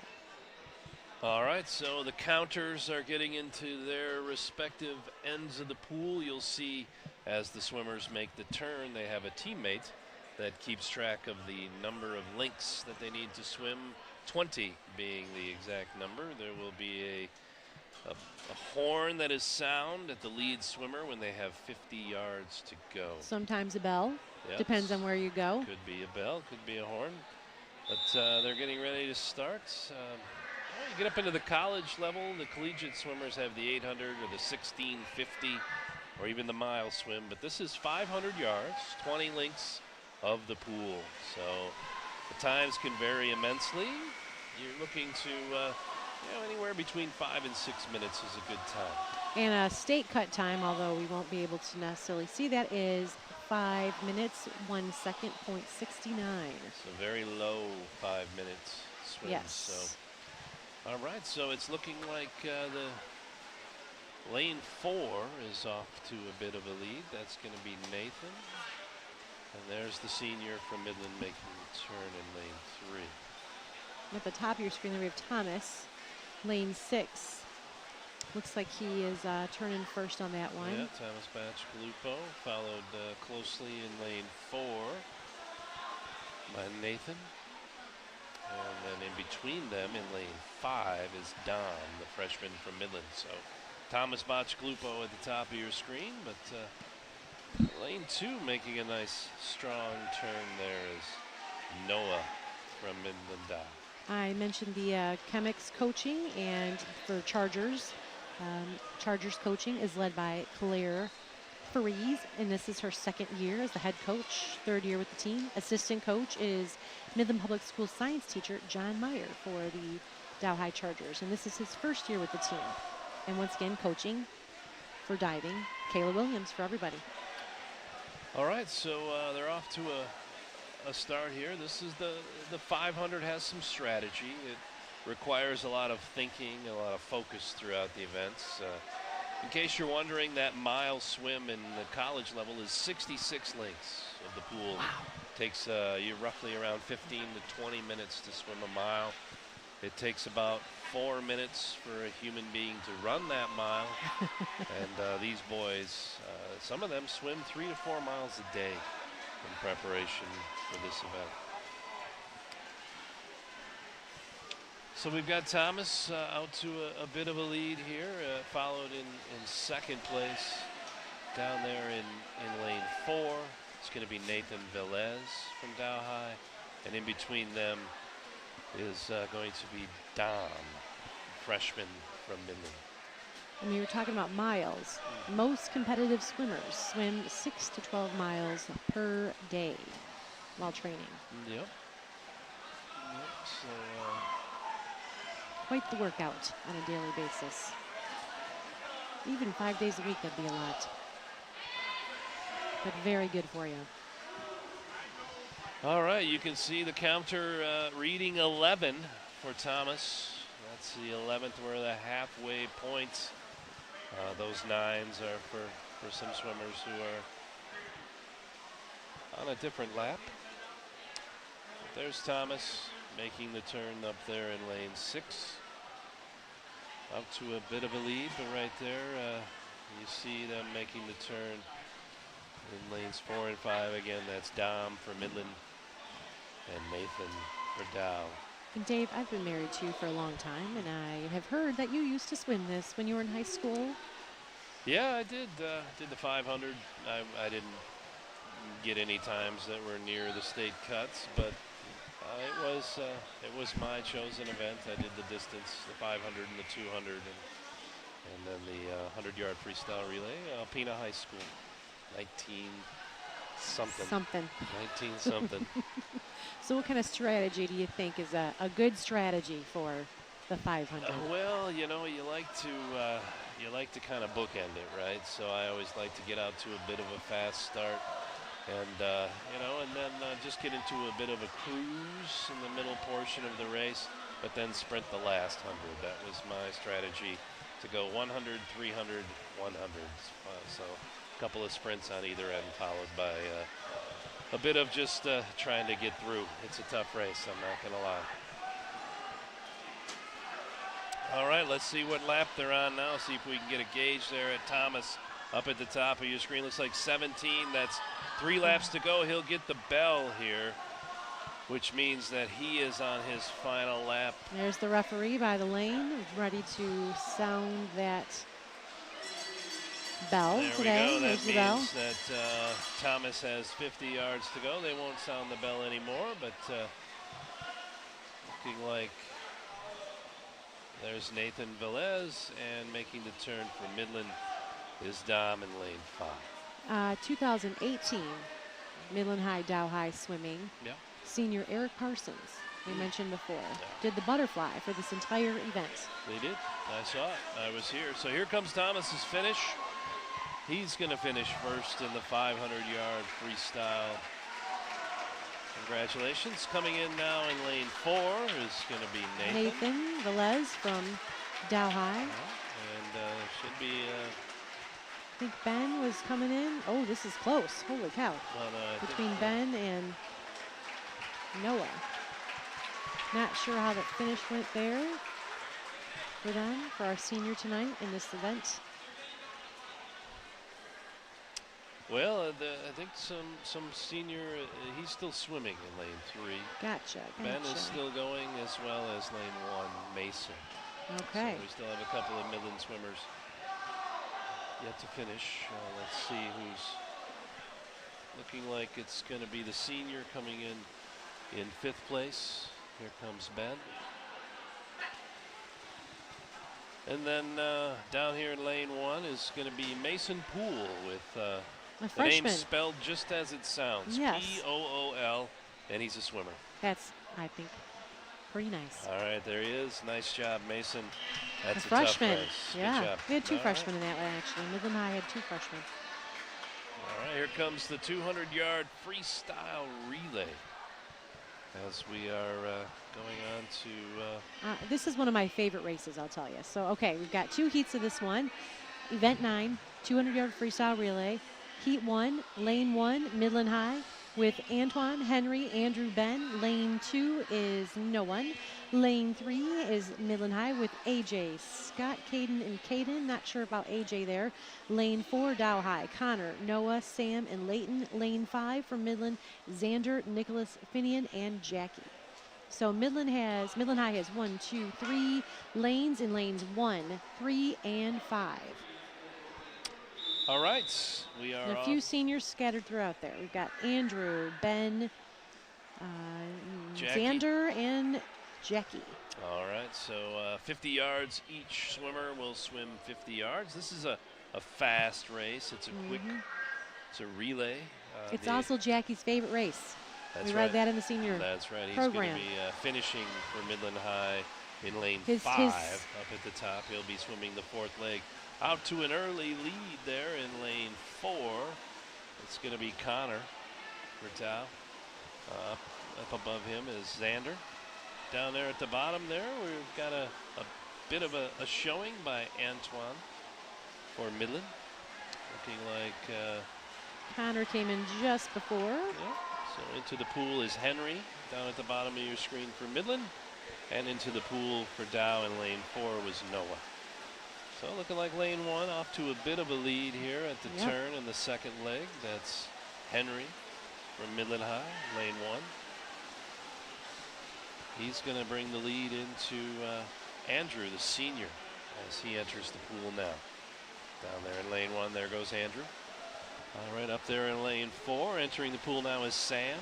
All right, so the counters are getting into their respective ends of the pool. You'll see as the swimmers make the turn, they have a teammate that keeps track of the number of links that they need to swim, 20 being the exact number. There will be a horn that is sound at the lead swimmer when they have 50 yards to go. Sometimes a bell. Yep. Depends on where you go. Could be a bell, could be a horn. But they're getting ready to start. You get up into the college level, the collegiate swimmers have the 800 or the 1650 or even the mile swim. But this is 500 yards, 20 links of the pool. So the times can vary immensely. You're looking to anywhere between 5 and 6 minutes is a good time. And a state cut time, although we won't be able to necessarily see that, is 5 minutes, 1 second, .69. It's a very low 5 minutes swim. Yes. So, all right, so it's looking like the lane 4 is off to a bit of a lead. That's going to be Nathan. And there's the senior from Midland making the turn in lane 3. At the top of your screen there we have Thomas, lane 6. Looks like he is turning first on that one. Yeah, Thomas Bacicalupo followed closely in lane 4 by Nathan. And then in between them in lane 5 is Don, the freshman from Midland. So Thomas Bacicalupo at the top of your screen, but lane 2 making a nice strong turn there is Noah from Midland. I mentioned the Chemics coaching, and for Chargers, Chargers coaching is led by Claire Faries, and this is her 2nd year as the head coach, 3rd year with the team. Assistant coach is Midland Public School science teacher John Meyer for the Dow High Chargers, and this is his 1st year with the team. And once again, coaching for diving, Kayla Williams for everybody. All right, so they're off to a start here. This is the 500 has some strategy. It requires a lot of thinking, a lot of focus throughout the events. In case you're wondering, that mile swim in the college level is 66 links of the pool. Wow. Takes you roughly around 15 to 20 minutes to swim a mile. It takes about 4 minutes for a human being to run that mile. And these boys, some of them swim 3 to 4 miles a day in preparation for this event. So we've got Thomas out to a bit of a lead here, followed in 2nd place down there in lane 4. It's going to be Nathan Velez from Dow High, and in between them is going to be Dom, freshman from Midland. And we were talking about miles. Most competitive swimmers swim 6 to 12 miles per day while training. Yep. So quite the workout on a daily basis. Even 5 days a week, that'd be a lot. But very good for you. all right, you can see the counter reading 11 for Thomas. That's the 11th. We're the halfway point. Those 9s are for some swimmers who are on a different lap. But there's Thomas making the turn up there in lane 6. Up to a bit of a lead, but right there you see them making the turn in lanes 4 and 5. Again, that's Dom for Midland and Nathan for Dow. And Dave, I've been married to you for a long time, and I have heard that you used to swim this when you were in high school. Yeah, I did. Did the 500. I didn't get any times that were near the state cuts, but it was my chosen event. I did the distance, the 500 and the 200, and then the 100-yard freestyle relay. Alpena High School, something. 19 something. So what kind of strategy do you think is a good strategy for the 500? Well, you know, you like to kind of bookend it, right? So I always like to get out to a bit of a fast start, and you know, and then just get into a bit of a cruise in the middle portion of the race, but then sprint the last 100. That was my strategy, to go 100, 300, 100. So a couple of sprints on either end, followed by a bit of just trying to get through. It's a tough race, I'm not going to lie. All right, let's see what lap they're on now. See if we can get a gauge there at Thomas up at the top of your screen. Looks like 17. That's 3 laps to go. He'll get the bell here, which means that he is on his final lap. There's the referee by the lane, ready to sound that bell there today. We go. There's that the bell. means that Thomas has 50 yards to go. They won't sound the bell anymore, but looking like there's Nathan Velez, and making the turn for Midland is Dom in lane 5. 2018 Midland High Dow High swimming. Yeah. Senior Eric Parsons, we mentioned before, did the butterfly for this entire event. They did. I saw it. I was here. So here comes Thomas's finish. He's going to finish first in the 500-yard freestyle. Congratulations. Coming in now in lane 4 is going to be Nathan. Nathan Velez from Dow High. And should be... I think Ben was coming in. Oh, this is close. Holy cow. Between Ben and Noah. Not sure how that finish went there for them, for our senior tonight in this event. Well, I think some senior, he's still swimming in lane 3. Gotcha. Ben is still going, as well as lane 1, Mason. Okay. So we still have a couple of Midland swimmers yet to finish. Let's see who's looking like it's going to be the senior coming in 5th place. Here comes Ben. And then down here in lane 1 is going to be Mason Poole with a the name spelled just as it sounds. Yes. P-O-O-L, and he's a swimmer. That's, I think, pretty nice. All right, there he is. Nice job, Mason. That's a freshman. tough race. Yeah, Good job. we had 2 All freshmen in that one, actually. Midland High had 2 freshmen. All right, here comes the 200-yard freestyle relay, as we are going on to... This is one of my favorite races, I'll tell you. So, okay, we've got 2 heats of this one. Event 9, 200-yard freestyle relay. Heat 1, lane 1, Midland High, with Antoine, Henry, Andrew, Ben. Lane 2 is no one. Lane 3 is Midland High with AJ, Scott, Caden, and Caden. Not sure about AJ there. Lane 4, Dow High, Connor, Noah, Sam, and Layton. Lane 5 from Midland, Xander, Nicholas, Finian, and Jackie. So Midland High has 1, 2, 3 lanes in lanes 1, 3, and 5. All right, we are and a few seniors scattered throughout there. We've got Andrew, Ben, Xander, and Jackie. All right, so 50 yards. Each swimmer will swim 50 yards. This is a fast race. It's a quick, it's a relay. It's also Jackie's favorite race. That's we read that in the senior That's right. He's program. going to be finishing for Midland High in lane 5 up at the top. He'll be swimming the 4th leg. Out to an early lead there in lane 4. It's going to be Connor for Dow. Up above him is Xander. Down there at the bottom there, we've got a bit of a showing by Antoine for Midland. Looking like... Connor came in just before. Yeah. So into the pool is Henry down at the bottom of your screen for Midland. And into the pool for Dow in lane 4 was Noah. So looking like lane 1 off to a bit of a lead here at the turn in the 2nd leg. That's Henry from Midland High, lane 1. He's going to bring the lead into Andrew, the senior, as he enters the pool now. Down there in lane 1, there goes Andrew. All right, up there in lane 4, entering the pool now is Sam.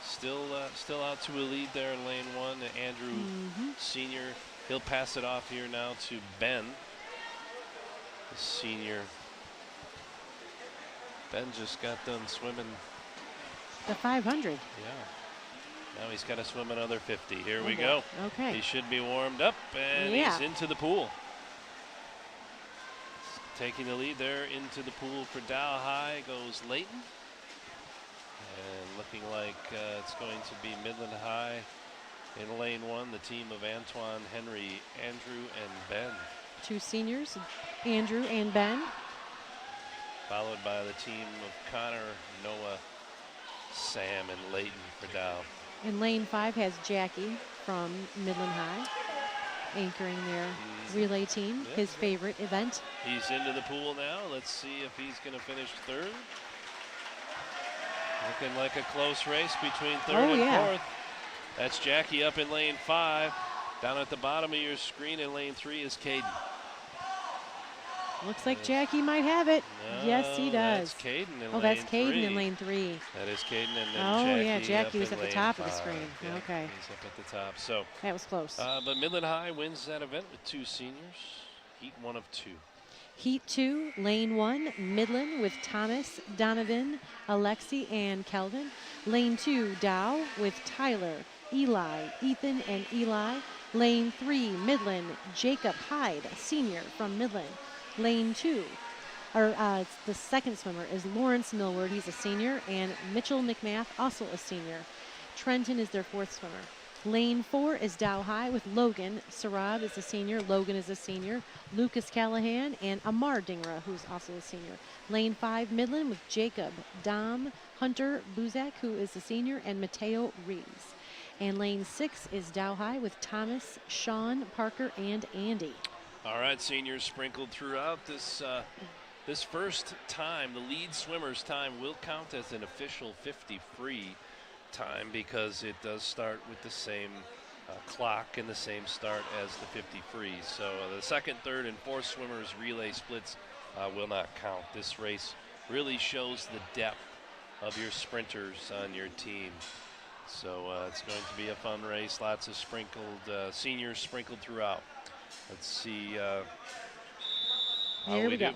Still out to a lead there in lane 1. Andrew, senior. He'll pass it off here now to Ben, the senior, Ben just got done swimming the 500. Yeah. Now he's got to swim another 50. Here we boy. go. Okay. He should be warmed up, and Yeah. he's into the pool. Taking the lead there into the pool for Dow High goes Layton. And looking like it's going to be Midland High in lane 1, the team of Antoine, Henry, Andrew, and Ben. 2 seniors, Andrew and Ben. Followed by the team of Connor, Noah, Sam, and Layton for Dow. And lane 5 has Jackie from Midland High anchoring their relay team, his favorite event. He's into the pool now. Let's see if he's going to finish 3rd. Looking like a close race between 3rd and 4th. That's Jackie up in lane 5. Down at the bottom of your screen in lane 3 is Caden. Looks like Jackie might have it. Yes, he does. That's Caden in oh, lane that's Caden 3. in lane 3. That is Caden, and then oh, Jackie yeah, Jackie up was in at the lane top of the 5. screen. Yeah, okay. He's up at the top. So that was close. But Midland High wins that event with 2 seniors. Heat 1 of 2. Heat 2, lane 1, Midland with Thomas, Donovan, Alexi, and Kelvin. Lane 2, Dow with Tyler, Eli, Ethan, and Eli. Lane 3, Midland, Jacob Hyde, senior from Midland. Lane 2, the second swimmer is Lawrence Millward. He's a senior, and Mitchell Mcmath, also a senior. Trenton is their 4th swimmer. Lane 4 is Dow High with Logan. Saurabh is a senior. Logan is a senior. Lucas Callahan and Amar Dhingra, who's also a senior. Lane 5, Midland with Jacob, Dom, Hunter Buzak, who is a senior, and Mateo Reeves. And lane 6 is Dow High with Thomas, Sean, Parker, and Andy. All right, seniors sprinkled throughout this this first time. The lead swimmer's time will count as an official 50 free time because it does start with the same clock and the same start as the 50 free. So the 2nd, 3rd, and 4th swimmers relay splits will not count. This race really shows the depth of your sprinters on your team. So it's going to be a fun race. Lots of seniors sprinkled throughout. Let's see how Here we do. go.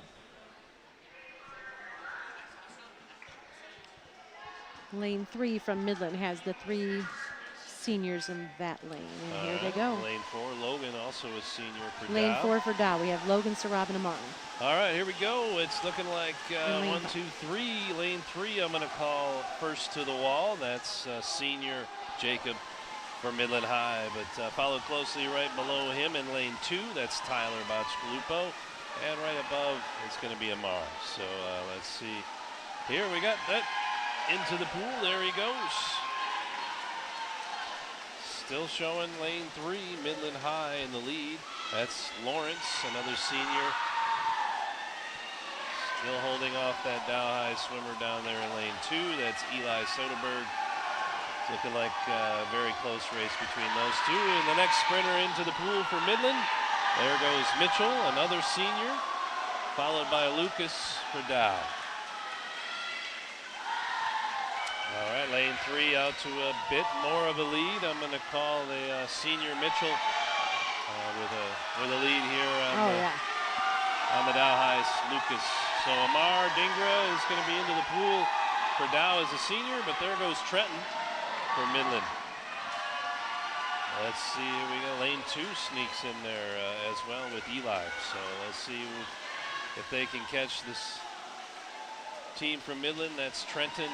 Lane 3 from Midland has the 3 seniors in that lane. And here they go. Lane 4, Logan also a senior for Lane Dow. 4 for Dow. We have Logan, Saurabh, and Martin. All right, here we go. It's looking like 1, 2, 3. Lane 3, I'm going to call first to the wall. That's senior Jacob for Midland High, but followed closely right below him in lane 2. That's Tyler Botchgalupo. And right above, it's going to be Amar. So let's see. Here we got that into the pool. There he goes. Still showing lane 3, Midland High in the lead. That's Lawrence, another senior. Still holding off that Dow High swimmer down there in lane 2. That's Eli Soderberg. It's looking like a very close race between those 2. And the next sprinter into the pool for Midland. There goes Mitchell, another senior, followed by Lucas for Dow. All right, lane 3 out to a bit more of a lead. I'm going to call the senior Mitchell with a lead here on the Dow High's Lucas. So Amar Dhingra is going to be into the pool for Dow as a senior, but there goes Trenton for Midland. Let's see, here we go. Lane 2 sneaks in there as well with Eli. So let's see if they can catch this team from Midland. That's Trenton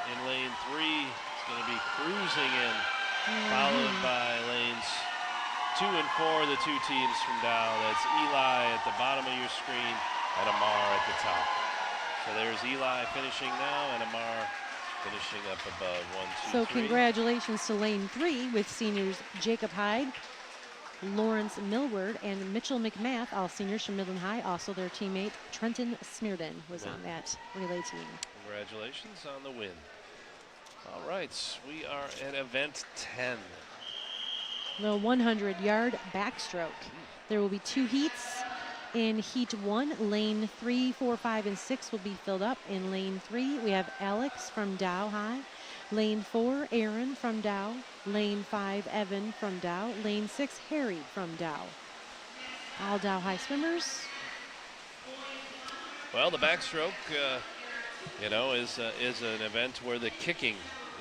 in lane 3. It's going to be cruising in, followed by lanes 2 and 4, the 2 teams from Dow. That's Eli at the bottom of your screen and Amar at the top. So there's Eli finishing now and Amar finishing up above 1, 2, So 3. congratulations to lane 3 with seniors Jacob Hyde, Lawrence Millward, and Mitchell Mcmath, all seniors from Midland High. Also their teammate Trenton Smearden was on that relay team. Congratulations on the win. All right, we are at event 10. The 100-yard backstroke. There will be 2 heats. In heat 1, lane 3, 4, 5, and 6 will be filled up. In lane 3, we have Alex from Dow High. Lane 4, Aaron from Dow. Lane 5, Evan from Dow. Lane 6, Harry from Dow. All Dow High swimmers. Well, the backstroke you know, is an event where the kicking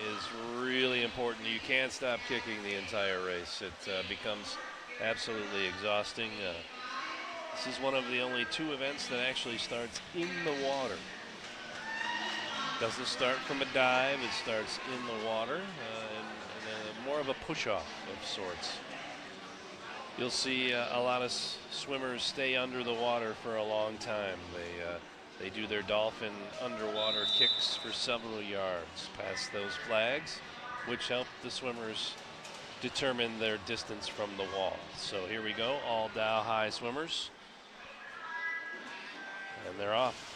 is really important. You can't stop kicking the entire race. It becomes absolutely exhausting. This is one of the only 2 events that actually starts in the water. Doesn't start from a dive, it starts in the water, and more of a push-off of sorts. You'll see a lot of swimmers stay under the water for a long time. They do their dolphin underwater kicks for several yards past those flags, which help the swimmers determine their distance from the wall. So here we go, all Dow High swimmers. And they're off.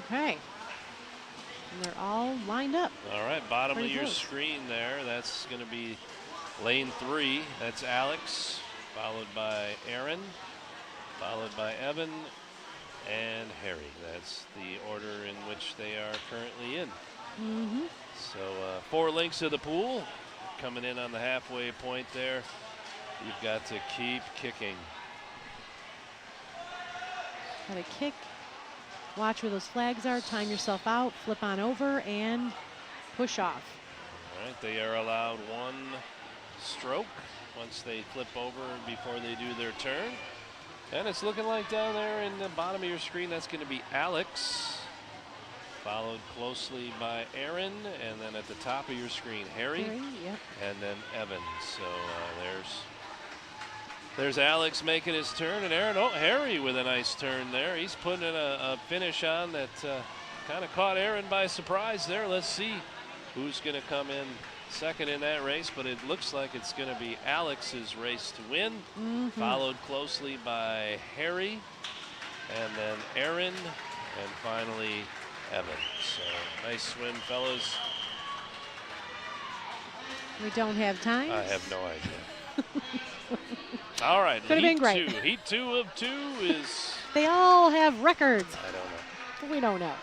Okay. And they're all lined up. All right, bottom Pretty of your close. screen there. That's going to be lane 3. That's Alex, followed by Aaron, followed by Evan and Harry. That's the order in which they are currently in. Mm-hmm. So 4 links of the pool. Coming in on the halfway point there. You've got to keep kicking. Got to kick. Watch where those flags are. Time yourself out. Flip on over and push off. All right, they are allowed 1 stroke once they flip over before they do their turn. And it's looking like down there in the bottom of your screen, that's going to be Alex, followed closely by Aaron, and then at the top of your screen, Harry, yep. and then Evan. So there's Alex making his turn, and Aaron, Harry with a nice turn there. He's putting in a finish on that kind of caught Aaron by surprise there. Let's see who's going to come in second in that race, but it looks like it's going to be Alex's race to win, followed closely by Harry, and then Aaron, and finally Evan. So nice swim, fellas. We don't have time. I have no idea. All right, Could have been great. 2. Heat 2 of 2 is... They all have records. I don't know. We don't know.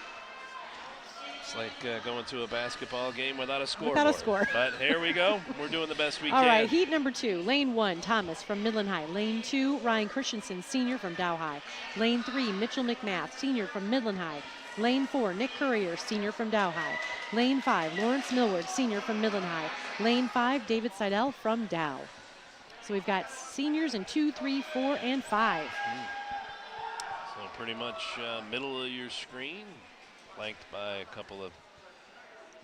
It's like going to a basketball game without a scoreboard. Without a score. But here we go. We're doing the best we All can. right, heat number 2. Lane 1, Thomas from Midland High. Lane 2, Ryan Christensen, senior from Dow High. Lane 3, Mitchell Mcmath, senior from Midland High. Lane 4, Nick Courier, senior from Dow High. Lane 5, Lawrence Millward, senior from Midland High. Lane 5, David Seidel from Dow. So we've got seniors in 2, 3, 4, and 5. So pretty much middle of your screen, flanked by a couple of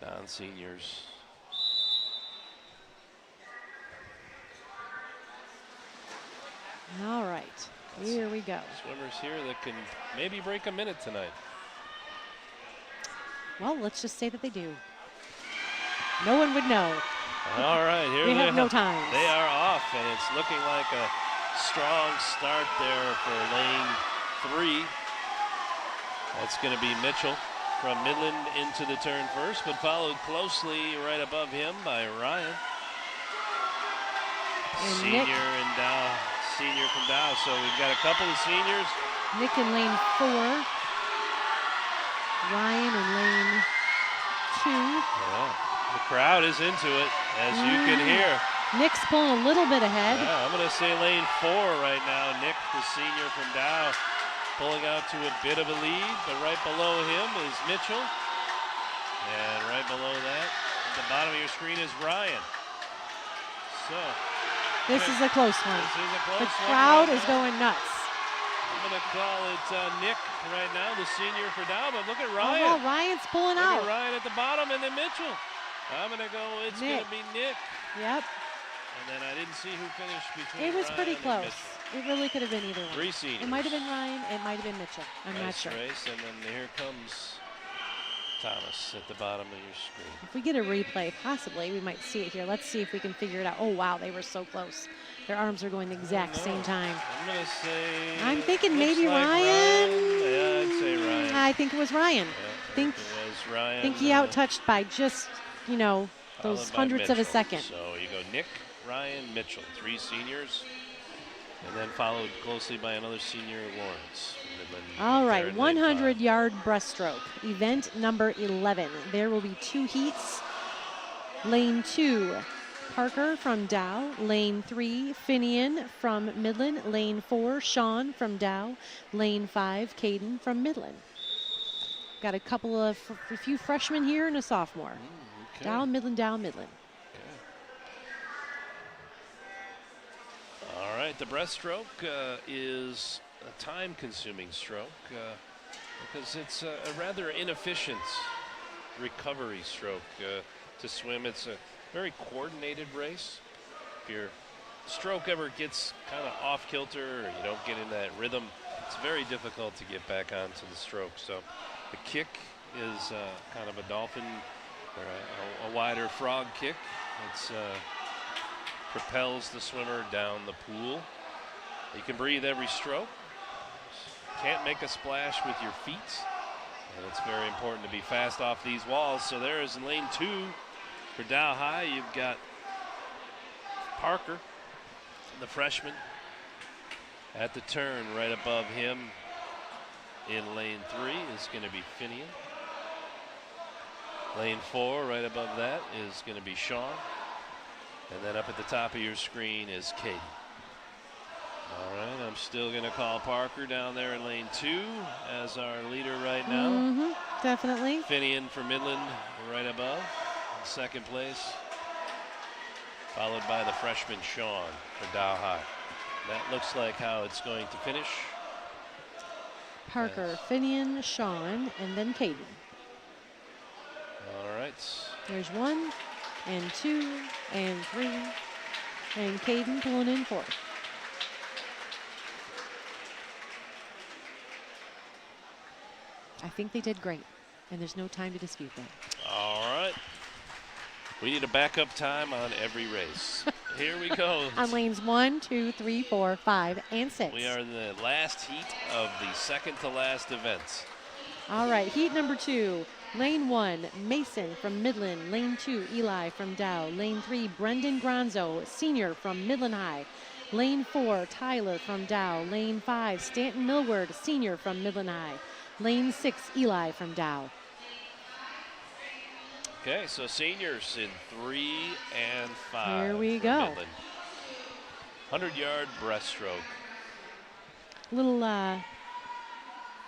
non-seniors. All right, here we go. Swimmers here that can maybe break a minute tonight. Well, let's just say that they do. No one would know. All right, here we they have no time. They are off, and it's looking like a strong start there for lane 3. That's going to be Mitchell from Midland into the turn first, but followed closely right above him by Ryan. And senior Nick, and Dow, senior from Dow. So we've got a couple of seniors. Nick in lane 4. Ryan in lane 2. Yeah, the crowd is into it, as you can hear. Nick's pulling a little bit ahead. Yeah, I'm going to say lane 4 right now. Nick, the senior from Dow, pulling out to a bit of a lead, but right below him is Mitchell. And right below that, at the bottom of your screen is Ryan. So. This is a close one. This is a close the one crowd right is now. going nuts. I'm going to call it Nick right now, the senior for Dow, but look at Oh, Ryan. well, Ryan's pulling Look out. at Ryan at the bottom, and then Mitchell. I'm going to go, it's going to be Nick. Yep. And then I didn't see who finished between It was Ryan pretty and close. Mitchell. It really could have been either one. 3 seniors. It might have been Ryan. It might have been Mitchell. I'm not Nice sure. race, and then here comes Thomas at the bottom of your screen. If we get a replay, possibly, we might see it here. Let's see if we can figure it out. Oh, wow, they were so close. Their arms are going the exact same time. I'm going to say... I'm thinking looks maybe like Ryan. Yeah, I'd say Ryan. I think it was Ryan. Yeah, think it was Ryan. think he outtouched by just, you know, those followed by hundredths of a Mitchell. second. So you go Nick, Ryan, Mitchell, 3 seniors, and then followed closely by another senior, Lawrence. All right, 100-yard breaststroke, event number 11. There will be 2 heats. Lane 2, Parker from Dow. Lane 3, Finian from Midland. Lane 4, Sean from Dow. Lane 5, Caden from Midland. Got a few freshmen here and a sophomore. Okay. Dow, Midland, Dow, Midland. All right, the breaststroke is a time-consuming stroke because it's a rather inefficient recovery stroke to swim. It's a very coordinated race. If your stroke ever gets kind of off-kilter or you don't get in that rhythm, it's very difficult to get back onto the stroke. So the kick is kind of a dolphin or a wider frog kick. It's propels the swimmer down the pool. You can breathe every stroke. Can't make a splash with your feet. And it's very important to be fast off these walls. So there is in lane 2 for Dow High. You've got Parker, the freshman, at the turn right above him. In lane 3 is going to be Finian. Lane 4 right above that is going to be Sean. And then up at the top of your screen is Katie. All right, I'm still going to call Parker down there in lane 2 as our leader right now. Definitely. Finian for Midland right above, in second place. Followed by the freshman Sean for Dow High. That looks like how it's going to finish. Parker, Finian, Sean, and then Caden. All right. There's 1 and 2 and 3, and Caden pulling in 4th. I think they did great, and there's no time to dispute that. All right. We need a backup time on every race. Here we go. On lanes 1, 2, 3, 4, 5, and 6. We are in the last heat of the second to last events. All right, heat number 2. Lane 1, Mason from Midland. Lane 2, Eli from Dow. Lane 3, Brendan Gronzo, senior from Midland High. Lane 4, Tyler from Dow. Lane 5, Stanton Millward, senior from Midland High. Lane 6, Eli from Dow. Okay, so seniors in 3 and 5. Here we go. 100-yard breaststroke. Little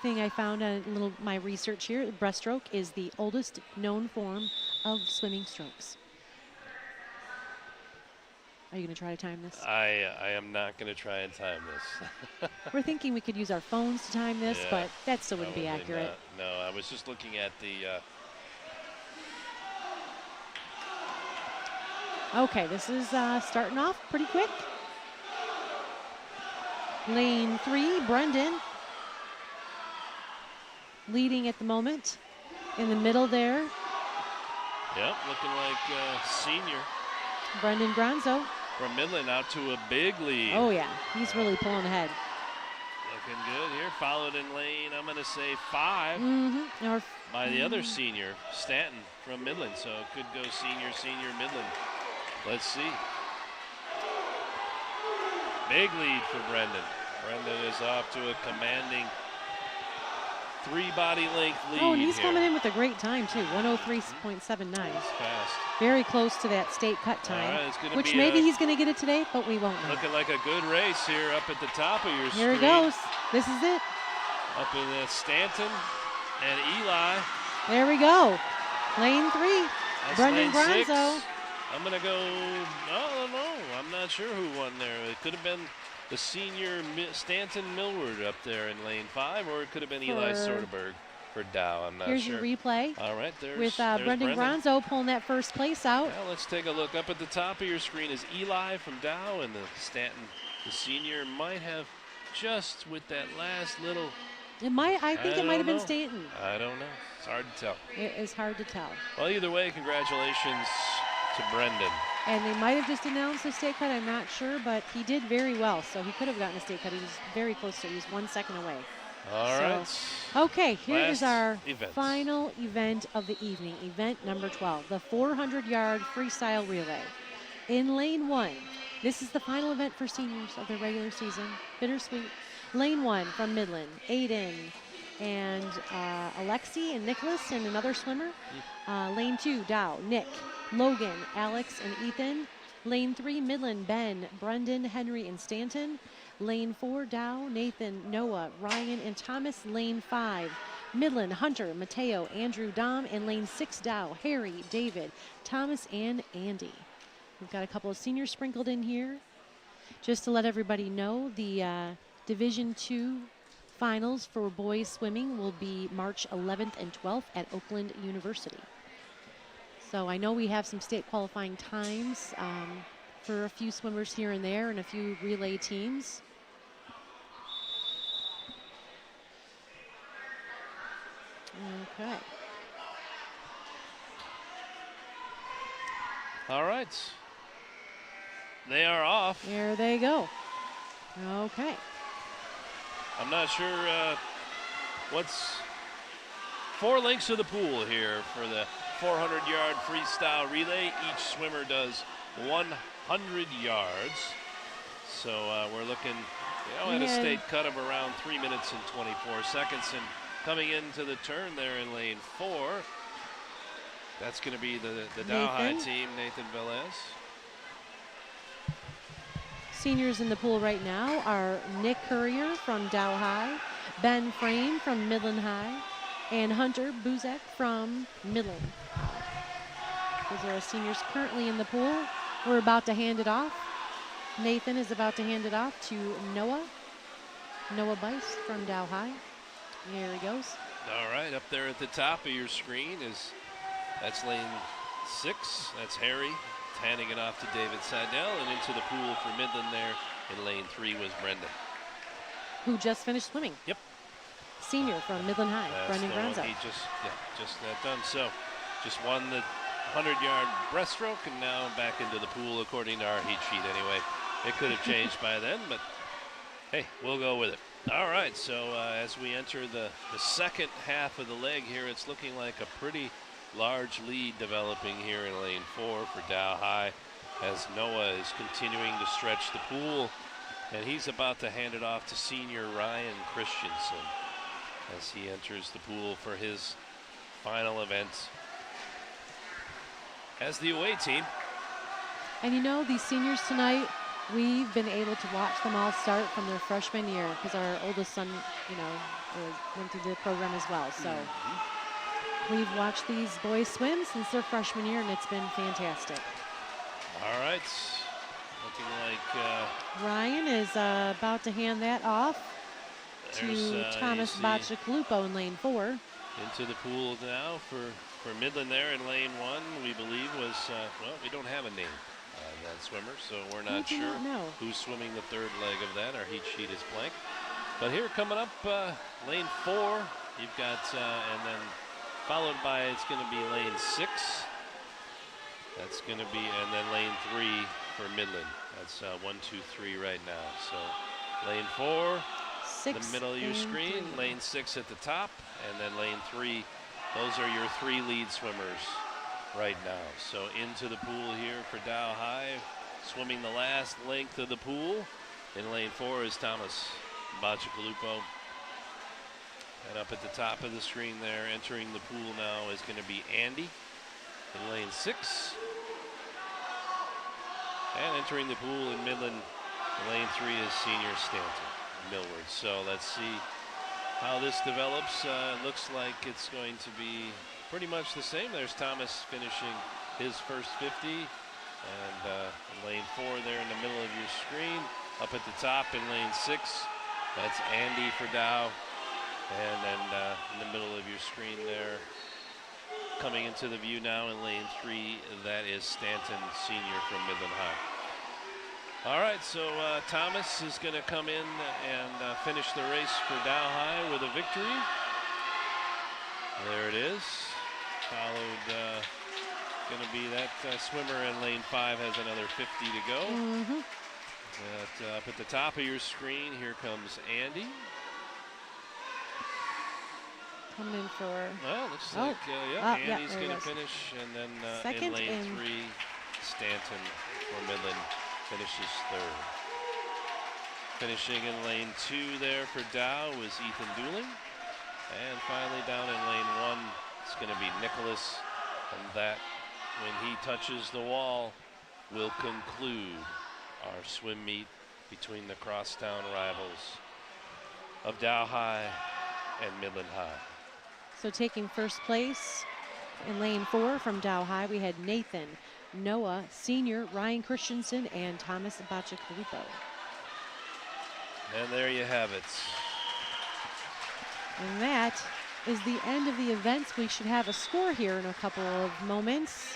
thing I found on my research here. Breaststroke is the oldest known form of swimming strokes. Are you going to try to time this? I am not going to try and time this. We're thinking we could use our phones to time this, Yeah, but that still wouldn't be probably accurate. not. No, I was just looking at the... Okay, this is starting off pretty quick. Lane 3, Brendan. Leading at the moment. In the middle there, Yep, looking like senior. Brendan Gronzo. From Midland out to a big lead. Oh yeah, he's really pulling ahead. Looking good here. Followed in lane, I'm going to say 5. Or by the other senior, Stanton from Midland. So it could go senior, Midland. Let's see. Big lead for Brendan. Brendan is off to a commanding 3 body length lead. Oh, and he's here. coming in with a great time too, 103.79. Fast. Very close to that state cut time, All right, it's gonna which be maybe he's going to get it today, but we won't know. Looking like a good race here up at the top of your screen. Here it goes. This is it. Up in Stanton and Eli. There we go. Lane 3, That's Brendan lane 6. Gronzo. I'm going to go, I don't know. I'm not sure who won there. It could have been the senior Stanton Millward up there in lane 5, or it could have been Eli Soderberg for Dow. I'm not Here's sure. your replay. All right, there's Brendan Gronzo pulling that first place out. Well, let's take a look. Up at the top of your screen is Eli from Dow, and the Stanton, the senior, might have just with that last little. I think it might have been know. Stanton. I don't know. It's hard to tell. It is hard to tell. Well, either way, congratulations to Brendan. And they might have just announced the state cut, I'm not sure, but he did very well. So he could have gotten a state cut. He was very close to it. He was 1 second away. All right. Okay, here is our event. final event of the evening, event number 12, the 400-yard freestyle relay. In lane 1, this is the final event for seniors of the regular season. Bittersweet. Lane 1 from Midland, Aiden and Alexi and Nicholas and another swimmer. Lane 2, Dow, Nick, Logan, Alex, and Ethan. Lane 3, Midland, Ben, Brendan, Henry, and Stanton. Lane 4, Dow, Nathan, Noah, Ryan, and Thomas. Lane 5, Midland, Hunter, Mateo, Andrew, Dom. And lane 6, Dow, Harry, David, Thomas, and Andy. We've got a couple of seniors sprinkled in here. Just to let everybody know, the Division II finals for boys swimming will be March 11th and 12th at Oakland University. So I know we have some state qualifying times for a few swimmers here and there and a few relay teams. Okay. All right. They are off. There they go. Okay. I'm not sure what's 4 lengths of the pool here for the 400-yard freestyle relay. Each swimmer does 100 yards. So we're looking at a state cut of around 3 minutes and 24 seconds. And coming into the turn there in lane 4, that's going to be the Dow High team, Nathan Velez. Seniors in the pool right now are Nick Courier from Dow High, Ben Frame from Midland High, and Hunter Buzek from Midland High. Those are our seniors currently in the pool. We're about to hand it off. Nathan is about to hand it off to Noah Bice from Dow High. Here he goes. All right, up there at the top of your screen that's lane 6. That's Harry. Handing it off to David Seidel, and into the pool for Midland there in lane 3 was Brendan, who just finished swimming. Yep. Senior from Midland High, Brendan Gronzo. He just that done. So just won the 100-yard breaststroke, and now back into the pool according to our heat sheet anyway. It could have changed by then, but hey, we'll go with it. All right, so as we enter the second half of the leg here, it's looking like a pretty large lead developing here in lane 4 for Dow High as Noah is continuing to stretch the pool, and he's about to hand it off to senior Ryan Christensen as he enters the pool for his final event as the away team. And you know, these seniors tonight, we've been able to watch them all start from their freshman year because our oldest son, went through the program as well. So we've watched these boys swim since their freshman year, and it's been fantastic. All right, looking like Ryan is about to hand that off to Thomas Bacciacalupo in lane 4. Into the pool now for Midland there in lane 1, we believe was, we don't have a name on that swimmer, so we're not sure who's swimming the third leg of that. Our heat sheet is blank. But here coming up, lane 4, you've got, and then followed by, it's going to be lane 6. That's going to be, and then lane 3 for Midland. That's 1, 2, 3 right now. So lane 4, the middle of your screen, lane 6 at the top, and then lane 3. Those are your 3 lead swimmers right now. So into the pool here for Dow High, swimming the last length of the pool. In lane 4 is Thomas Bacciacalupo. And up at the top of the screen there, entering the pool now is going to be Andy in lane 6. And entering the pool in Midland, in lane 3 is senior Stanton, Millward. So let's see how this develops. Looks like it's going to be pretty much the same. There's Thomas finishing his first 50. And in lane 4 there in the middle of your screen. Up at the top in lane 6, that's Andy for Dow. And then in the middle of your screen there, coming into the view now in lane 3, that is Stanton, senior from Midland High. All right, so Thomas is going to come in and finish the race for Dow High with a victory. There it is. Followed, going to be that swimmer in lane 5 has another 50 to go. Up at the top of your screen, here comes Andy. Coming in for. Well, looks like Andy's going to finish, and then in lane 3, Stanton for Midland finishes 3rd. Finishing in lane 2 there for Dow was Ethan Dooling, and finally down in lane 1, it's going to be Nicholas, and that when he touches the wall, will conclude our swim meet between the crosstown rivals of Dow High and Midland High. So taking first place in lane 4 from Dow High, we had Nathan, Noah, Senior, Ryan Christensen, and Thomas Bacigalupo. And there you have it. And that is the end of the events. We should have a score here in a couple of moments.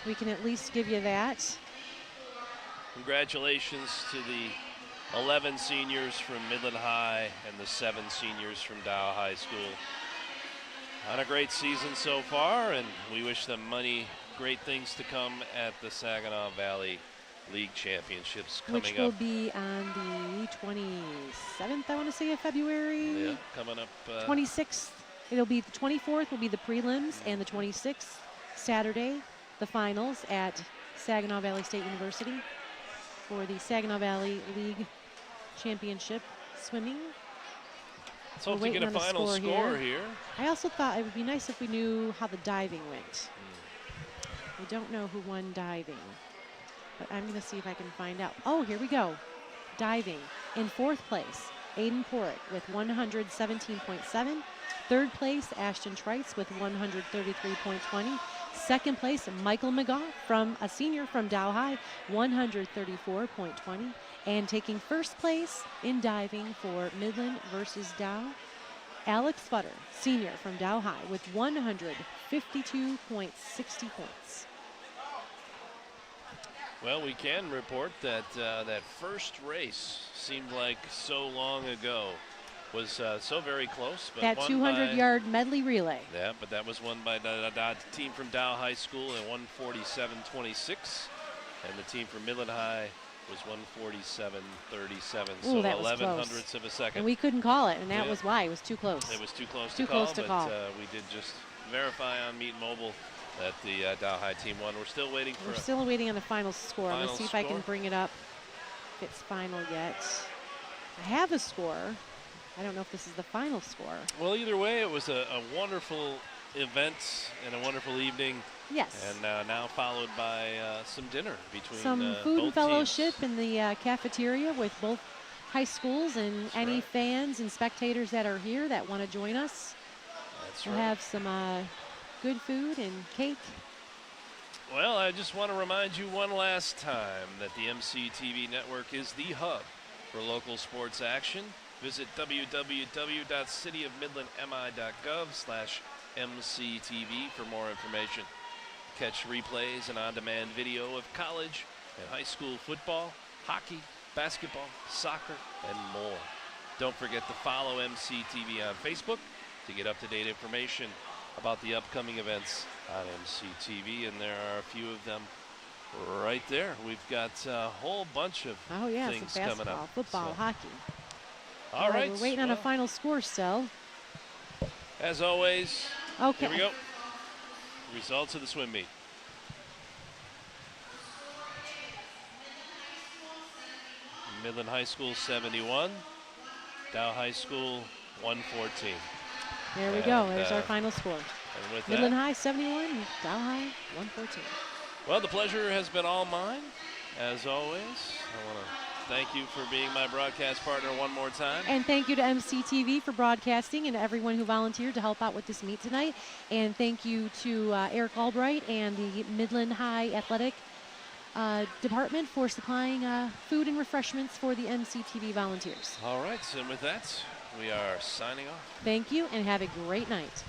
We can at least give you that. Congratulations to the 11 seniors from Midland High and the 7 seniors from Dow High School on a great season so far, and we wish them many great things to come at the Saginaw Valley League Championships coming up. Which will be on the 27th, I want to say, of February. Yeah, coming up. 26th. It'll be the 24th will be the prelims, and the 26th, Saturday, the finals at Saginaw Valley State University for the Saginaw Valley League Championship swimming. Let's hope to get a final score here. I also thought it would be nice if we knew how the diving went. We don't know who won diving, but I'm going to see if I can find out. Oh, here we go. Diving. In 4th place, Aiden Porrick with 117.7. 3rd place, Ashton Trites with 133.20. 2nd place, Michael Mcgowan, from a senior from Dow High, 134.20. And taking first place in diving for Midland versus Dow, Alex Flutter, senior from Dow High, with 152.60 points. Well, we can report that that first race seemed like so long ago. Was so very close. But that 200-yard medley relay. Yeah, but that was won by the team from Dow High School at 147.26. And the team from Midland High was 147.37. So 11 hundredths of a second. And we couldn't call it, and that was why. It was too close. It was too close to call. We did just verify on Meet Mobile that the Dow High team won. We're still waiting for still waiting on the final score. Final Let's see if I can bring it up, if it's final yet. I have a score. I don't know if this is the final score. Well, either way, it was a wonderful event and a wonderful evening. Yes. And now followed by some dinner between some food and fellowship teams. in the cafeteria with both high schools and any fans and spectators that are here that want to join us. That's we'll have some good food and cake. Well, I just want to remind you one last time that the MCTV network is the hub for local sports action. Visit www.CityofMidlandMI.gov/MCTV for more information. Catch replays and on-demand video of college and high school football, hockey, basketball, soccer, and more. Don't forget to follow MCTV on Facebook to get up-to-date information about the upcoming events on MCTV, and there are a few of them right there. We've got a whole bunch of things coming up. Football, hockey. All right. We're waiting on a final score still. As always, okay. Here we go. Results of the swim meet. Midland High School 71, Dow High School 114. There we go. There's our final score. And with Midland High 71, Dow High 114. Well, the pleasure has been all mine, as always. I want to thank you for being my broadcast partner one more time. And thank you to MCTV for broadcasting and everyone who volunteered to help out with this meet tonight. And thank you to Eric Albright and the Midland High Athletic Department for supplying food and refreshments for the MCTV volunteers. All right, and with that, we are signing off. Thank you and have a great night.